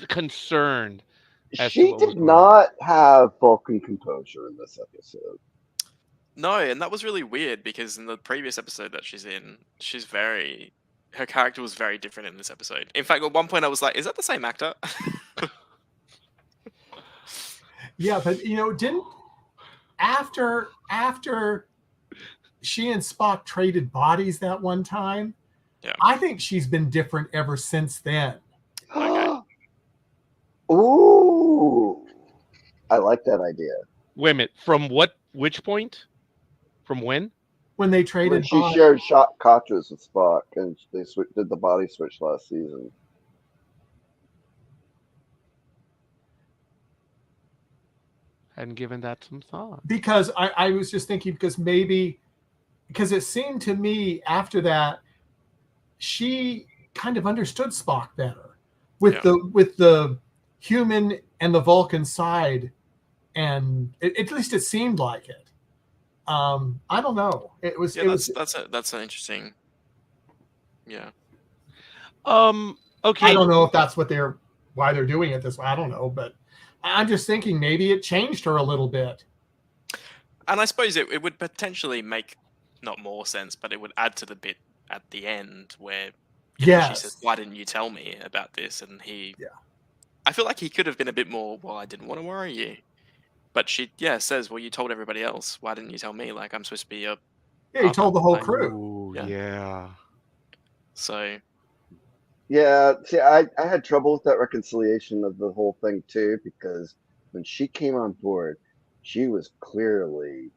concerned as to She what was did going on. not have Vulcan composure in this episode. No, and that was really weird because in the previous episode that she's in, her character was very different in this episode. In fact, at one point I was like, "Is that the same actor?" Yeah, but didn't after she and Spock traded bodies that one time, Yeah. I think she's been different ever since then. Okay. Ooh, I like that idea. Wait a minute. Which point? From when? When they When traded she bodies. shared shot Katras with Spock, and they did the body switch last season. Hadn't given that some thought. Because I was just thinking, because it seemed to me after that she kind of understood Spock better with the human and the Vulcan side, and at least it seemed like it. I don't know. That's an interesting. Yeah. Okay. I don't know if that's why they're doing it this way. I don't know, but I'm just thinking maybe it changed her a little bit. And I suppose it would potentially make not more sense, but it would add to the bit at the end where she says, "Why didn't you tell me about this?" And I feel like he could have been a bit more. Well, I didn't want to worry you, but she says, "Well, you told everybody else. Why didn't you tell me? Like I'm supposed to be your Yeah, he told the whole Like, crew. Ooh, yeah. So Yeah, see, I had trouble with that reconciliation of the whole thing too, because when she came on board, she was clearly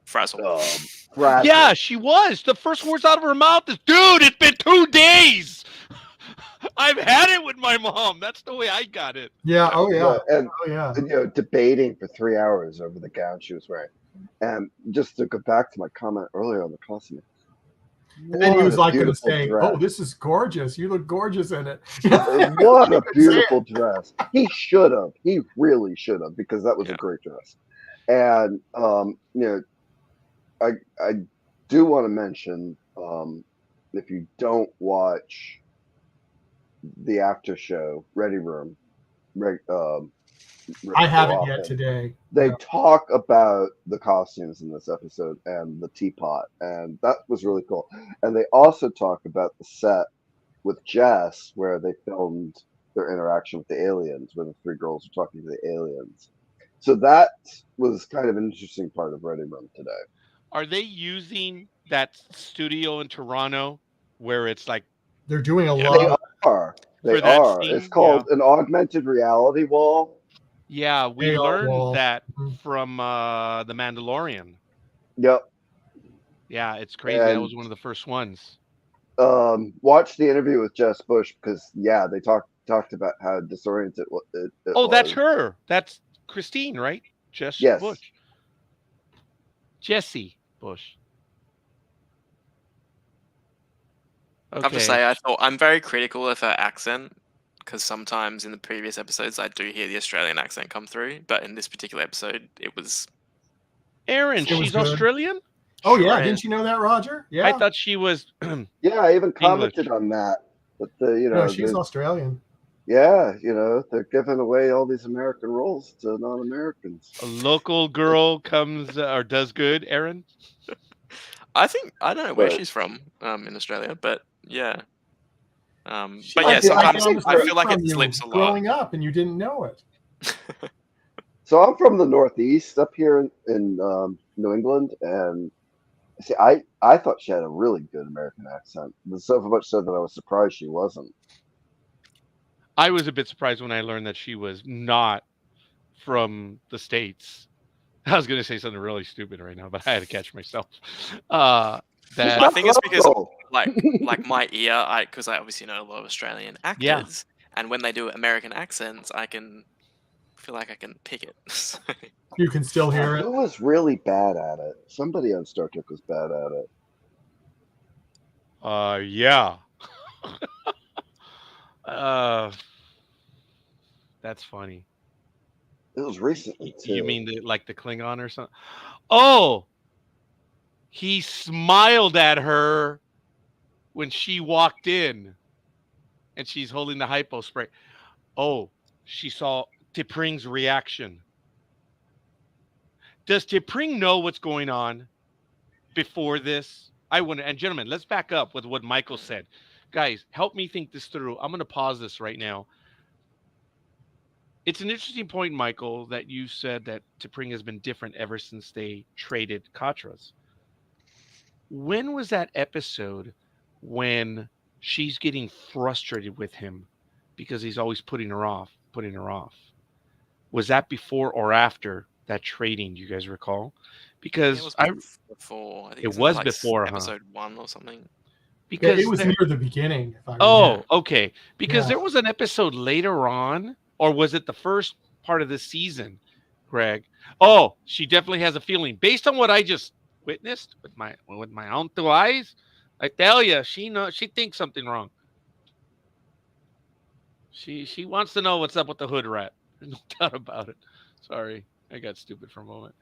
frazzle. frazzled. Yeah, she was. The first words out of her mouth is, "Dude, it's been 2 days. I've had it with my mom." That's the way I got it. Yeah. Oh yeah. And Oh yeah. debating for 3 hours over the gown she was wearing. And just to go back to my comment earlier on the costume, And then he was like going to beautiful say, dress. "Oh, this is gorgeous. You look gorgeous in it." What a beautiful dress. He should have. He really should have, because that was a great dress. And I do want to mention, if you don't watch the after show Ready Room, I haven't yet often, today. they talk about the costumes in this episode and the teapot, and that was really cool. And they also talk about the set with Jess, where they filmed their interaction with the aliens, where the 3 girls were talking to the aliens. So that was kind of an interesting part of Ready Room today. Are they using that studio in Toronto where it's like They're doing a They lot. are. They For that are. scene? It's called an augmented reality wall. Yeah, we AR learned wall. that Mhm. from The Mandalorian. Yep. Yeah, it's crazy. That And was one of the first ones. watch the interview with Jess Bush, because they talked about how disoriented it Oh, was. that's her. That's Christine, right? Jess Yes. Bush. Jessie Bush. I have to say, I'm very critical of her accent, because sometimes in the previous episodes I do hear the Australian accent come through, but in this particular episode it was. Aaron, It was she's good. Australian? Oh Sure yeah, is. didn't you know that, Roger? Yeah. I thought she was Yeah, I even commented English. on that. But No, she's Australian. yeah, they're giving away all these American roles to non-Americans. A local girl comes or does good, Aaron? I don't know where But- she's from in Australia, but yeah. I But yeah, feel- sometimes think I that- feel like from it you slips a lot. growing up and you didn't know it. So I'm from the Northeast, up here in New England, and see, I thought she had a really good American accent. So much so that I was surprised she wasn't. I was a bit surprised when I learned that she was not from the States. I was going to say something really stupid right now, but I had to catch myself. I That think it's because local. like my ear, because I obviously know a lot of Australian actors, Yeah. and when they do American accents, I feel like I can pick it. You can still hear it. Who was really bad at it? Somebody on Star Trek was bad at it. yeah. That's funny. It was recently too. You mean like the Klingon or something? Oh, he smiled at her when she walked in and she's holding the hypo spray. Oh, she saw T'Pring's reaction. Does T'Pring know what's going on before this? I wonder. And gentlemen, let's back up with what Michael said. Guys, help me think this through. I'm going to pause this right now. It's an interesting point, Michael, that you said that T'Pring has been different ever since they traded Katras. When was that episode when she's getting frustrated with him because he's always putting her off? Was that before or after that trading? Do you guys recall? It Because was before. I think It it's in was like before, huh? episode 1 or something. Yeah, because it was there- near the beginning. If I oh, remember. okay. Because Yeah. there was an episode later on, or was it the first part of the season, Greg? Oh, she definitely has a feeling based on what I just witnessed with my own two eyes. I tell you, she thinks something wrong. She wants to know what's up with the hood rat. There's no doubt about it. Sorry, I got stupid for a moment.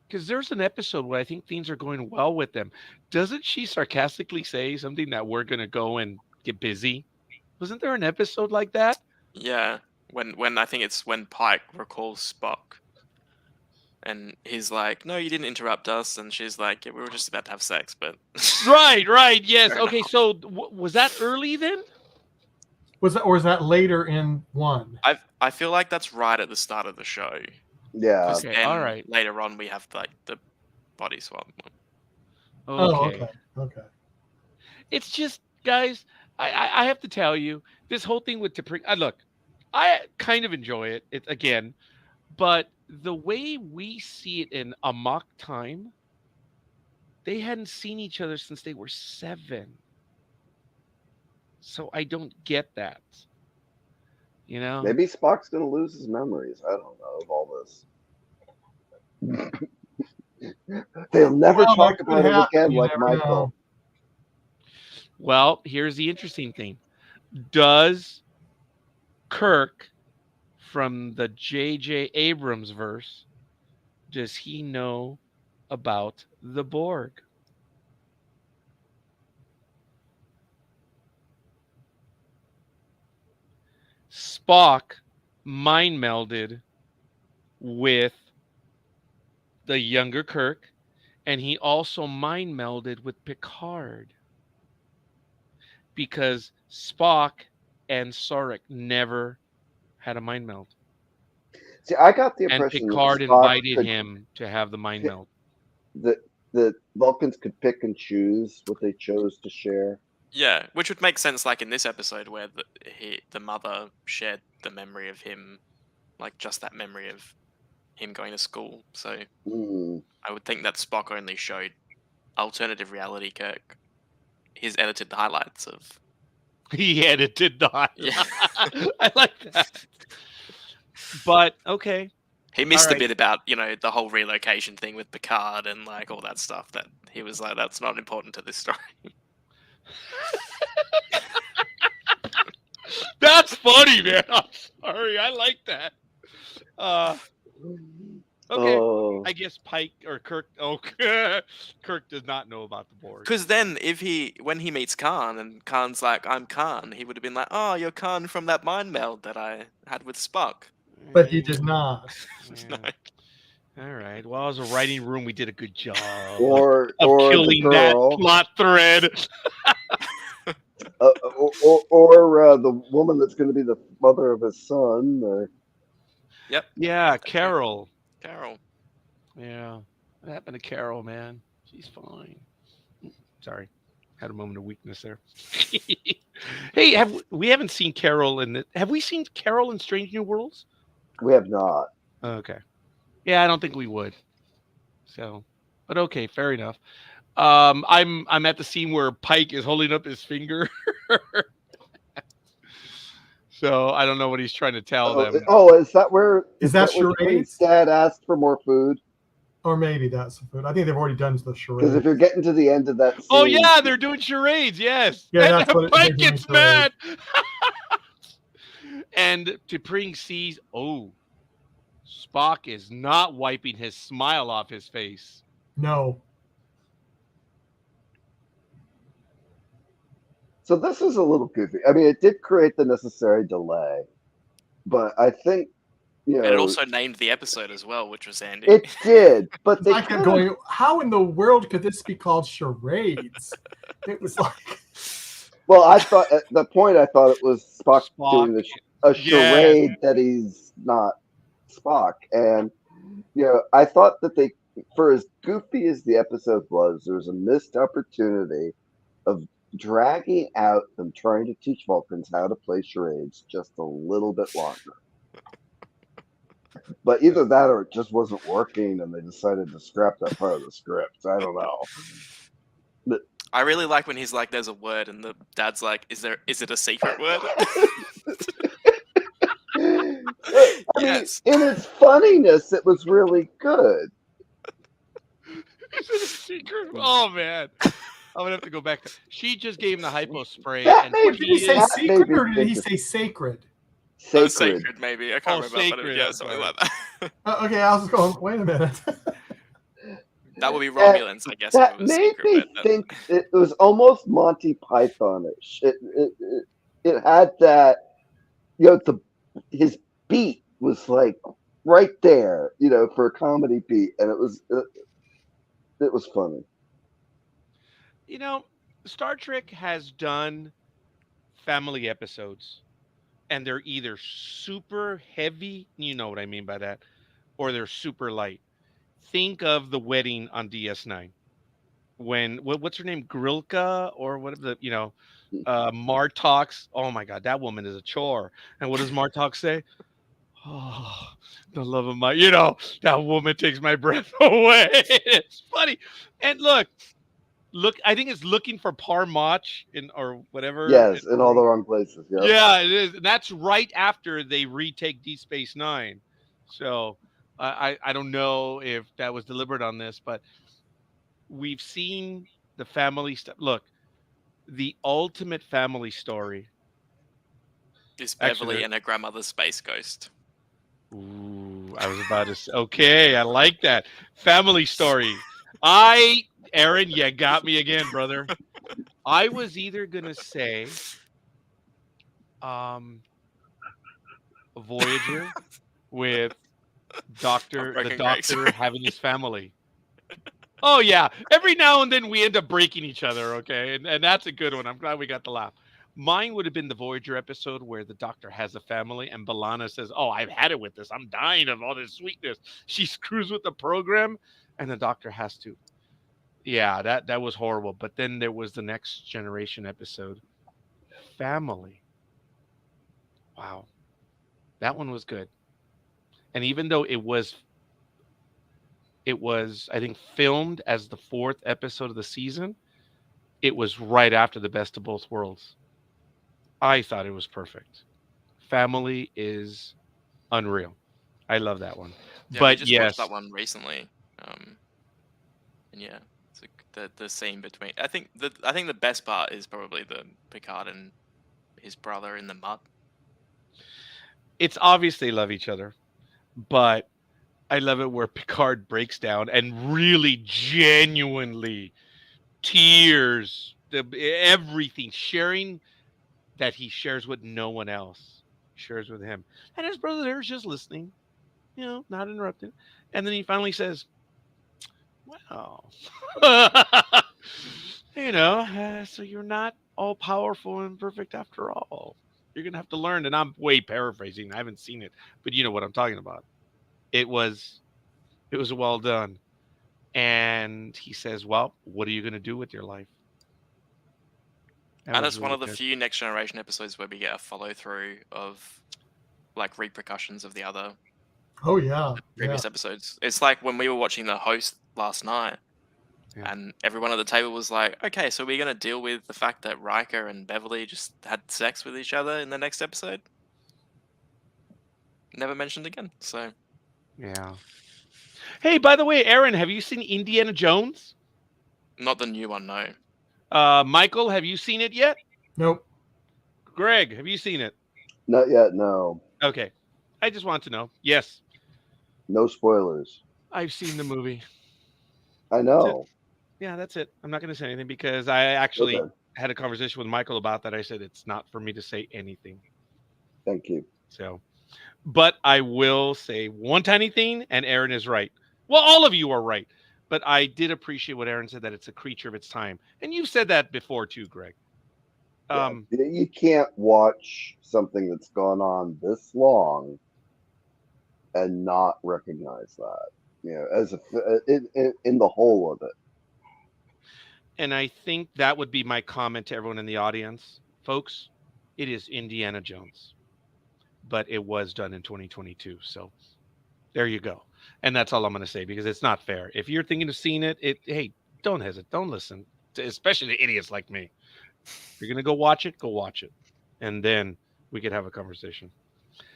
Because there's an episode where I think things are going well with them. Doesn't she sarcastically say something that we're gonna go and get busy? Wasn't there an episode like that? Yeah, when I think it's when Pike recalls Spock, and he's like, "No, you didn't interrupt us," and she's like, "Yeah, we were just about to have sex." But Right. Yes. Fair Okay. enough. So was that early then? Was that, or is that later in 1? I feel like that's right at the start of the show. Yeah. 'Cause Okay, then all right. later on we have like the body swap one. Oh, Okay. okay. It's just, guys, I have to tell you, this whole thing with T'Pring. Look, I kind of enjoy it again, but the way we see it in Amok time, they hadn't seen each other since they were 7. So I don't get that. You know? Maybe Spock's gonna lose his memories. I don't know of all this. They'll never Well, talk that could about it happen, again, you like never Michael. know. Well, here's the interesting thing. Does Kirk from the J.J. Abrams verse, does he know about the Borg? Spock mind melded with the younger Kirk, and he also mind melded with Picard because Spock and Sarek never had a mind meld. See, I got the And impression Picard that Spock invited could, him to have the mind meld. that Vulcans could pick and choose what they chose to share. Yeah, which would make sense, like in this episode where the mother shared the memory of him, like just that memory of him going to school. So I would think that Spock only showed alternative reality Kirk his edited highlights of. He edited the highlight. Yeah. I like that. But okay. He missed All a bit about, the whole relocation thing with Picard and like all that stuff that he was like, that's not important to this story. That's funny, man. I'm sorry. I like that. Okay. Oh. I guess Pike or Kirk. Oh, Kirk does not know about the Borg. Because then, when he meets Khan and Khan's like, "I'm Khan," he would have been like, "Oh, you're Khan from that mind meld that I had with Spock." But he did not. No. All right. Well, as a writing room, we did a good job Or of the killing that girl. plot thread. Or the woman that's going to be the mother of his son. Or Yep. Yeah, Carol. Carol. Yeah. What happened to Carol, man? She's fine. Sorry. Had a moment of weakness there. Hey, we haven't seen Carol in have we seen Carol in Strange New Worlds? we have not. Okay. Yeah, I don't think we would. So, but okay, fair enough. I'm at the scene where Pike is holding up his finger. So I don't know what he's trying to tell them. Oh, is that where? Is that when charades? Dad asked for more food? Or maybe that's the food. I think they've already done the Because charade. if you're getting to the end of that scene, Oh yeah, they're doing charades. Yes. Yeah, And that's what Pike they're doing gets mad. And T'Pring sees, Spock is not wiping his smile off his face. No. So this is a little goofy. I mean, it did create the necessary delay, but I think And it also named the episode as well, which was handy. it did. But they I kept kind of, going, how in the world could this be called charades? It was like, well, I thought at the point I thought it was Spock doing the a Yes. charade that he's not Spock. And I thought that for as goofy as the episode was, there was a missed opportunity of dragging out them trying to teach Vulcans how to play charades just a little bit longer. But either that or it just wasn't working, and they decided to scrap that part of the script. I don't know. But I really like when he's like, "There's a word," and the dad's like, "Is it a secret word?" I Yes. mean, in its funniness, it was really good. Is it a secret? Oh man, I'm gonna have to go back. She just gave him the hypo spray, That and made Did he say That made secret me or did he think say sacred? Oh, sacred. sacred, maybe. I can't remember, but sacred, yeah, I'm something sorry. like that. Okay, I was going. Wait a minute. That would be That- Romulans, I guess, if That it was made secret. me But think it was almost Monty Pythonish. It had that, his beat was like right there, for a comedy beat, and it was funny. Star Trek has done family episodes, and they're either super heavy, you know what I mean by that, or they're super light. Think of the wedding on DS9 when what's her name, Grilka, or whatever Martox. Oh my God, that woman is a chore. And what does Martox say? Oh, the love of my, that woman takes my breath away. It's funny. And look, I think it's looking for Parmach or whatever. Yes, in all the wrong places. Yep. Yeah, it is. And that's right after they retake Deep Space Nine. So I don't know if that was deliberate on this, but we've seen the family stuff. Look, the ultimate family story. it's Actually, Beverly and her grandmother's space ghost. ooh, I was about to say, okay, I like that. Family story. Aaron, you got me again, brother. I was either going to say Voyager with the Broken Greg's. doctor having his family. Oh yeah, every now and then we end up breaking each other, okay, and that's a good one. I'm glad we got the laugh. Mine would have been the Voyager episode where the doctor has a family and B'Elanna says, "Oh, I've had it with this. I'm dying of all this sweetness." She screws with the program, and the doctor has to. Yeah, that was horrible. But then there was the Next Generation episode, Family. Wow, that one was good. And even though it was I think filmed as the fourth episode of the season, it was right after the Best of Both Worlds. I thought it was perfect. Family is unreal. I love that one. Yeah, we But just watched that yes, one recently. And yeah, it's the scene between. I think the best part is probably the Picard and his brother in the mud. it's obvious they love each other, but I love it where Picard breaks down and really genuinely tears, everything, sharing that he shares with no one else, shares with him. And his brother there is just listening, not interrupting. And then he finally says, "Well, so you're not all powerful and perfect after all. You're going to have to learn." And I'm way paraphrasing. I haven't seen it, but you know what I'm talking about. It was well done. And he says, "Well, what are you going to do with your life?" That And was it's one really of the good. few Next Generation episodes where we get a follow through of like repercussions of the other Oh yeah, previous episodes. It's like when we were watching The Host last night, Yeah. and everyone at the table was like, "Okay, so we're gonna deal with the fact that Riker and Beverly just had sex with each other in the next episode." Never mentioned again. So Yeah. Hey, by the way, Aaron, have you seen Indiana Jones? not the new one, no. Michael, have you seen it yet? Nope. Greg, have you seen it? Not yet. No. Okay. I just want to know. Yes, No spoilers. I've seen the movie. I know. Yeah, that's it. I'm not going to say anything because I actually Okay. had a conversation with Michael about that. I said it's not for me to say anything. Thank you. So, but I will say one tiny thing, and Aaron is right. Well, all of you are right. But I did appreciate what Aaron said, that it's a creature of its time. And you've said that before too, Greg. You can't watch something that's gone on this long and not recognize that, as in the whole of it. And I think that would be my comment to everyone in the audience. Folks, it is Indiana Jones, but it was done in 2022. So there you go. And that's all I'm going to say, because it's not fair. If you're thinking of seeing it, hey, don't hesitate. Don't listen, especially to idiots like me. If you're going to go watch it, and then we could have a conversation.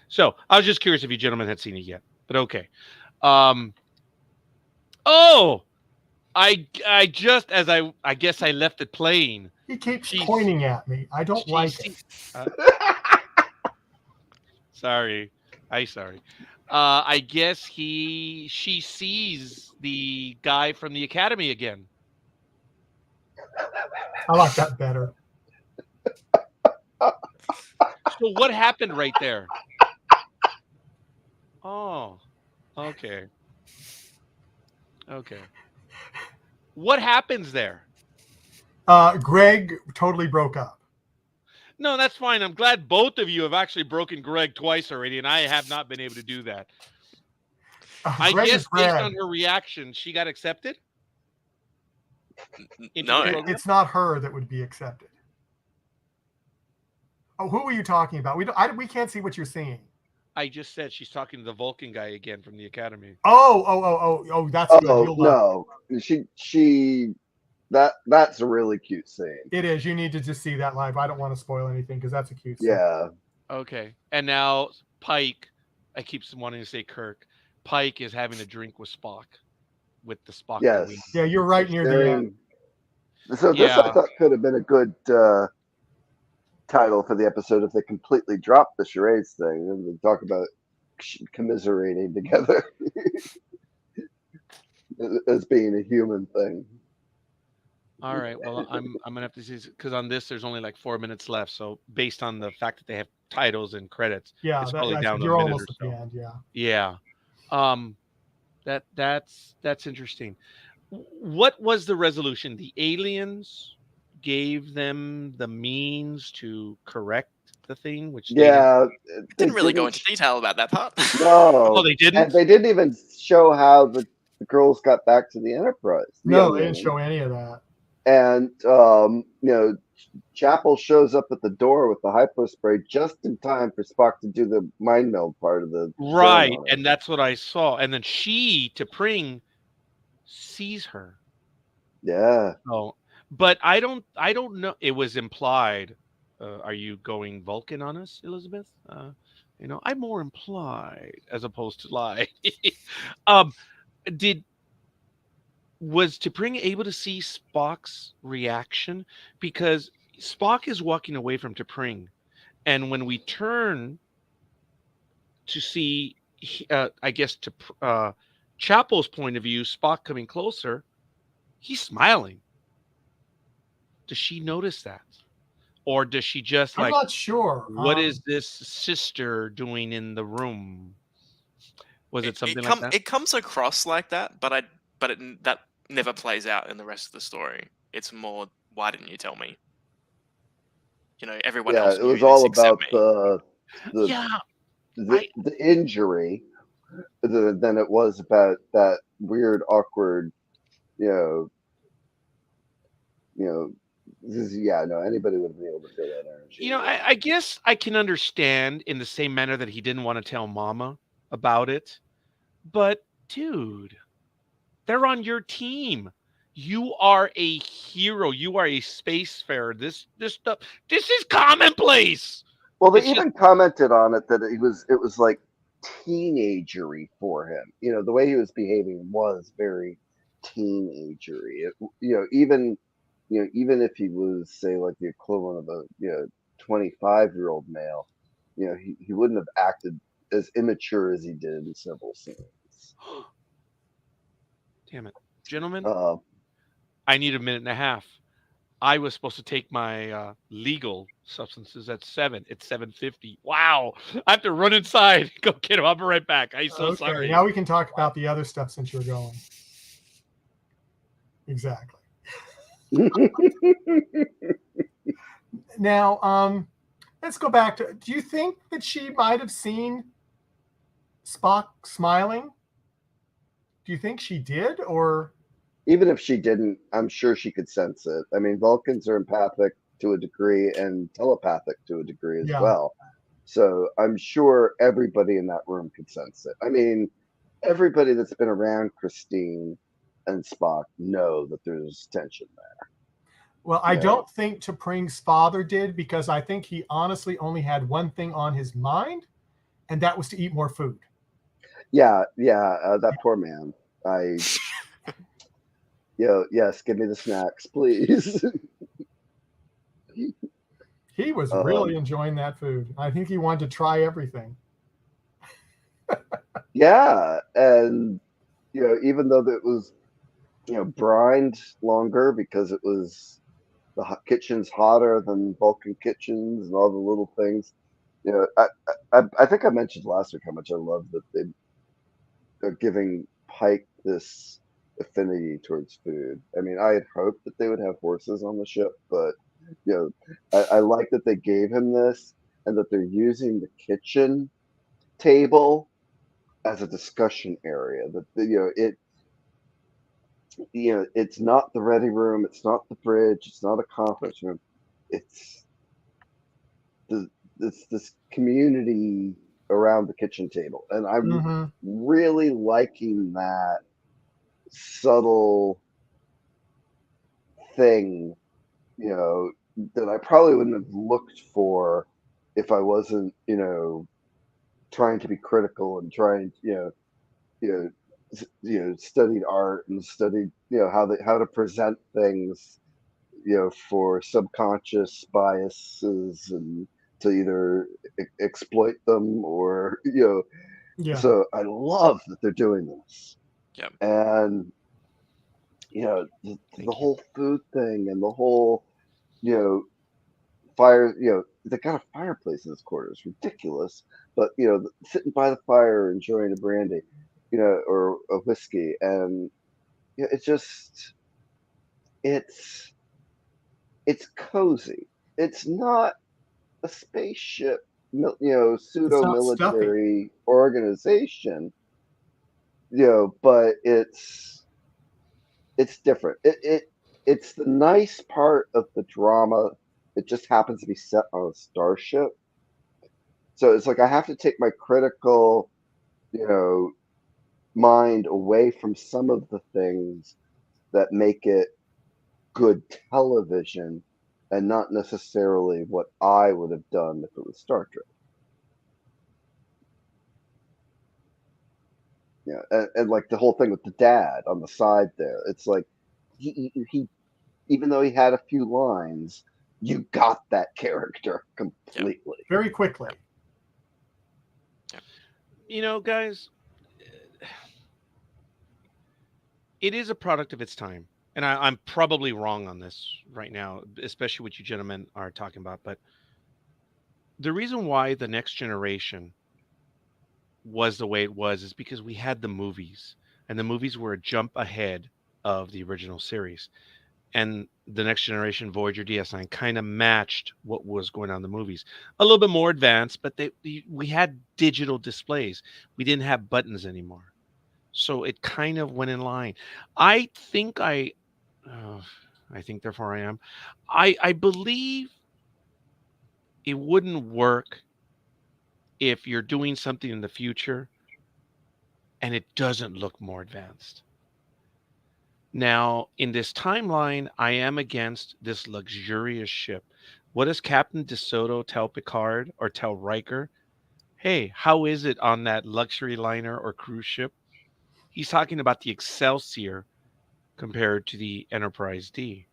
So I was just curious if you gentlemen had seen it yet, but okay. I just, as I guess I left it playing. He keeps pointing at me. I don't like it. Sorry. I guess she sees the guy from the academy again. I like that better. So what happened right there? Oh, okay. What happens there? Greg totally broke up. No, that's fine. I'm glad both of you have actually broken Greg twice already, and I have not been able to do that. I guess based on her reaction, she got accepted? No. It's not her that would be accepted. Oh, who were you talking about? We can't see what you're seeing. I just said she's talking to the Vulcan guy again from the academy. Oh, that's good. No. That's a really cute scene. It is. You need to just see that live. I don't want to spoil anything because that's a cute scene. Yeah. Okay. And now Pike, I keep wanting to say Kirk, Pike is having a drink with Spock. With the Spock. Yes. Yeah, you're right near the end. So this I thought could have been a good title for the episode if they completely dropped the charades thing and they talk about commiserating together as being a human thing. All right. Well, I'm gonna have to see, because on this there's only like 4 minutes left. So based on the fact that they have titles and credits, it's probably down to a minute or so. The end, yeah. That's interesting. What was the resolution? The aliens gave them the means to correct the thing, which didn't really go into detail about that part. No, they didn't. And they didn't even show how the girls got back to the Enterprise. No, they didn't show any of that. And Chapel shows up at the door with the hypo spray just in time for Spock to do the mind meld part of the right, and that's what I saw. And then T'Pring sees her. Yeah. Oh, but I don't know. It was implied. Are you going Vulcan on us, Elizabeth? I'm more implied as opposed to lie. Was T'Pring able to see Spock's reaction? Because Spock is walking away from T'Pring, and when we turn to see, I guess to Chapel's point of view, Spock coming closer, he's smiling. Does she notice that? Or does she just I'm not sure. What is this sister doing in the room? Was it something like that? It comes across like that, but that never plays out in the rest of the story. It's more, why didn't you tell me? Everyone else. Yeah, it was all about the injury than it was about that weird, awkward, anybody would be able to feel that energy. I guess I can understand in the same manner that he didn't want to tell Mama about it. But, dude, they're on your team. You are a hero. You are a spacefarer. This stuff, this is commonplace. Well, they even commented on it that it was like teenagery for him. The way he was behaving was very teenagery. Even if he was, say, like the equivalent of a 25-year-old male, he wouldn't have acted as immature as he did in several scenes. Damn it, gentlemen! I need a minute and a half. I was supposed to take my legal substances at 7. It's 7:50. Wow! I have to run inside. Go get him. I'll be right back. I'm so sorry. Now we can talk about the other stuff since you're going. Exactly. Now, let's go back to. Do you think that she might have seen Spock smiling? Do you think she did, or Even if she didn't, I'm sure she could sense it. I mean, Vulcans are empathic to a degree and telepathic to a degree as yeah? well. So I'm sure everybody in that room could sense it. I mean, everybody that's been around Christine and Spock know that there's tension there. Well, I Yeah. don't think T'Pring's father did, because I think he honestly only had one thing on his mind, and that was to eat more food. Yeah, that poor man. Yes, give me the snacks, please. He was really enjoying that food. I think he wanted to try everything. Yeah, and even though it was brined longer because it was the kitchen's hotter than Vulcan kitchens and all the little things. I think I mentioned last week how much I love that they're giving Pike this affinity towards food. I mean, I had hoped that they would have horses on the ship, but I like that they gave him this and that they're using the kitchen table as a discussion area. That it's not the ready room, it's not the fridge, it's not a conference room. It's this community around the kitchen table, and I'm really liking that subtle thing, that I probably wouldn't have looked for if I wasn't, trying to be critical and trying, studied art and studied, how to present things, for subconscious biases and to either exploit them or, Yeah. So I love that they're doing this. Yep. And, the whole food thing and the whole, fire, they got a fireplace in this quarter. It's ridiculous. But, sitting by the fire, enjoying a brandy, or a whiskey. And it's cozy. It's not a spaceship, It's pseudo not stuffy. military organization, but it's different. It's the nice part of the drama. It just happens to be set on a starship. So it's like I have to take my critical, mind away from some of the things that make it good television and not necessarily what I would have done if it was Star Trek. And like the whole thing with the dad on the side there, it's like he even though he had a few lines, you got that character completely. Very quickly. Guys, it is a product of its time. And I'm probably wrong on this right now, especially what you gentlemen are talking about. But the reason why The Next Generation was the way it was is because we had the movies. And the movies were a jump ahead of the original series. And The Next Generation, Voyager, DS9 kind of matched what was going on in the movies. A little bit more advanced, but we had digital displays. We didn't have buttons anymore. So it kind of went in line. I think therefore I am. I believe it wouldn't work if you're doing something in the future and it doesn't look more advanced. Now, in this timeline, I am against this luxurious ship. What does Captain DeSoto tell Picard or tell Riker? Hey, how is it on that luxury liner or cruise ship? He's talking about the Excelsior compared to the Enterprise D.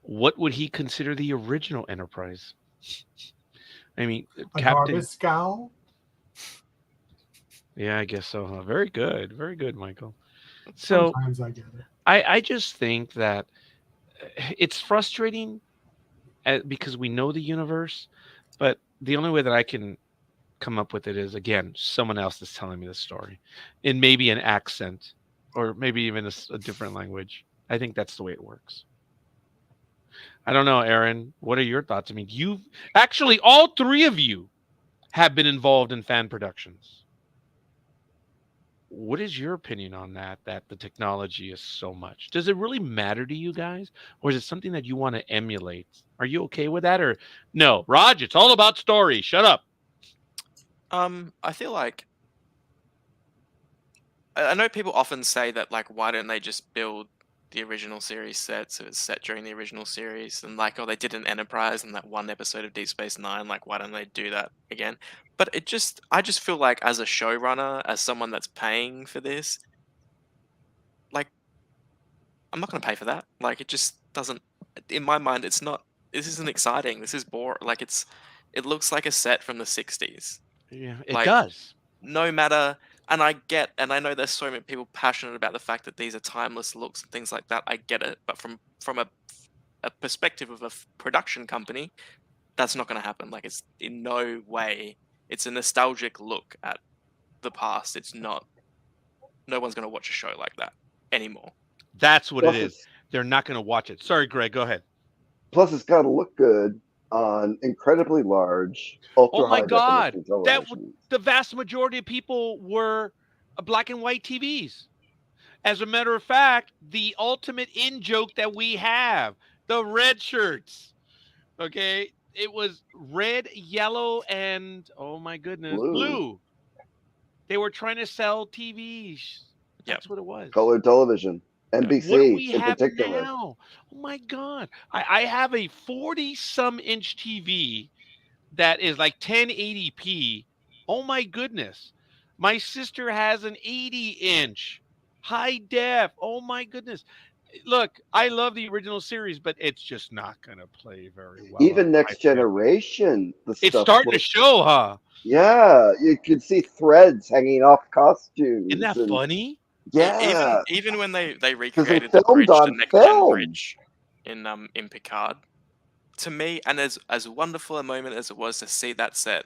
What would he consider the original Enterprise? I mean, A Captain. garbage scow. Yeah, I guess so. Very good, Michael. So Sometimes I get it. I just think that it's frustrating because we know the universe, but the only way that I can come up with it is, again, someone else is telling me the story in maybe an accent or maybe even a different language. I think that's the way it works. I don't know, Aaron. What are your thoughts? I mean, you've actually all three of you have been involved in fan productions. What is your opinion on that? That the technology is so much. Does it really matter to you guys, or is it something that you want to emulate? Are you okay with that, or no? Raj, it's all about story. Shut up. I feel like I know people often say that, like, why don't they just build the original series set so it's set during the original series, and like, oh, they did an Enterprise and that one episode of Deep Space Nine, like, why don't they do that again? But I just feel like, as a showrunner, as someone that's paying for this, like, I'm not going to pay for that. Like, it just doesn't. In my mind, it's not. This isn't exciting. This is boring. Like, it looks like a set from the '60s. Yeah, it Like, does. no matter, and I know there's so many people passionate about the fact that these are timeless looks and things like that. I get it, but from a perspective of a production company, that's not going to happen. Like, it's in no way. It's a nostalgic look at the past. It's not. No one's going to watch a show like that anymore. That's what Plus it is. They're not going to watch it. Sorry, Greg. Go ahead. Plus, it's got to look good on incredibly large, Oh ultra my high God, definition that television. the vast majority of people were black and white TVs. As a matter of fact, the ultimate in joke that we have, the red shirts. Okay, it was red, yellow, and oh my goodness, blue. They were trying to sell TVs. Yep. That's what it was. Color television, What do NBC we in have particular. now? Oh my God, I have a 40-some inch TV that is like 1080p. Oh my goodness. My sister has an 80-inch high def. Oh my goodness. Look, I love the original series, but it's just not going to play very well. Even Next Generation, the it's stuff starting to show, huh? Yeah, you can see threads hanging off costumes. Isn't that funny? Yeah, even when they they recreated the filmed bridge, the on next gen film. bridge in Picard, to me, and as wonderful a moment as it was to see that set,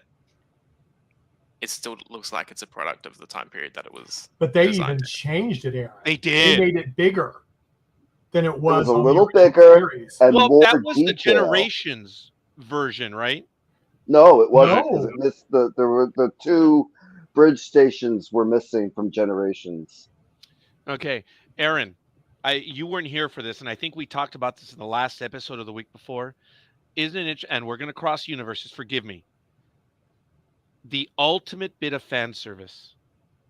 it still looks like it's a product of the time period that it was. But they designed even in. changed it, Aaron. They They did. made it bigger than it was. It was a on the little original bigger series. and Well, more that was the detail. Generations version, right? No, it wasn't because No. it missed there were the two bridge stations were missing from Generations. Okay, Aaron, you weren't here for this, and I think we talked about this in the last episode of the week before. Isn't it? And we're going to cross universes. Forgive me. The ultimate bit of fan service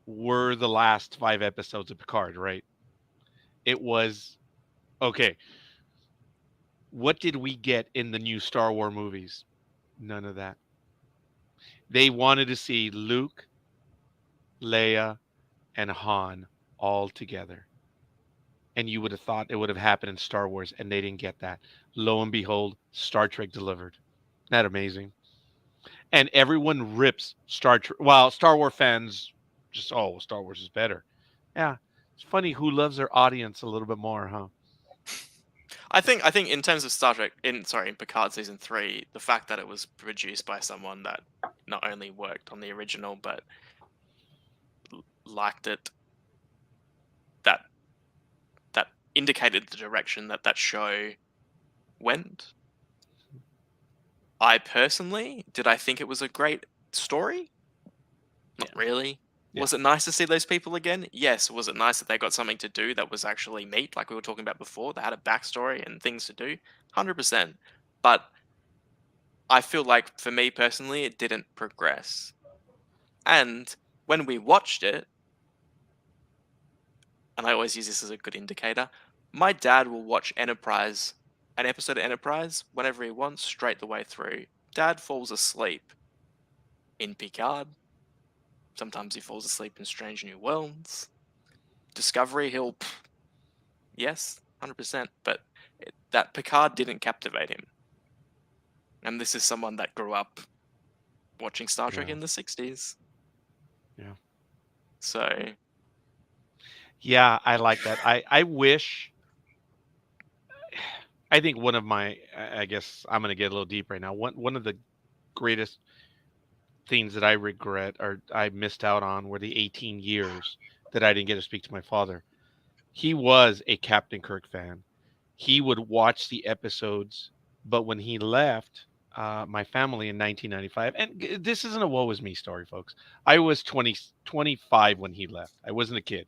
were the last 5 episodes of Picard, right? It was okay. What did we get in the new Star Wars movies? None of that. They wanted to see Luke, Leia, and Han all together. And you would have thought it would have happened in Star Wars, and they didn't get that. Lo and behold, Star Trek delivered. Isn't that amazing? And everyone rips Star Trek. Well, Star Wars fans just, oh, Star Wars is better. Yeah, it's funny who loves their audience a little bit more, huh? I think in terms of Star Trek, in Picard season 3, the fact that it was produced by someone that not only worked on the original but liked it, that indicated the direction that show went. I personally, did I think it was a great story? Not really. Yeah. Was it nice to see those people again? Yes. Was it nice that they got something to do that was actually meat, like we were talking about before? They had a backstory and things to do. 100%. But I feel like, for me personally, it didn't progress. And when we watched it, and I always use this as a good indicator, my dad will watch an episode of Enterprise, whenever he wants, straight the way through. Dad falls asleep in Picard. Sometimes he falls asleep in Strange New Worlds. Discovery, yes, 100%. But that Picard didn't captivate him. And this is someone that grew up watching Star Trek in the 60s. Yeah. So. Yeah, I like that. I wish. I think one of my, I guess I'm going to get a little deep right now. One of the greatest things that I regret or I missed out on were the 18 years that I didn't get to speak to my father. He was a Captain Kirk fan. He would watch the episodes But when he left my family in 1995, and this isn't a woe is me story, folks. I was 25 when he left. I wasn't a kid.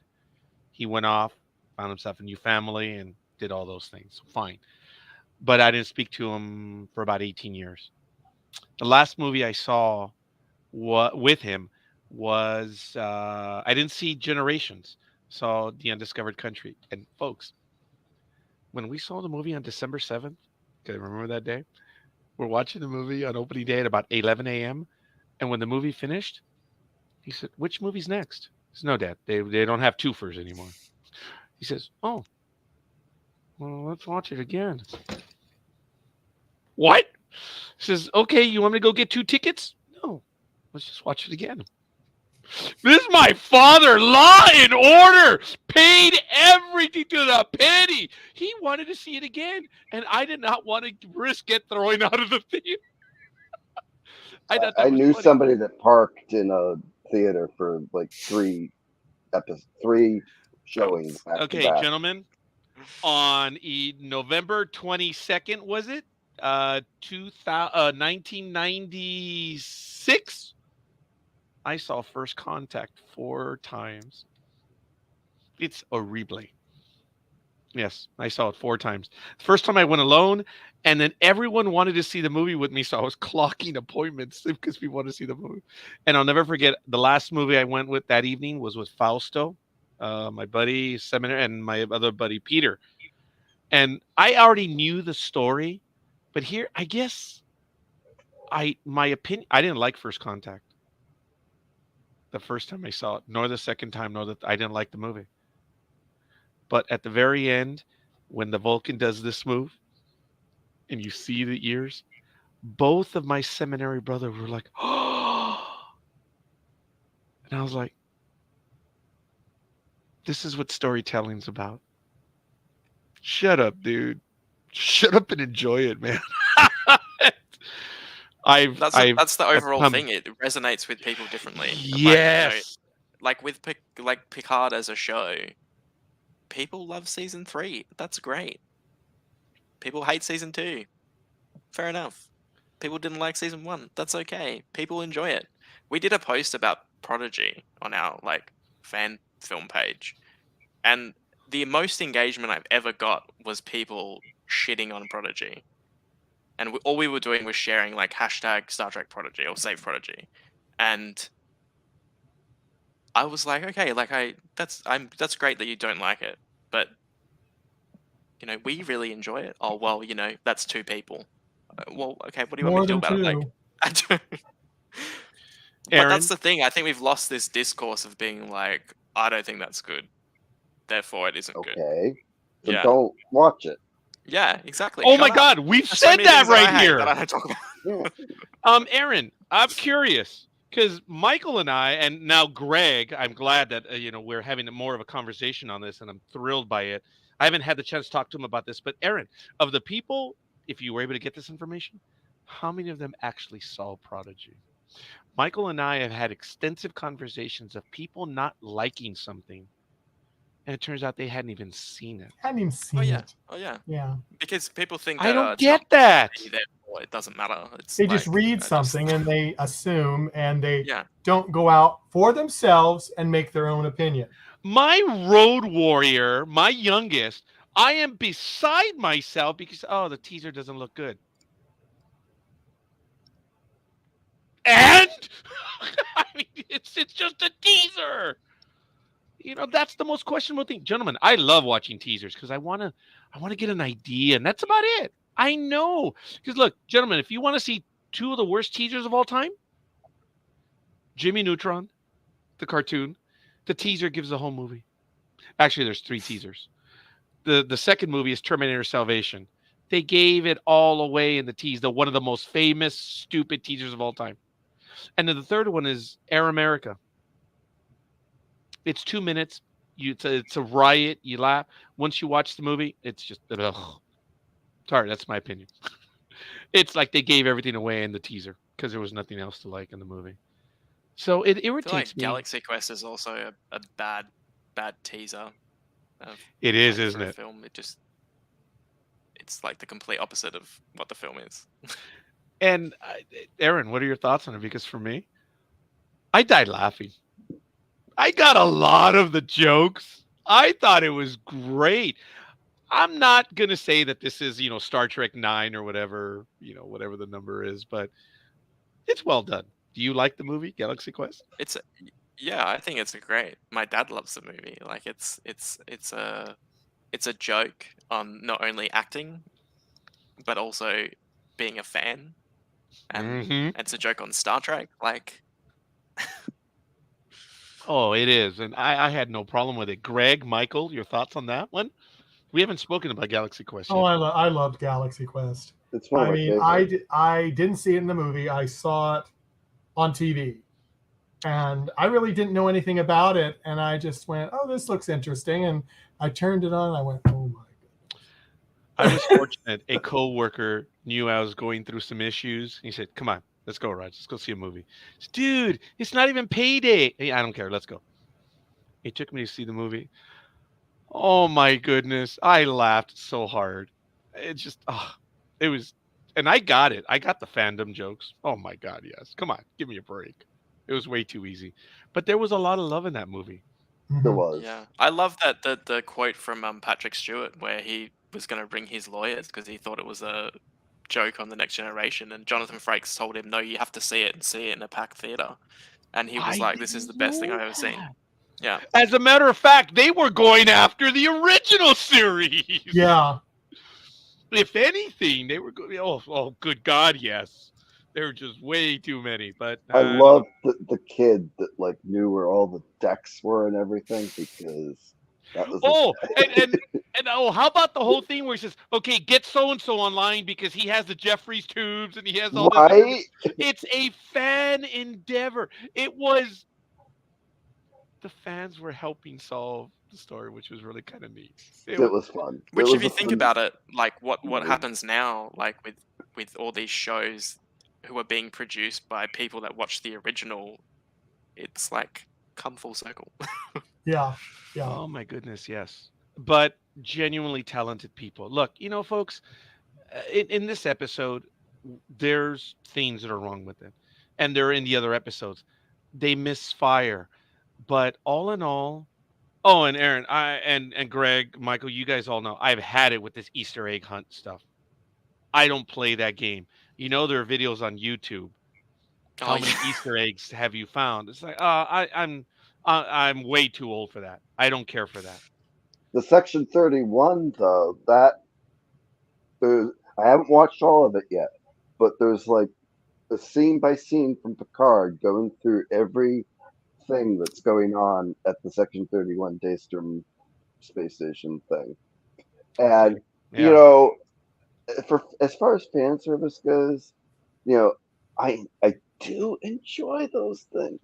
He went off, found himself a new family, and did all those things. Fine. But I didn't speak to him for about 18 years. The last movie I saw with him was I didn't see Generations. Saw The Undiscovered Country. And folks, when we saw the movie on December 7th, can I remember that day? We're watching the movie on opening day at about 11 a.m. And when the movie finished, he said, "Which movie's next?" I said, "No, Dad, they don't have twofers anymore." He says, "Oh, well, let's watch it again." What? He says, "Okay, you want me to go get 2 tickets?" "No, let's just watch it again." This is my father, law and order, paid everything to the penny. He wanted to see it again, and I did not want to risk it throwing out of the theater. I thought that I was knew funny. somebody that parked in a theater for like three showings back to Okay, back. gentlemen, on November 22nd, was it? 1996? I saw First Contact 4 times. It's horrible. Yes, I saw it 4 times. First time I went alone, and then everyone wanted to see the movie with me, so I was clocking appointments because people wanted to see the movie. And I'll never forget the last movie I went with that evening was with Fausto, my buddy Seminary, and my other buddy Peter. And I already knew the story, but here, I guess my opinion, I didn't like First Contact the first time I saw it, nor the second time, nor that I didn't like the movie. But at the very end, when the Vulcan does this move and you see the ears, both of my seminary brothers were like, "Oh," and I was like, "This is what storytelling's about." Shut up, dude. Shut up and enjoy it, man. That's the I've overall come. thing. It resonates with people differently. Yes. Like with like Picard as a show, people love season 3. That's great. People hate season 2. Fair enough. People didn't like season 1. That's okay. People enjoy it. We did a post about Prodigy on our like fan film page, and the most engagement I've ever got was people shitting on Prodigy. And all we were doing was sharing like hashtag Star Trek Prodigy or Save Prodigy, and I was like, okay, like that's great that you don't like it, but we really enjoy it. Oh well, that's 2 people. Well, okay, what do you want me More to do than about it? Like, 2. I don't. But that's Aaron, the thing. I think we've lost this discourse of being like, I don't think that's good, therefore it isn't good. Okay, so Yeah. don't watch it. Yeah, exactly. oh Shut my up. God, we've There's so said many that things that right I hate here. that I don't talk about. Aaron, I'm curious because Michael and I, and now Greg, I'm glad that we're having more of a conversation on this, and I'm thrilled by it. I haven't had the chance to talk to him about this, but Aaron, of the people, if you were able to get this information, how many of them actually saw Prodigy? Michael and I have had extensive conversations of people not liking something, and it turns out they hadn't even seen it. Hadn't even seen Oh yeah. it. Oh yeah. Yeah. Because people think I that don't it's not get that. me, therefore it doesn't matter. It's They just like, read something and they assume, and they yeah. don't go out for themselves and make their own opinion. My road warrior, my youngest, I am beside myself because the teaser doesn't look good. And I mean, it's just a teaser. That's the most questionable thing, gentlemen. I love watching teasers because I want to get an idea, and that's about it. I know because look, gentlemen, if you want to see 2 of the worst teasers of all time, Jimmy Neutron, the cartoon, the teaser gives the whole movie. Actually, there's 3 teasers. The second movie is Terminator Salvation. They gave it all away in the tease. One of the most famous stupid teasers of all time. And then the third one is Air America. It's 2 minutes. It's a riot. You laugh. Once you watch the movie, it's just ugh. Sorry, that's my opinion. It's like they gave everything away in the teaser because there was nothing else to like in the movie. So it I feel irritates like me. Galaxy Quest is also a bad teaser. It is, like, isn't for a it? film. it's like the complete opposite of what the film is. And Aaron, what are your thoughts on it? Because for me, I died laughing. I got a lot of the jokes. I thought it was great. I'm not gonna say that this is, Star Trek 9 or whatever, whatever the number is, but it's well done. Do you like the movie Galaxy Quest? It's yeah, I think it's great. My dad loves the movie. Like it's a joke on not only acting but also being a fan, and Mm-hmm. it's a joke on Star Trek. Like, Oh, it is, and I had no problem with it. Greg, Michael, your thoughts on that one? We haven't spoken about Galaxy Quest Oh, yet. I loved Galaxy Quest. It's one of I my mean, favorites. I didn't see it in the movie. I saw it on TV, and I really didn't know anything about it. And I just went, "Oh, this looks interesting." And I turned it on. And I went, "Oh my I was fortunate. A coworker knew I was going through some issues. He said, "Come on, let's go, Raj. Let's go see a movie." I said, "Dude, it's not even payday." Hey, I don't care. Let's go. He took me to see the movie. Oh my goodness, I laughed so hard. It just, it was, and I got it. I got the fandom jokes. Oh my God, yes. Come on, give me a break. It was way too easy, but there was a lot of love in that movie. There god!" was. yeah, I love that the quote from Patrick Stewart where he was going to bring his lawyers because he thought it was a joke on the Next Generation, and Jonathan Frakes told him, "No, you have to see it and see it in a packed theater," and he was I like, "This is the didn't best thing know I've ever seen." that. Yeah, As a matter of fact, they were going after the original series. Yeah, If anything, they were going. Oh, good God, yes. There were just way too many. But I I don't know. loved the kid that like knew where all the decks were and everything because that was Oh, and oh, how about the whole thing where he says, "Okay, get so and so online because he has the Jeffries tubes and he has all this equipment." right. It's a fan endeavor. It was the fans were helping solve the story, which was really kind of neat. It It was. was fun. It which if was you a think fun about it, like what movie. happens now, like with all these shows who are being produced by people that watch the original, it's like come full circle. yeah, yeah. Oh my goodness, yes. But genuinely talented people. Look, folks, in this episode, there's things that are wrong with it, and they're in the other episodes. They misfire, but all in all, oh, and Aaron, and Greg, Michael, you guys all know I've had it with this Easter egg hunt stuff. I don't play that game. There are videos on YouTube. Oh How many yeah. Easter eggs have you found? It's like, I'm way too old for that. I don't care for that. The Section 31 though, that I haven't watched all of it yet, but there's like a scene by scene from Picard going through every thing that's going on at the Section 31 Daystrom space station thing. Okay. And you Yeah. know, for as far as fan service goes, you know, I do enjoy those things.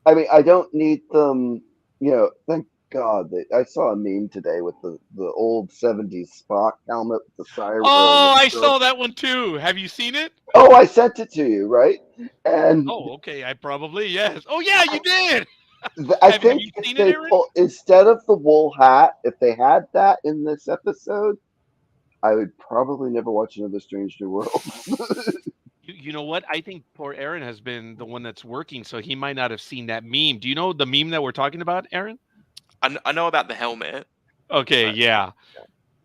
I mean, I don't need them. Thank God that I saw a meme today with the old '70s Spock helmet with the siren or Oh, with I the. saw that one too. Have you seen it? Oh, I sent it to you, right? And Oh, okay. I probably yes. Oh, yeah, you did. I Have think you if seen it, they Aaron? pull instead of the wool hat, if they had that in this episode, I would probably never watch another Strange New World. You know what? I think poor Aaron has been the one that's working, so he might not have seen that meme. Do you know the meme that we're talking about, Aaron? I know about the helmet, Okay, but yeah.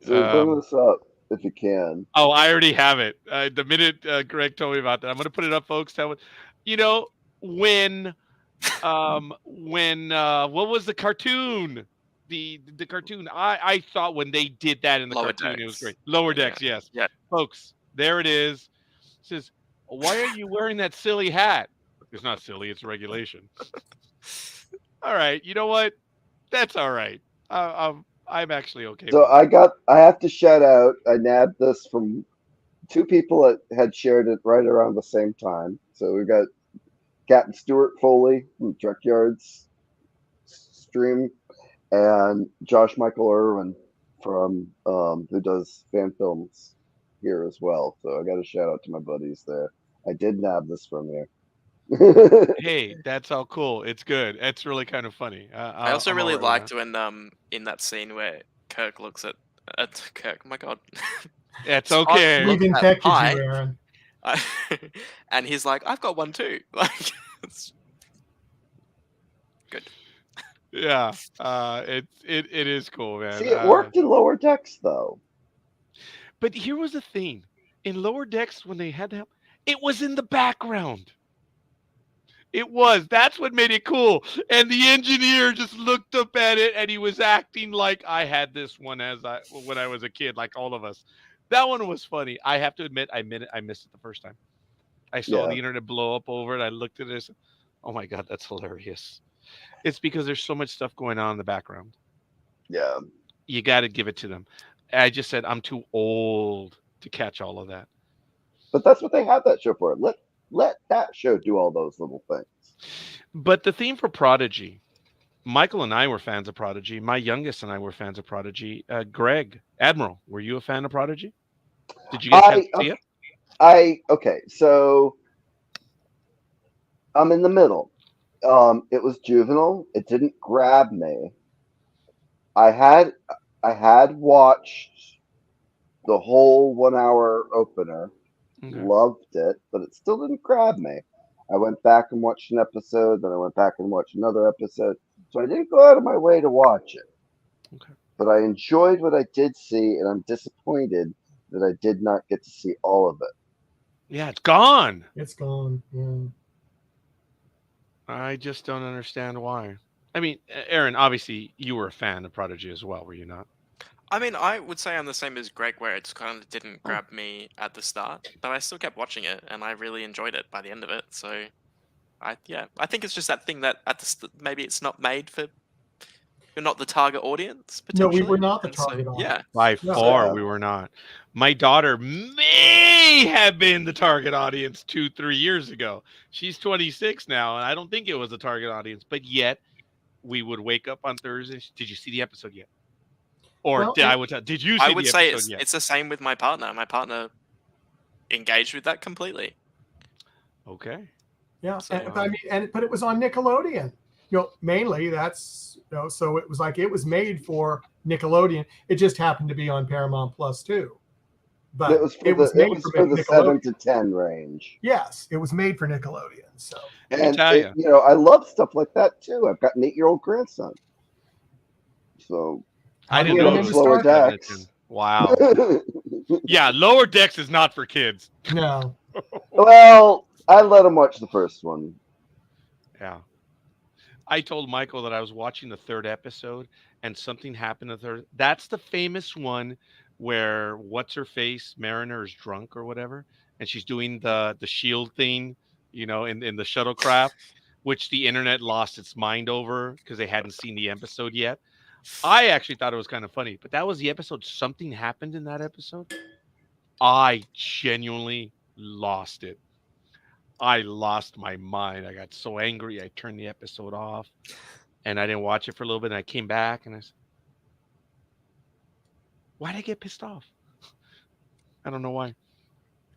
So bring Um, this up if you can. oh, I already have it. The minute Greg told me about that, I'm going to put it up, folks. You know, when what was the cartoon? The cartoon. I thought when they did that in the Lower cartoon, it was Decks. great. Lower Yeah, Decks, yes, yeah. folks. There it is. It says, "Why are you wearing that silly hat?" It's not silly. It's regulation. All right. You know what? That's all right. I'm actually okay So with it. I have to shout out. I nabbed this from two people that had shared it right around the same time. So we've got Captain Stuart Foley from Trekyard's stream and Josh Michael Irwin from who does fan films here as well. So I got to shout out to my buddies there. I did nab this from you. Hey, that's all cool. It's good. It's really kind of funny. I also I'm all really right with that. liked when in that scene where Kirk looks at Kirk, my God. It's So I okay. We've looked at infected pie, you, Aaron. and he's like, "I've got one too." Like, it's good. Yeah. It is cool, man. See, it worked in Lower Decks, though. But here was the thing. In Lower Decks, when they had to help, it was in the background. It was. That's what made it cool. And the engineer just looked up at it and he was acting like I had this one when I was a kid, like all of us. That one was funny. I have to admit, I missed it the first time. I saw Yeah. the internet blow up over it. I looked at it and said, oh my God, that's hilarious. It's because there's so much stuff going on in the background. Yeah. You got to give it to them. I just said I'm too old to catch all of that. But that's what they have that show for. Let that show do all those little things. But the theme for Prodigy, Michael and I were fans of Prodigy. My youngest and I were fans of Prodigy. Greg, Admiral, were you a fan of Prodigy? Did you get a chance to see it? Okay, so I'm in the middle. It was juvenile. It didn't grab me. I had watched the whole 1 hour opener, Okay. loved it, but it still didn't grab me. I went back and watched an episode, then I went back and watched another episode. So I didn't go out of my way to watch it. Okay. But I enjoyed what I did see, and I'm disappointed that I did not get to see all of it. Yeah, it's gone. It's gone. Yeah. I just don't understand why. I mean, Aaron, obviously you were a fan of Prodigy as well, were you not? I mean, I would say I'm the same as Greg, where it just kind of didn't grab me at the start, but I still kept watching it, and I really enjoyed it by the end of it. So, I think it's just that thing that maybe it's not made for. You're not the target audience, No, potentially. we were not the And so, target audience. yeah. By No. far, Yeah. we were not. My daughter may have been the target audience 2-3 years ago. She's 26 now, and I don't think it was the target audience. But yet, we would wake up on Thursdays. Did you see the episode yet? Or Well, did you see I the would say episode yet? it's the same with my partner. My partner engaged with that completely. Okay. Yeah, So, but it was on Nickelodeon. Mainly that's so it was like it was made for Nickelodeon. It just happened to be on Paramount Plus too. But It was for the 7 to 10 range. Yes, it was made for Nickelodeon. So And tell ya. I love stuff like that too. I've got an 8-year-old grandson. So I How do didn't you know get it him was to Lower start? Decks. Wow. Yeah, Lower Decks is not for kids. no, Well, I let him watch the first one. Yeah. I told Michael that I was watching the third episode and something happened in the third. That's the famous one where what's her face, Mariner, is drunk or whatever, and she's doing the shield thing, in the shuttlecraft, which the internet lost its mind over because they hadn't seen the episode yet. I actually thought it was kind of funny, but that was the episode. Something happened in that episode. I genuinely lost it. I lost my mind. I got so angry. I turned the episode off and I didn't watch it for a little bit. And I came back and I said, why did I get pissed off? I don't know why.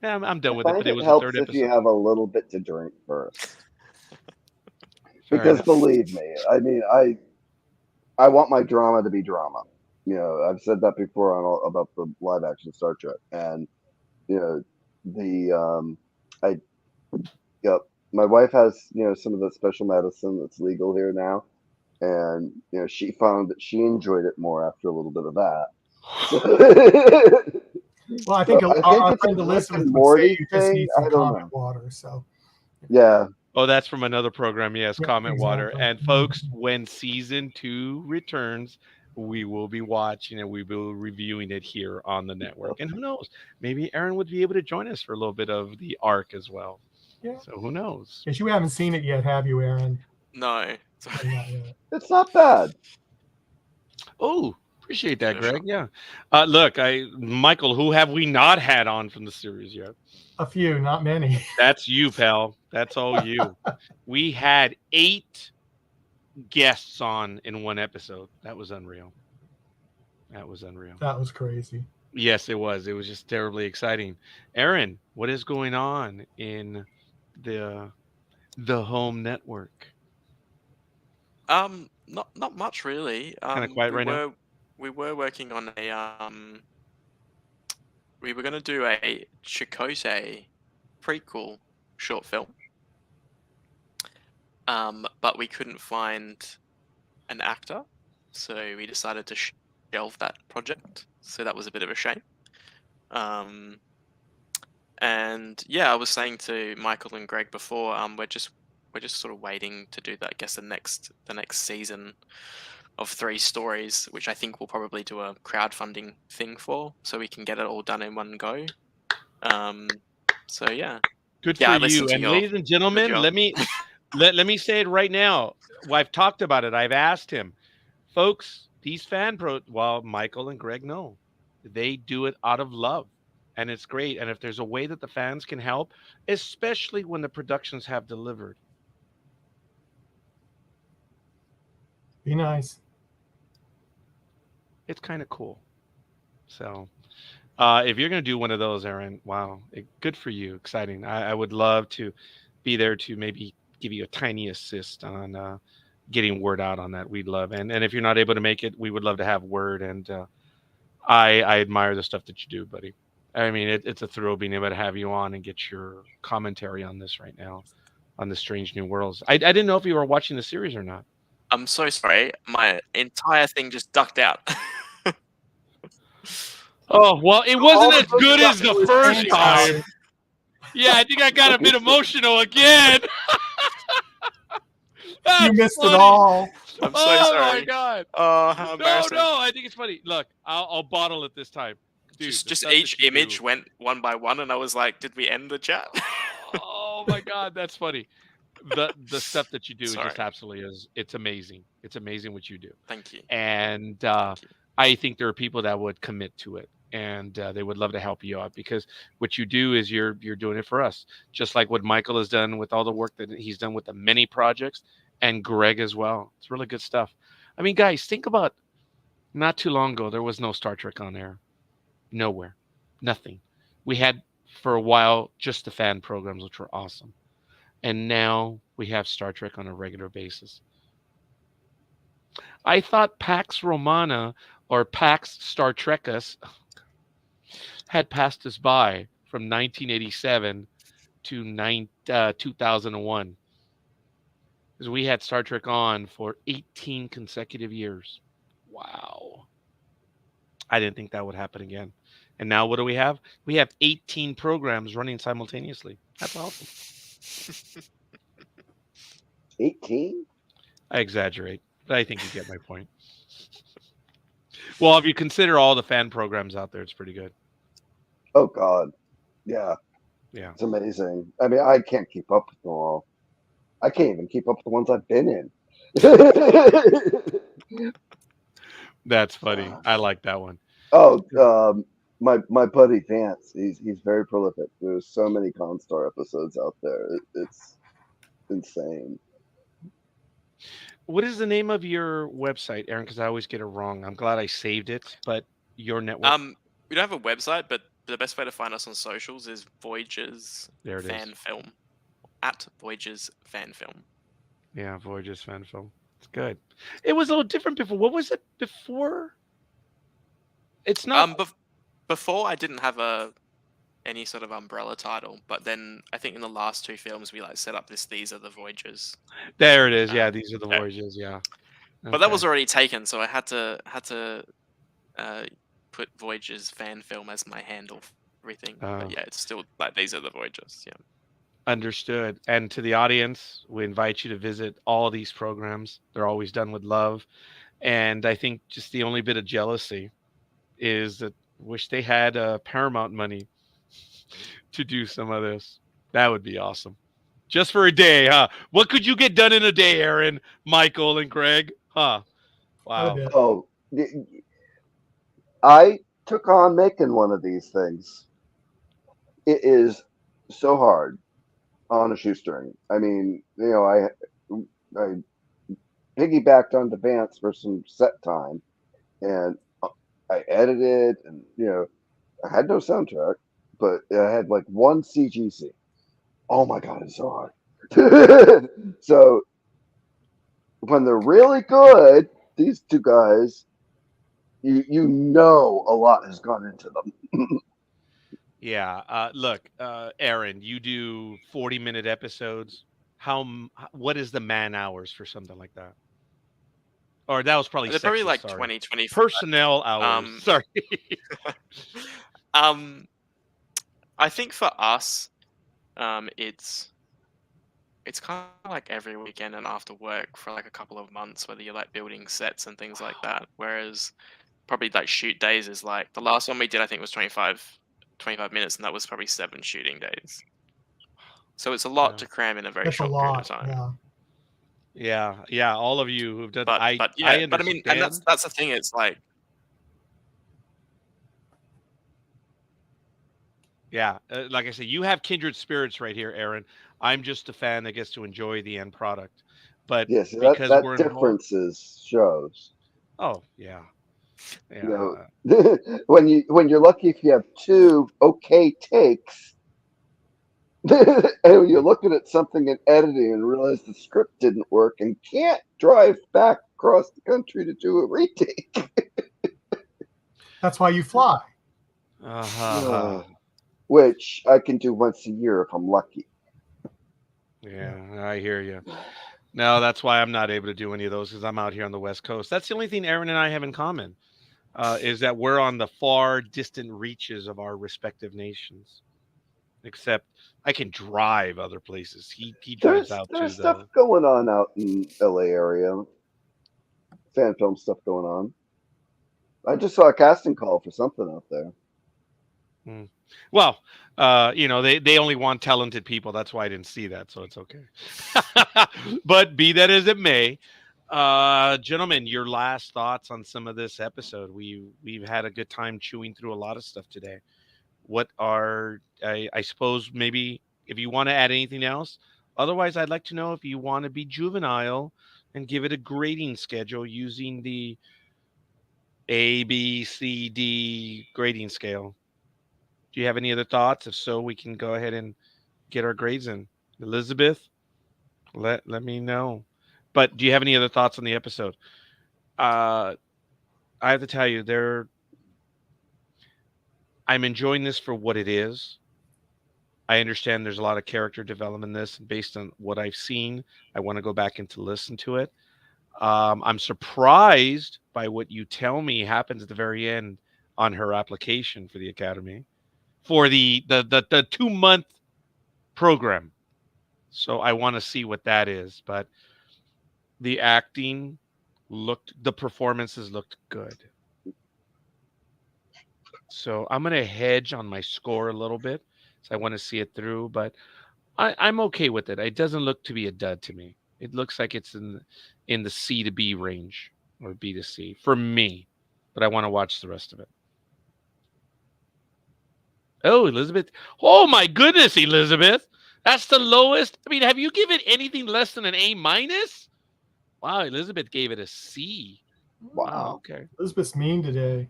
Yeah, I'm done I with it, find but it it was the helps third if you episode. have a little bit to drink first. Fair Because enough. believe me, I mean, I want my drama to be drama. I've said that before about the live action Star Trek, and the I my wife has some of the special medicine that's legal here now, and she found that she enjoyed it more after a little bit of that. well, I think So our it's a friend Rick Elizabeth and would say Morty you just thing. need some I don't comet know. water. So Yeah, Oh, that's from another program. Yes, Yeah, Comment Water. exactly. And folks, when season 2 returns, we will be watching and we will be reviewing it here on the network. And who knows? Maybe Aaron would be able to join us for a little bit of the arc as well. Yeah. So who knows? Yes, you haven't seen it yet, have you, Aaron? No. Not yet. it's not bad. Oh, appreciate that, Yeah, Greg. sure. Yeah. Look, Michael, who have we not had on from the series yet? A few, not many. That's you, pal. That's all you. We had 8 guests on in one episode. That was unreal. That was unreal. That was crazy. Yes, it was. It was just terribly exciting. Aaron, what is going on in the home network? Not much really. Kinda quiet we right now? were we were working on a we were going to do a Chakotay prequel short film, but we couldn't find an actor, so we decided to shelve that project. So that was a bit of a shame. And yeah, I was saying to Michael and Greg before, we're just sort of waiting to do that. I guess the next season of 3 stories, which I think we'll probably do a crowdfunding thing for, so we can get it all done in one go. So yeah. Good Yeah, for I you. listened to And your ladies and gentlemen, video. let me say it right now. Well, I've talked about it. I've asked him, folks. These well, Michael and Greg know they do it out of love, and it's great. And if there's a way that the fans can help, especially when the productions have delivered, Be nice. it's kind of cool. So, if you're going to do one of those, Aaron, wow, good for you. Exciting. I would love to be there to maybe give you a tiny assist on getting word out on that. We'd love. And if you're not able to make it, we would love to have word. And I admire the stuff that you do, buddy. I mean, it's a thrill being able to have you on and get your commentary on this right now, on the Strange New Worlds. I didn't know if you were watching the series or not. I'm so sorry. My entire thing just ducked out. Oh, well, it wasn't as good as the first Thanks, time. Howard. Yeah, I think I got a bit emotional again. You missed funny. it all. I'm so Oh sorry. my god. Oh, how embarrassing. No, I think it's funny. Look, I'll bottle it this time. Dude, just each image went one by one, and I was like, "Did we end the chat?" Oh my god, that's funny. The stuff that you do Sorry. just absolutely is. It's amazing. It's amazing what you do. Thank you. And Thank you. I think there are people that would commit to it, and they would love to help you out, because what you do is you're doing it for us, just like what Michael has done with all the work that he's done with the many projects, and Greg as well. It's really good stuff. I mean, guys, think about not too long ago there was no Star Trek on air, nowhere, nothing. We had for a while just the fan programs, which were awesome, and now we have Star Trek on a regular basis. I thought Pax Romana or Pax Star Trekus had passed us by from 1987 to 2001. Because we had Star Trek on for 18 consecutive years. Wow. I didn't think that would happen again. And now what do we have? We have 18 programs running simultaneously. That's awesome. 18? I exaggerate, but I think you get my point. Well, if you consider all the fan programs out there, it's pretty good. Oh, God. Yeah. Yeah. It's amazing. I mean, I can't keep up with them all. I can't even keep up with the ones I've been in. That's funny. I like that one. Oh, my buddy Vance, he's very prolific. There's so many Constar episodes out there. It's insane. What is the name of your website, Aaron? Because I always get it wrong. I'm glad I saved it, but your network. We don't have a website, but the best way to find us on socials is Voyager's There it Fan is. Film. At Voyager's Fan Film. Yeah, Voyager's Fan Film. It's good. It was a little different before. What was it before? It's not. Before I didn't have any sort of umbrella title, but then I think in the last 2 films we set up these are the Voyagers. There it is. Yeah, these are the Voyagers. Yeah. Okay. But that was already taken, so I had to put Voyager's Fan Film as my handle for everything. But yeah, it's still these are the Voyagers. Yeah. Understood. And to the audience, we invite you to visit all these programs. They're always done with love. And I think just the only bit of jealousy is that wish they had Paramount money to do some of this. That would be awesome. Just for a day, huh? What could you get done in a day, Aaron, Michael, and Greg? Huh? Wow. Oh, I took on making one of these things. It is so hard on a shoestring. I mean, I piggybacked onto Vance for some set time, and I edited, and I had no soundtrack, but I had like one CGC. Oh my God, it's so hard. So when they're really good, these two guys, you know a lot has gone into them. Yeah. Look, Aaron, you do 40-minute episodes. What is the man hours for something like that? Or that was probably They're probably sexist. like Sorry. 20, 25. Personnel hours. Sorry. um, I think for us, it's kind of like every weekend and after work for like a couple of months, whether you're like building sets and things like that. Whereas probably like shoot days is like the last one we did, I think was 25 minutes, and that was probably 7 shooting days. So it's a lot Yeah. to cram in a very That's a short period of lot. time. Yeah. Yeah. All of you who've done, But I yeah, but I mean, and understand. that's the thing. It's like Yeah, like I said, you have kindred spirits right here, Aaron. I'm just a fan that gets to enjoy the end product. But Yes, because that we're involved, differences shows. oh yeah, You yeah, know, when you're lucky if you have two okay takes, and you're looking at something in editing and realize the script didn't work and can't drive back across the country to do a retake. That's why you fly. uh-huh. Which I can do once a year if I'm lucky. Yeah, I hear you. No, that's why I'm not able to do any of those because I'm out here on the West Coast. That's the only thing Aaron and I have in common, is that we're on the far distant reaches of our respective nations. Except I can drive other places. He drives out There's to stuff the. going on out in LA area. Fan film stuff going on. I just saw a casting call for something out there. Mm. Well, they only want talented people. That's why I didn't see that, so it's okay. But be that as it may, gentlemen, your last thoughts on some of this episode. We've had a good time chewing through a lot of stuff today. What are I suppose maybe if you want to add anything else? Otherwise, I'd like to know if you want to be juvenile and give it a grading schedule using the A, B, C, D grading scale. Do you have any other thoughts? If so, we can go ahead and get our grades in. Elizabeth, let me know. But do you have any other thoughts on the episode? Uh, I have to tell you, I'm enjoying this for what it is. I understand there's a lot of character development in this, and based on what I've seen, I want to go back and to listen to it. I'm surprised by what you tell me happens at the very end on her application for the academy for the 2-month program. So I want to see what that is. But the acting the performances looked good. So I'm gonna hedge on my score a little bit. So I want to see it through, but I'm okay with it. It doesn't look to be a dud to me. It looks like it's in the C to B range or B to C for me. But I want to watch the rest of it. Oh, Elizabeth. Oh my goodness, Elizabeth. That's the lowest. I mean, have you given anything less than an A minus? Wow, Elizabeth gave it a C. Wow, okay. Elizabeth's mean today.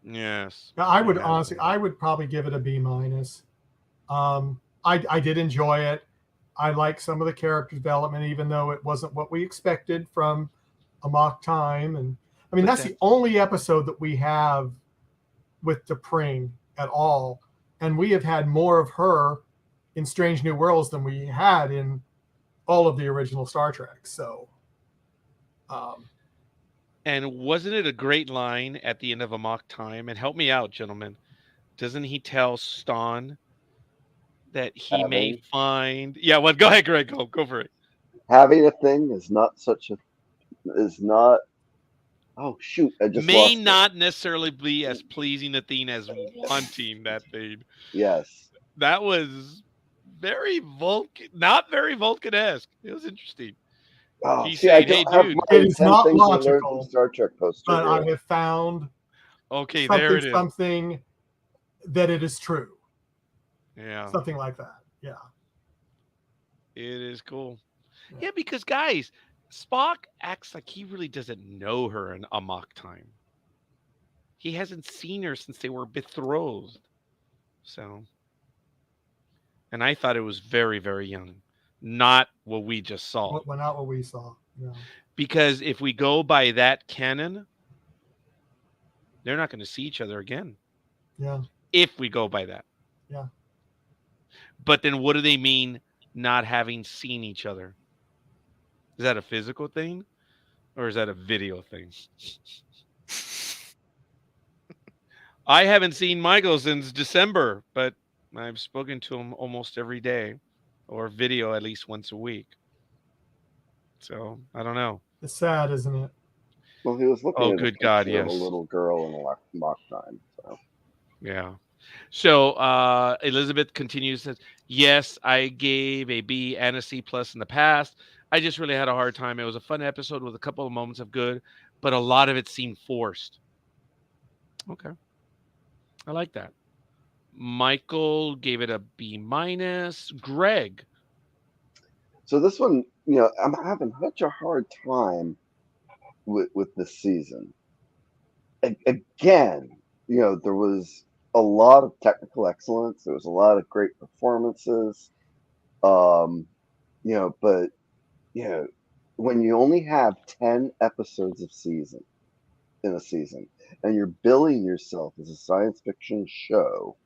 Yes. Yeah, I would probably give it a B minus. I did enjoy it. I like some of the character development, even though it wasn't what we expected from Amok Time. And I mean, that's the only episode that we have with T'Pring at all. And we have had more of her in Strange New Worlds than we had in all of the original Star Trek. So, and wasn't it a great line at the end of Amok Time? And help me out, gentlemen. Doesn't he tell Ston that he may find? Yeah. Well, go ahead, Greg. Go for it. Having a thing is not is not. Oh shoot! I just may lost not necessarily be as pleasing a thing as wanting that thing. Yes. That was very not very Vulcan-esque. It was interesting. Oh, He's see, I saying, "Hey, don't have dude." my it is 10 not things I learned from logical, Star Trek poster. but I Here. have found Okay, there it is. something that it is true. Yeah. Something like that. Yeah. It is cool. Yeah, because guys, Spock acts like he really doesn't know her in Amok Time. He hasn't seen her since they were betrothed. So, and I thought it was very, very young. Not what we just saw. Well, not what we saw. No. Because if we go by that canon, they're not going to see each other again. Yeah. If we go by that. Yeah. But then what do they mean not having seen each other? Is that a physical thing or is that a video thing? I haven't seen Michael since December, but I've spoken to him almost every day or video at least once a week. So I don't know. It's sad, isn't it? Well, he was looking Oh, at a good picture God, of a yes. little girl in a mock time. So. Yeah. So Elizabeth continues, says, yes, I gave a B and a C plus in the past. I just really had a hard time. It was a fun episode with a couple of moments of good, but a lot of it seemed forced. Okay. I like that. Michael gave it a B minus. Greg. So this one, you know, I'm having such a hard time with this season. Again, you know, there was a lot of technical excellence. There was a lot of great performances. You know, but you know, when you only have 10 episodes in a season, and you're billing yourself as a science fiction show,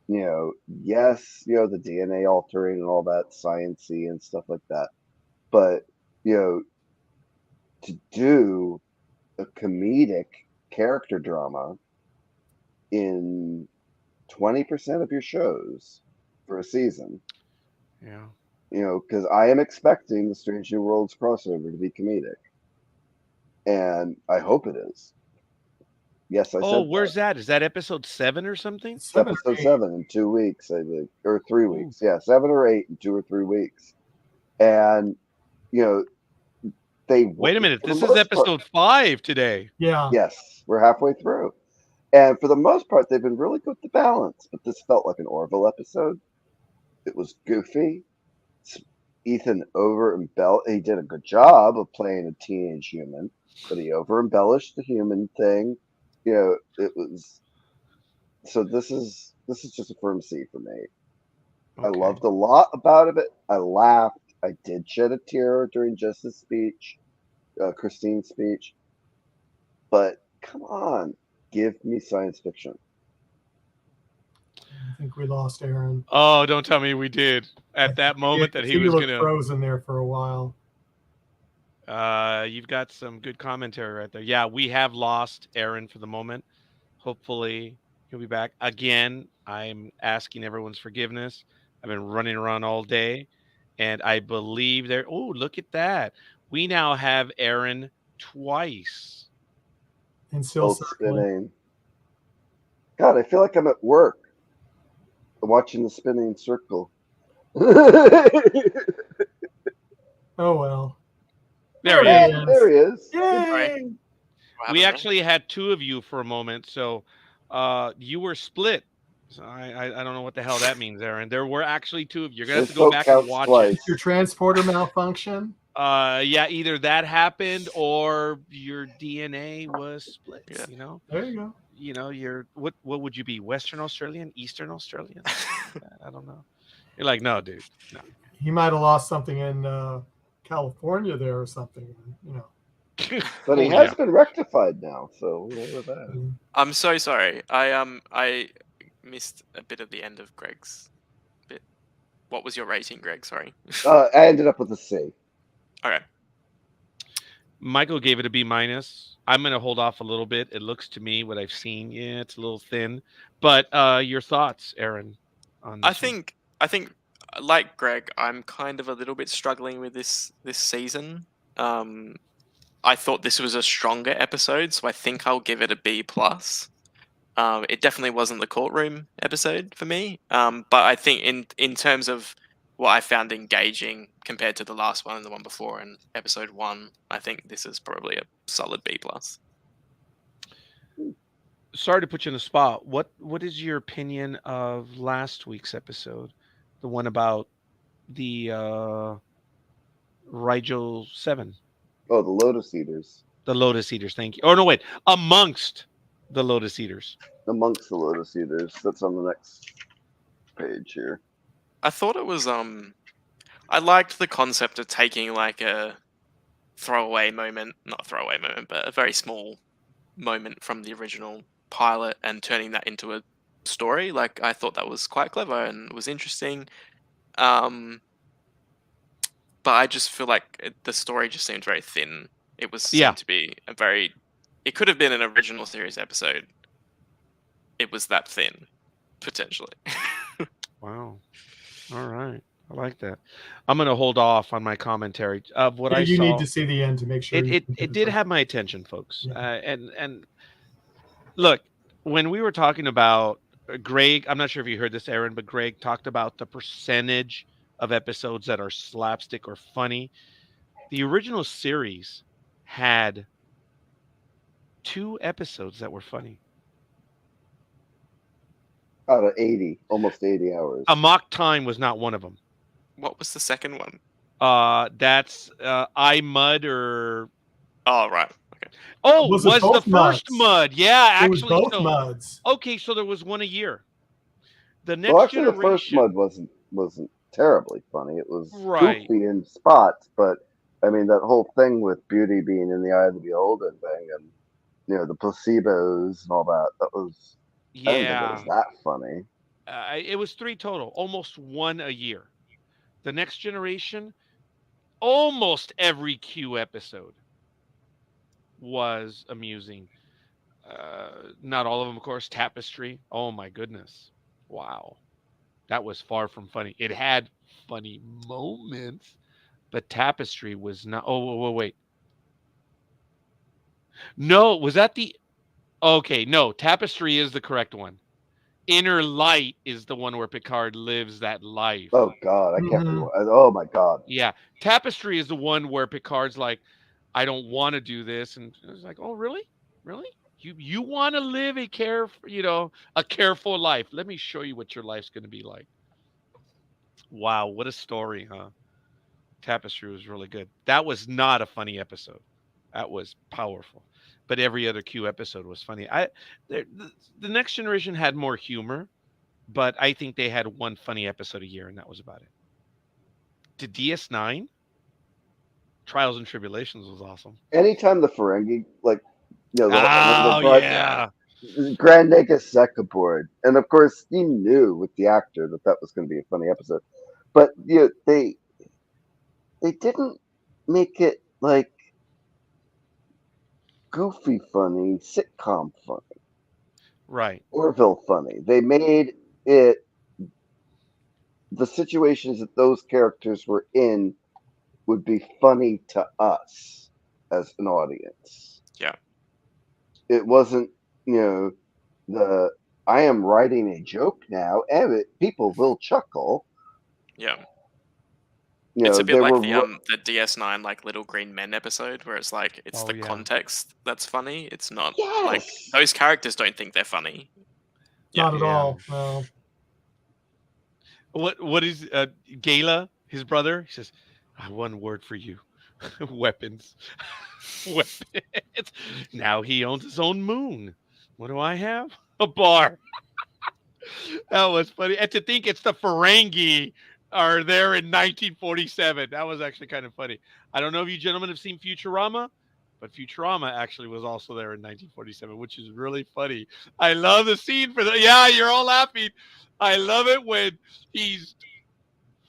you know, yes, you know, the DNA altering and all that sciencey and stuff like that, but you know, to do a comedic character drama in 20% of your shows for a season, Yeah. you know, because I am expecting the Strange New Worlds crossover to be comedic, and I hope it is. Yes, I Oh, said where's that? Is that episode 7 or something? It's 7 or episode 8. 7 in 2 weeks, I think, or 3 Ooh. weeks. Yeah, 7 or 8 in 2 or 3 weeks, and you know, Wait a minute. for the This is most part, episode 5 today. Yeah. yes, we're halfway through, and for the most part, they've been really good to balance. But this felt like an Orville episode. It was goofy. Ethan he did a good job of playing a teenage human, but he over embellished the human thing. You know, it was so this is just a firm C for me. I Okay. loved a lot about it. I laughed. I did shed a tear during Jess's speech, Christine's speech. But come on, give me science fiction. I think we lost Aaron. Oh, don't tell me we did at that moment that he was looked going to. frozen there for a while. You've got some good commentary right there. Yeah, we have lost Aaron for the moment. Hopefully he'll be back. Again, I'm asking everyone's forgiveness. I've been running around all day, and I believe there. Oh, look at that. We now have Aaron twice. And still Both circling. spinning. God, I feel like I'm at work watching the spinning circle. Oh well. There he There is. he is. There he is. Yay! What We happened there? actually had 2 of you for a moment, so you were split. So I don't know what the hell that means, Aaron. There were actually 2 of you. You're gonna have to go Info back and counts watch twice. Your transporter malfunction. it. Yeah, either that happened or your DNA was split. Yeah. You know, There you go. you're what would you be? Western Australian, Eastern Australian? I don't know. You're like, no, dude, no. He might have lost something in California there or something. You know. But he Oh, has yeah. been rectified now, so we'll go with that. I'm so sorry. I missed a bit of the end of Greg's bit. What was your rating, Greg? Sorry. I ended up with a C. Okay. Michael gave it a B minus. I'm going to hold off a little bit. It looks to me what I've seen. Yeah, it's a little thin. But your thoughts, Aaron? On this I think like Greg, I'm kind of a little bit struggling with this season. I thought this was a stronger episode, so I think I'll give it a B plus. It definitely wasn't the courtroom episode for me, but I think in terms of what I found engaging compared to the last one and the one before in episode 1, I think this is probably a solid B plus. Sorry to put you on the spot. What is your opinion of last week's episode, the one about the Rigel 7, Oh, the Lotus Eaters. the Lotus Eaters? Thank you. Oh no, wait, amongst the Lotus Eaters. Amongst the Lotus Eaters. That's on the next page here. I thought it was I liked the concept of taking like a throwaway moment, not a throwaway moment, but a very small moment from the original pilot and turning that into a story. Like, I thought that was quite clever and was interesting. But I just feel like the story just seemed very thin. It Yeah. seemed to be a very. It could have been an original series episode. It was that thin, potentially. Wow. All right. I like that. I'm going to hold off on my commentary of what Yeah, I you saw. need to see the end to make sure. It did have my attention, folks. Yeah. And look, when we were talking about Greg, I'm not sure if you heard this, Aaron, but Greg talked about the percentage of episodes that are slapstick or funny. The original series had 2 episodes that were funny. Out of 80, almost 80 hours. Amok Time was not one of them. What was the second one? That's I Mud or Oh, right. Okay. oh, Was was it the both first Muds? Mud? Yeah, It was actually, both so Muds. okay, so there was one a year. The Well, next actually, the first generation, Mud wasn't terribly funny. It was right? goofy in spots, but I mean that whole thing with beauty being in the eye of the beholder thing, and the placebos and all that. That was I didn't think it was Yeah, that funny. it was 3 total, almost one a year. The next generation, almost every Q episode was amusing. Not all of them, of course. Tapestry. Oh my goodness! Wow, that was far from funny. It had funny moments, but Tapestry was not. Oh, wait. No, was that the? Okay, no. Tapestry is the correct one. Inner Light is the one where Picard lives that life. Oh God, I can't. Mhm. Oh my God. Yeah, Tapestry is the one where Picard's like, I don't want to do this, and it's like, oh really, really? You want to live a careful life? Let me show you what your life's going to be like. Wow, what a story, huh? Tapestry was really good. That was not a funny episode. That was powerful. But every other Q episode was funny. The next generation had more humor, but I think they had one funny episode a year, and that was about it. To DS9, Trials and Tribulations was awesome. Anytime the Ferengi, like Oh the brought yeah, Grand Nagaseka aboard, and of course you knew with the actor that was going to be a funny episode, but they didn't make it like goofy funny, sitcom funny, right. Orville funny. They made it the situations that those characters were in would be funny to us as an audience. Yeah. It wasn't, the I am writing a joke now, and people will chuckle. Yeah. It's a bit there like were the DS9 like Little Green Men episode where it's like it's Oh, the yeah. context that's funny. It's not like yes. those characters don't think they're funny. Yeah. Not at all. No. What is Gala, his brother? He says, I have one word for you. Weapons. Weapons. Now he owns his own moon. What do I have? A bar. That was funny. And to think it's the Ferengi are there in 1947. That was actually kind of funny. I don't know if you gentlemen have seen Futurama, but Futurama actually was also there in 1947, which is really funny. I love the scene for the. Yeah, you're all laughing. I love it when he's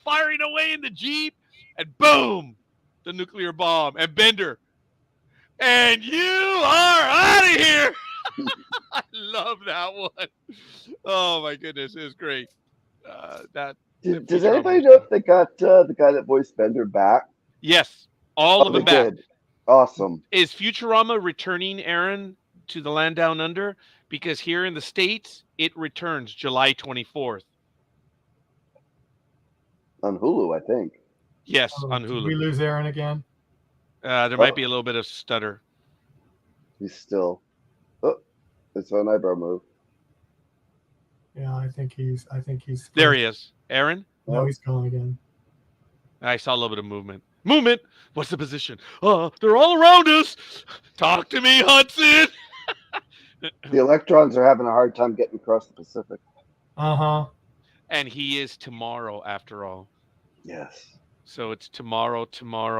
firing away in the Jeep and boom, the nuclear bomb and Bender. And you are out of here. I love that one. Oh my goodness, it was great. Does anybody know if they got the guy that voiced Bender back? Yes, all of them back. Did. Awesome. Is Futurama returning, Aaron, to the land down under? Because here in the States, it returns July 24th. On Hulu, I think. Yes, Oh, on did Hulu. we lose Aaron again? There might be a little bit of stutter. He's still. Oh, it's an eyebrow move. Yeah, I think he's. There he is. Aaron? No, he's gone again. I saw a little bit of movement. Movement? What's the position? They're all around us. Talk to me, Hudson. The electrons are having a hard time getting across the Pacific. Uh-huh. And he is tomorrow, after all. Yes. So it's tomorrow,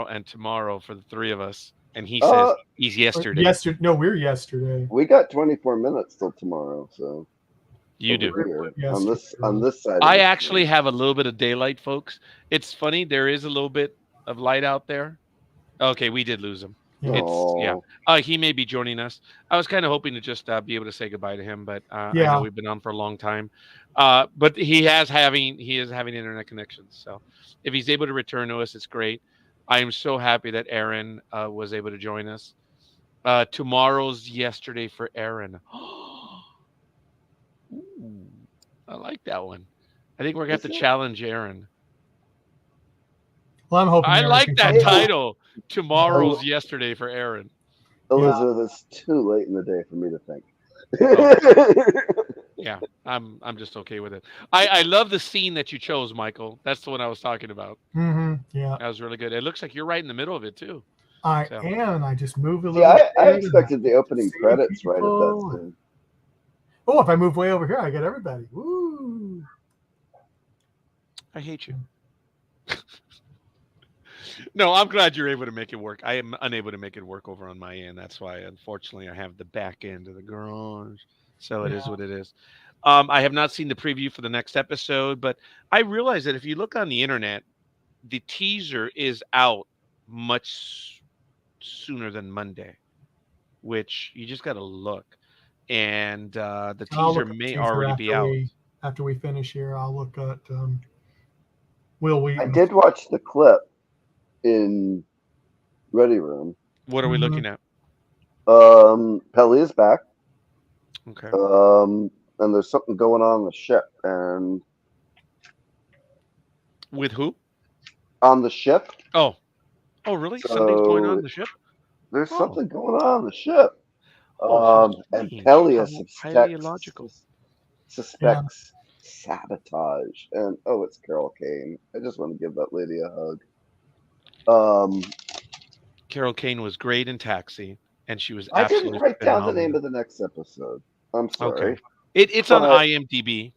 and tomorrow for the three of us. and he says Uh, he's yesterday. Yesterday, no, we're yesterday. we got 24 minutes till tomorrow, so You over do. here Yesterday. on this side. I of the actually screen. have a little bit of daylight, folks. It's funny. There is a little bit of light out there. Okay, we did lose him. Yeah. Yeah. Aw. He may be joining us. I was kind of hoping to just be able to say goodbye to him, but I Yeah. know we've been on for a long time. But he is having internet connections. So if he's able to return to us, it's great. I am so happy that Aaron was able to join us. Tomorrow's yesterday for Aaron. Ooh, I like that one. I think we're gonna have to Is it? challenge Aaron. Well, I'm hoping. I Aaron like can that come back. title. Tomorrow's yesterday for Aaron. Elizabeth, it's too late in the day for me to think. Yeah, I'm just okay with it. I love the scene that you chose, Michael. That's the one I was talking about. Yeah. That was really good. It looks like you're right in the middle of it too. I So. am. I just moved a See, little. I bit expected the opening see credits right at that people. scene. Oh, if I move way over here, I get everybody. Woo! I hate you. No, I'm glad you're able to make it work. I am unable to make it work over on my end. That's why, unfortunately, I have the back end of the garage. So it is what it is. I have not seen the preview for the next episode, but I realize that if you look on the internet, the teaser is out much sooner than Monday, which you just got to look. And the teaser may already be out. After we finish here, I'll look at Will I Wheaton. did watch the clip in Ready Room. What are we looking at? Pelly is back. Okay. And there's something going on the ship. And with who? On the ship. Oh, really? Something's going on the ship? There's something going on the ship. And Pelly suspects sabotage. And it's Carol Kane. I just want to give that lady a hug. Carol Kane was great in Taxi, and she was I absolutely didn't write phenomenal. down the name of the next episode. I'm sorry. Okay. It's on IMDb.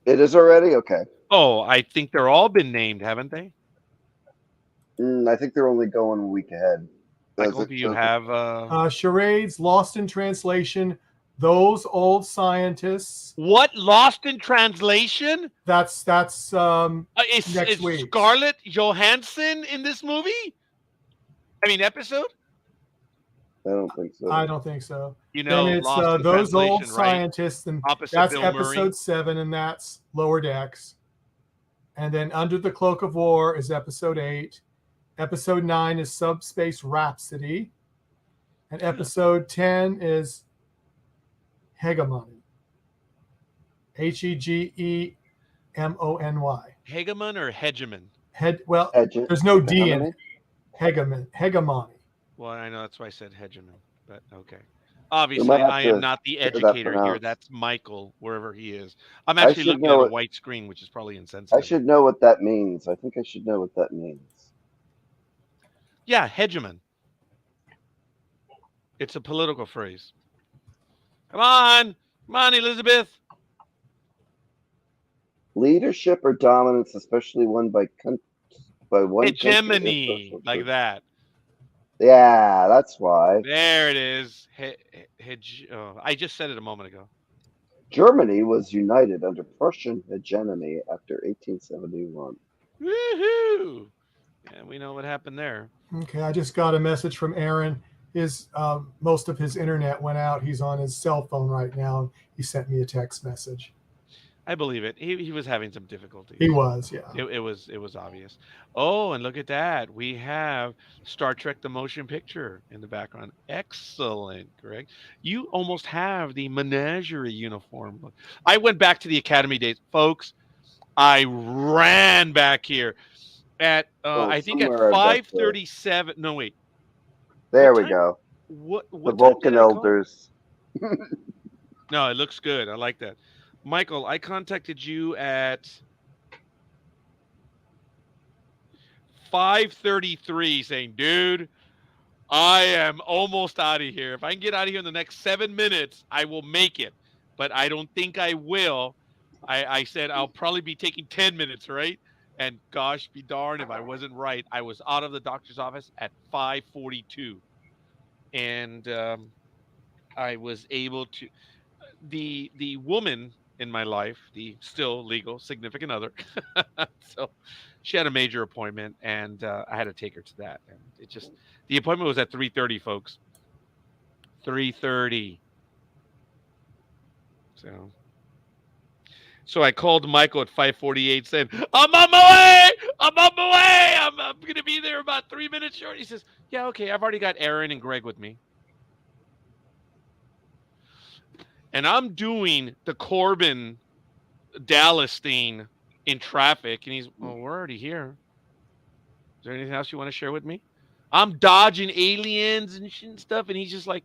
It is already? Okay. Oh, I think they're all been named, haven't they? I think they're only going a week ahead. Michael, do you have Charades, Lost in Translation, Those Old Scientists. What? Lost in Translation? That's next week. Scarlett Johansson in this movie? I mean, episode? I don't think so. I don't think so. Then it's Lost in Those Old right? Scientists, and opposite that's Bill episode Murray. 7, and that's Lower Decks. And then Under the Cloak of War is episode 8. Episode 9 is Subspace Rhapsody. And episode 10 is Hegemony. Hegemony. Hegemon or Hegemon? There's no D in it. Hegemony. Well, I know that's why I said Hegemon, but okay. Obviously, I am not the educator here. That's Michael, wherever he is. I'm actually looking at a white screen, which is probably insensitive. I should know what that means. I think I should know what that means. Yeah, hegemon. It's a political phrase. Come on, Elizabeth. Leadership or dominance, especially won by one hegemony, like that. Yeah, that's why. There it is. I just said it a moment ago. Germany was united under Prussian hegemony after 1871. Woohoo! And we know what happened there. Okay, I just got a message from Aaron. Most of his internet went out. He's on his cell phone right now. He sent me a text message. I believe it. He was having some difficulties. He was, yeah. It was obvious. Oh, and look at that. We have Star Trek the Motion Picture in the background. Excellent, Greg. You almost have the menagerie uniform. I went back to the Academy days. Folks, I ran back here at I think at 5:37. No, wait. There we go. What the Vulcan Elders. No, it looks good. I like that. Michael, I contacted you at 5:33 saying, dude, I am almost out of here. If I can get out of here in the next 7 minutes, I will make it. But I don't think I will. I said I'll probably be taking 10 minutes, right? And gosh be darned if I wasn't right. I was out of the doctor's office at 5:42, and I was able to. The woman in my life, the still legal significant other, so she had a major appointment, and I had to take her to that. And it just the appointment was at 3:30, folks. 3:30. So I called Michael at 5:48 saying, I'm on my way. I'm on my way. I'm going to be there about 3 minutes short. He says, yeah, okay. I've already got Aaron and Greg with me. And I'm doing the Corbin Dallas thing in traffic. And he's, well, we're already here. Is there anything else you want to share with me? I'm dodging aliens and shit and stuff. And he's just like,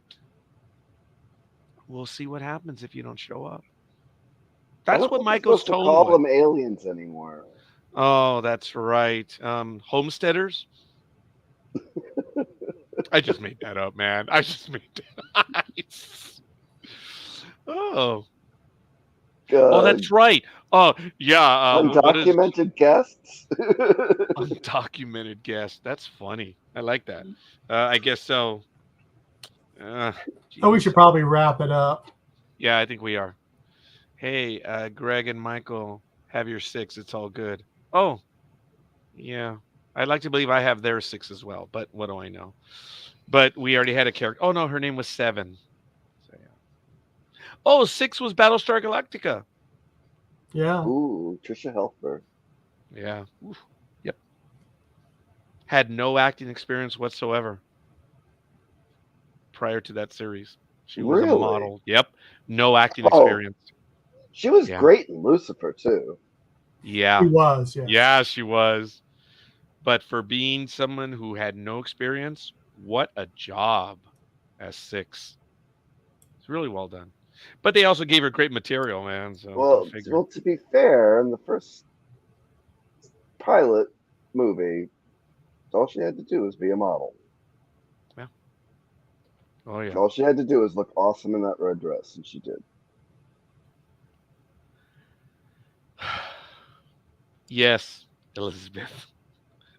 we'll see what happens if you don't show up. That's what Michael's tone call was. them aliens anymore. Oh, that's right. Homesteaders. I just made that up, man. I just made that up. Oh. Oh, that's right. Oh, yeah. Undocumented guests. Undocumented guests. That's funny. I like that. I guess so. We should probably wrap it up. Yeah, I think we are. Hey, Greg and Michael, have your 6. It's all good. Oh, yeah. I'd like to believe I have their 6 as well, but what do I know? But we already had a character. Oh, no, her name was 7. So, yeah. Oh, 6 was Battlestar Galactica. Yeah. Ooh, Trisha Helfer. Yeah. Oof. Yep. Had no acting experience whatsoever prior to that series. She was a model. Yep. No acting experience. She was great in Lucifer, too. Yeah. She was, yeah. Yeah, she was. But for being someone who had no experience, what a job as 6. It's really well done. But they also gave her great material, man. So well, to be fair, in the first pilot movie, all she had to do was be a model. Yeah. Oh, yeah. All she had to do was look awesome in that red dress, and she did. Yes, Elizabeth.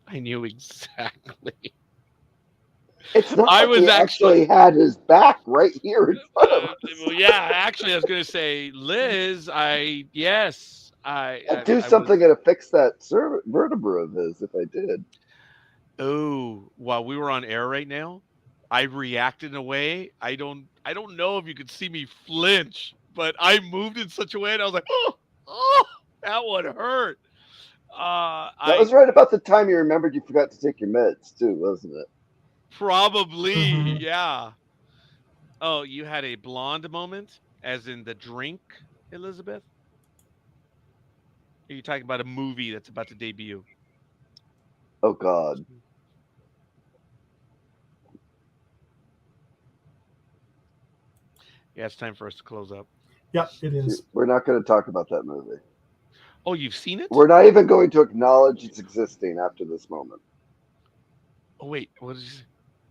I knew exactly. It's not like he actually had his back right here in front of us. Well, yeah, actually, I was going to say, Liz, I'd do something to fix that vertebra of his if I did. Oh, while we were on air right now, I reacted in a way. I don't know if you could see me flinch, but I moved in such a way, and I was like, oh, that one hurt. That was right about the time you remembered you forgot to take your meds, too, wasn't it? Probably, yeah. Oh, you had a blonde moment, as in the drink, Elizabeth? Are you talking about a movie that's about to debut? Oh, God. Yeah, it's time for us to close up. Yep, it is. We're not going to talk about that movie. Oh, you've seen it? We're not even going to acknowledge its existing after this moment. Oh, wait. What is it?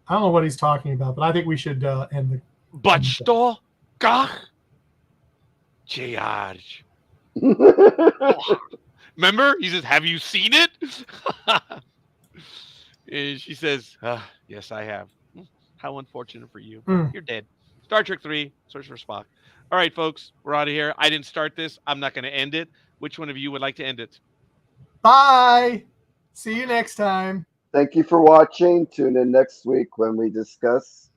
I don't know what he's talking about, but I think we should end the... Bacsto Gach George. Remember? He says, have you seen it? And she says, yes, I have. How unfortunate for you. You're dead. Star Trek 3, Search for Spock. All right, folks, we're out of here. I didn't start this. I'm not going to end it. Which one of you would like to end it? Bye. See you next time. Thank you for watching. Tune in next week when we discuss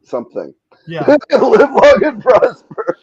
something. Yeah. Live long and prosper.